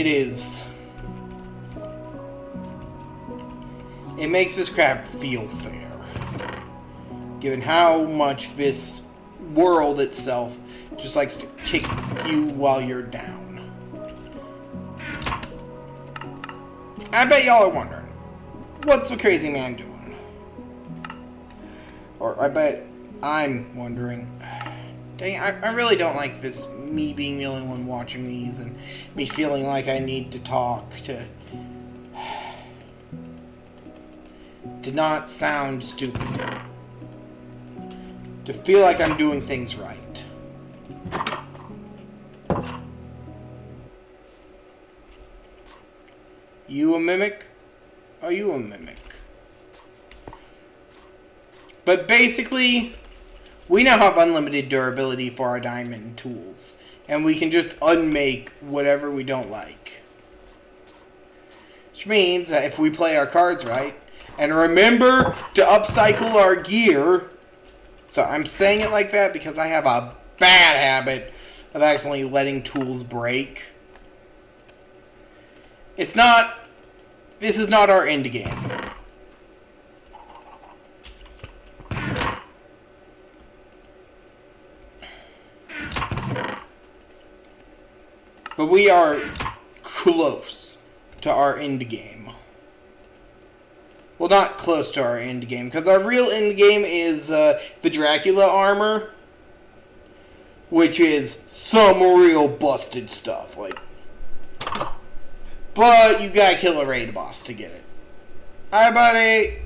S1: It makes this crap feel fair, given how much this world itself just likes to kick you while you're down. I bet y'all are wondering, what's the crazy man doing? Or I bet I'm wondering, dang, I really don't like this, me being the only one watching these, and me feeling like I need to talk to not sound stupid. To feel like I'm doing things right. You a mimic? Are you a mimic? But basically, we now have unlimited durability for our diamond tools. And we can just unmake whatever we don't like. Which means that if we play our cards right, and remember to upcycle our gear. So I'm saying it like that because I have a bad habit of accidentally letting tools break. This is not our end game. But we are close to our end game. Well, not close to our end game, because our real end game is the Dracula armor, which is some real busted stuff. Like, but you gotta kill a raid boss to get it. Hi, buddy.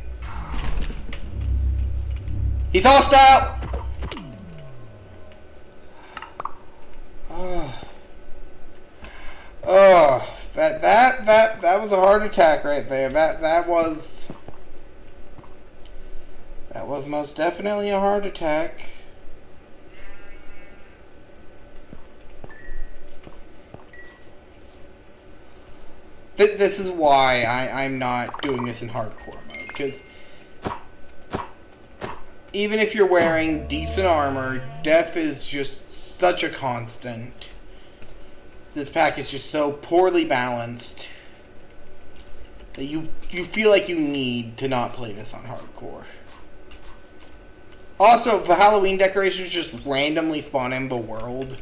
S1: He's hostile. That was a hard attack right there. That was most definitely a hard attack. This is why I'm not doing this in hardcore mode, because even if you're wearing decent armor, death is just such a constant. This pack is just so poorly balanced that you feel like you need to not play this on hardcore. Also, the Halloween decorations just randomly spawn in the world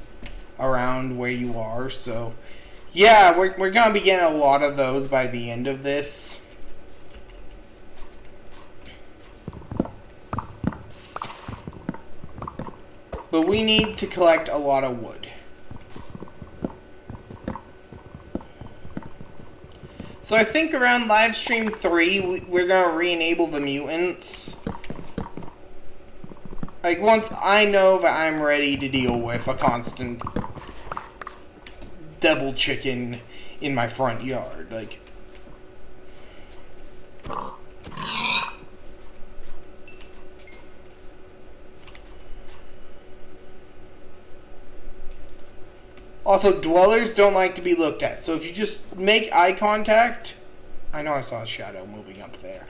S1: around where you are, so yeah, we're gonna be getting a lot of those by the end of this. But we need to collect a lot of wood. So I think around live stream 3, we're gonna re-enable the mutants. Like, once I know that I'm ready to deal with a constant devil chicken in my front yard, like. Also, dwellers don't like to be looked at, so if you just make eye contact... I know I saw a shadow moving up there.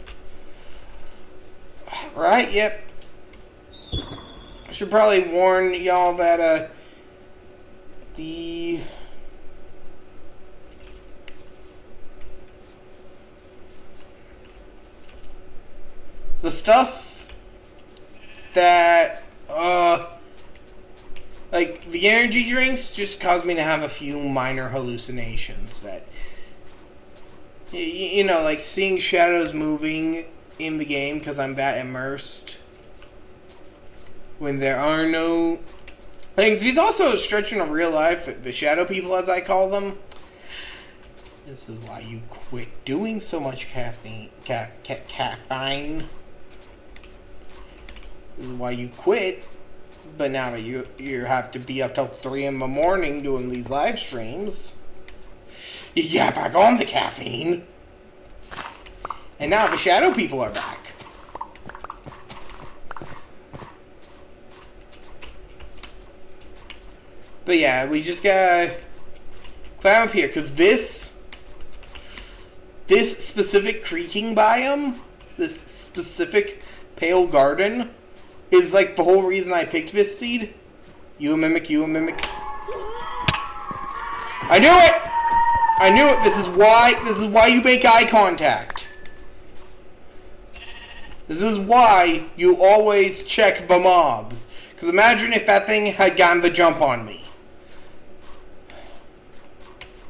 S1: Right, yep. I should probably warn y'all that, the stuff that, like, the energy drinks just caused me to have a few minor hallucinations that, you know, like seeing shadows moving in the game because I'm that immersed when there are no things. He's also a stretch in real life, the shadow people as I call them. This is why you quit doing so much caffeine. Caffeine. This is why you quit. But now that you have to be up till 3 in the morning doing these live streams, you get back on the caffeine. And now the shadow people are back. But yeah, we just gotta climb up here, because this specific creaking biome, this specific pale garden, is like the whole reason I picked this seed. You a mimic, you a mimic. I knew it! I knew it! This is why you make eye contact. This is why you always check the mobs. Because imagine if that thing had gotten the jump on me.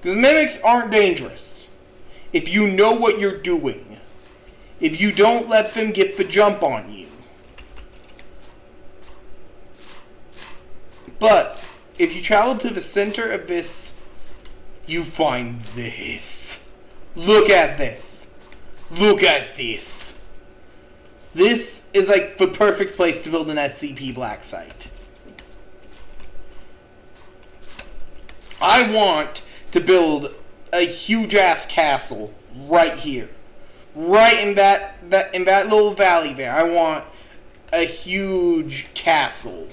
S1: Because mimics aren't dangerous if you know what you're doing. If you don't let them get the jump on you. But if you travel to the center of this, you find this. Look at this. Look at this. This is like the perfect place to build an SCP black site. I want to build a huge ass castle right here. Right in that little valley there. I want a huge castle.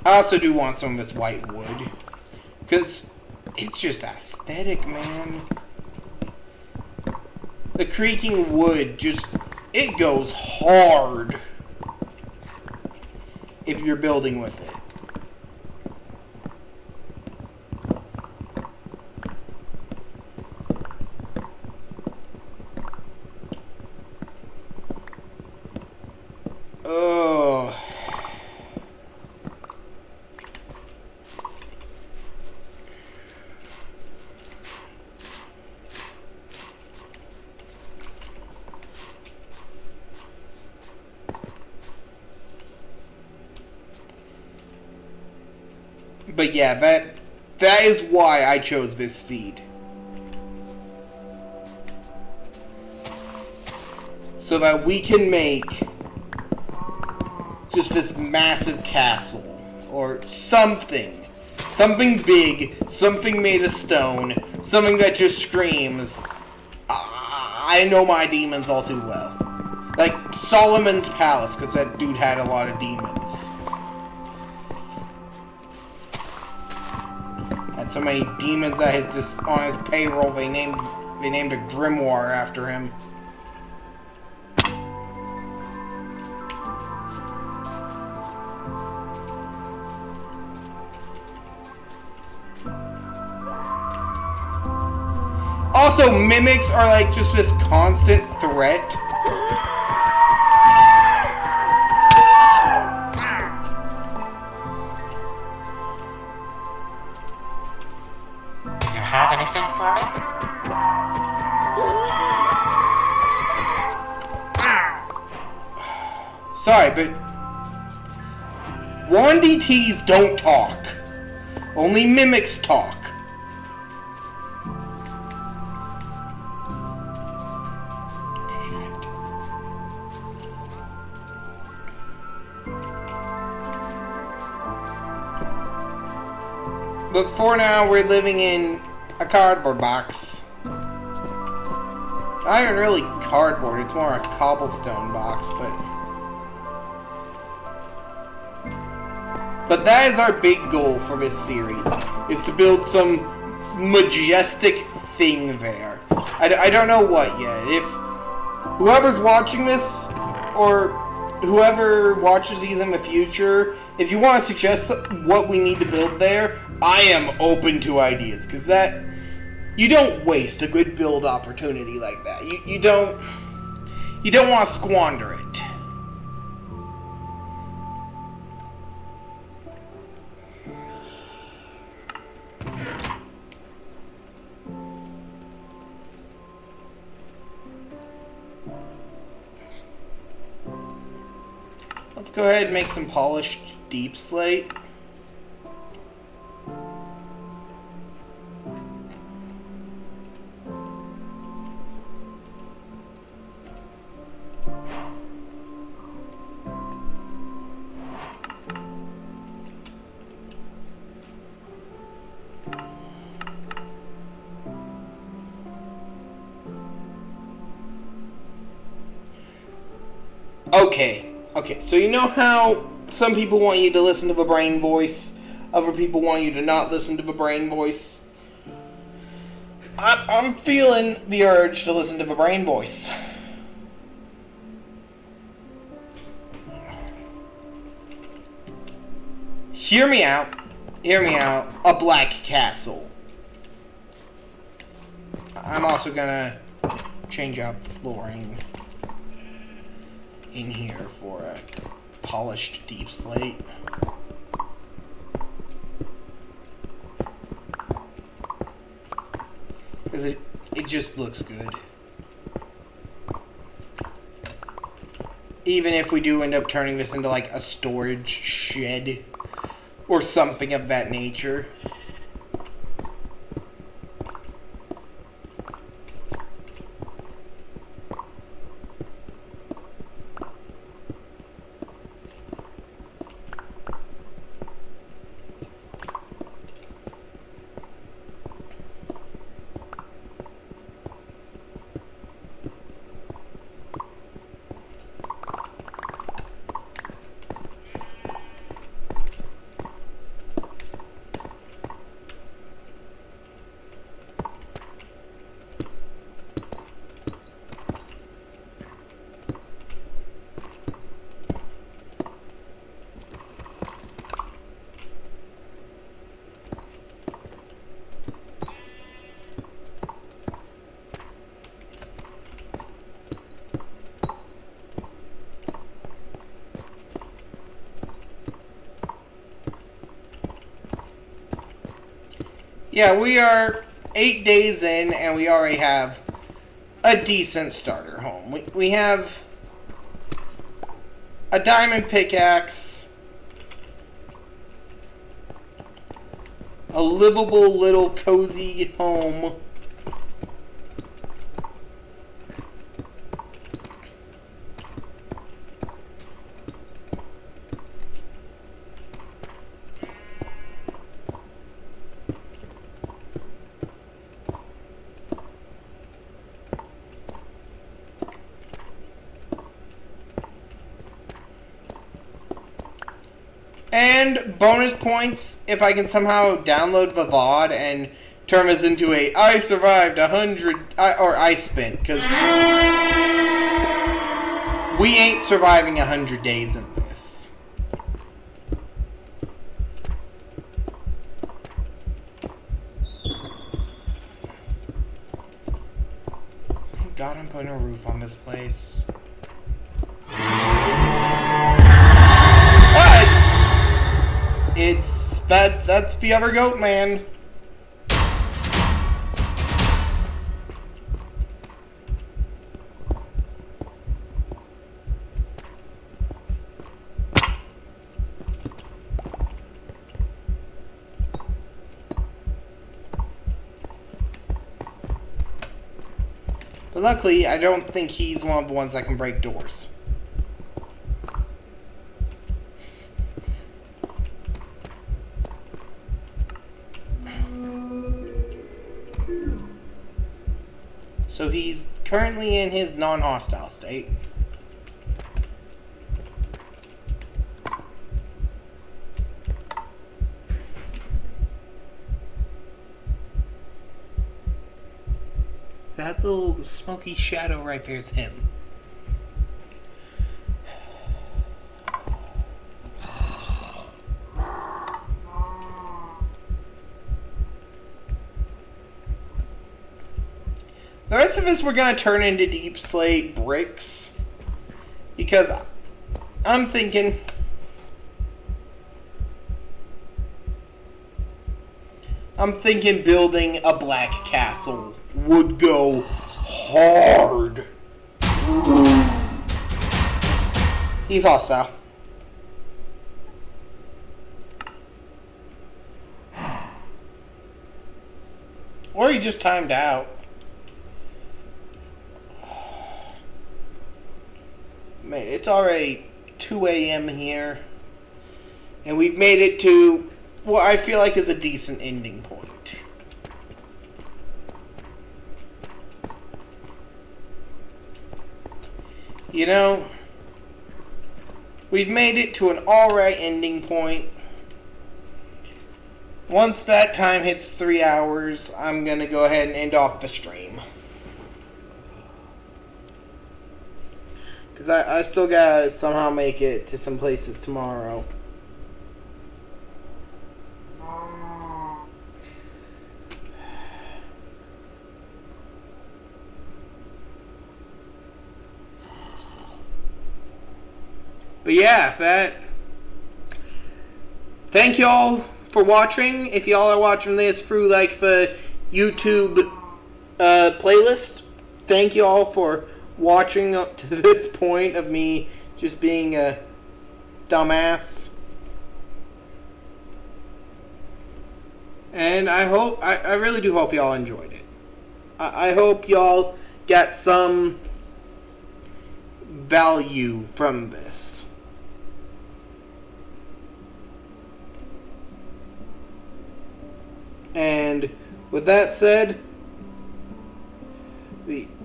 S1: I also do want some of this white wood, because it's just aesthetic, man. The creaking wood just, it goes hard if you're building with it. Oh. But yeah, that is why I chose this seed. So that we can make just this massive castle or something. Something big, something made of stone, something that just screams, I know my demons all too well. Like Solomon's Palace, because that dude had a lot of demons. Had so many demons that on his payroll, they named a grimoire after him. Also, mimics are like just this constant threat.
S4: Do you have anything for me?
S1: Sorry, but Wandits don't talk. Only mimics talk. But for now, we're living in a cardboard box. Not even really cardboard, it's more a cobblestone box, but that is our big goal for this series, is to build some majestic thing there. I don't know what yet. If whoever's watching this, or whoever watches these in the future, if you want to suggest what we need to build there, I am open to ideas, because that, you don't waste a good build opportunity like that. You don't want to squander it. Let's go ahead and make some polished deep slate. Okay, so you know how some people want you to listen to the brain voice, other people want you to not listen to the brain voice? I'm feeling the urge to listen to the brain voice. Hear me out, a black castle. I'm also gonna change out the flooring in here for a polished deep slate. Because it just looks good. Even if we do end up turning this into like a storage shed or something of that nature. Yeah, we are 8 days in, and we already have a decent starter home. We have a diamond pickaxe, a livable little cozy home, And bonus points if I can somehow download the VOD and turn this into a I survived 100 or I spent, because we ain't surviving 100 days in this. Thank God I'm putting a roof on this place. That's the other goat man. But luckily, I don't think he's one of the ones that can break doors. So he's currently in his non-hostile state. That little smoky shadow right there is him. The rest of us we're going to turn into deep slate bricks. Because I'm thinking building a black castle would go hard. He's hostile. Or he just timed out. Man, it's already 2 a.m. here. And we've made it to what I feel like is a decent ending point. You know, we've made it to an alright ending point. Once that time hits 3 hours, I'm going to go ahead and end off the stream. Because I still got to somehow make it to some places tomorrow. But yeah, thank y'all for watching. If y'all are watching this through like the YouTube playlist, thank y'all for watching up to this point of me just being a dumbass. And I really do hope y'all enjoyed it. I hope y'all got some value from this. And with that said,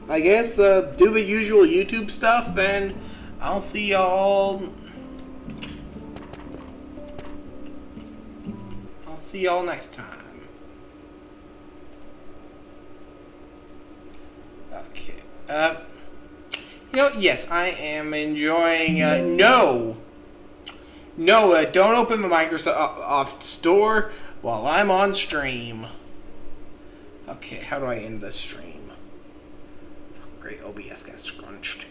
S1: I guess do the usual YouTube stuff, and I'll see y'all next time. Okay. Yes, I am enjoying. No, don't open the Microsoft Store while I'm on stream. Okay, how do I end this stream? Great, OBS got scrunched.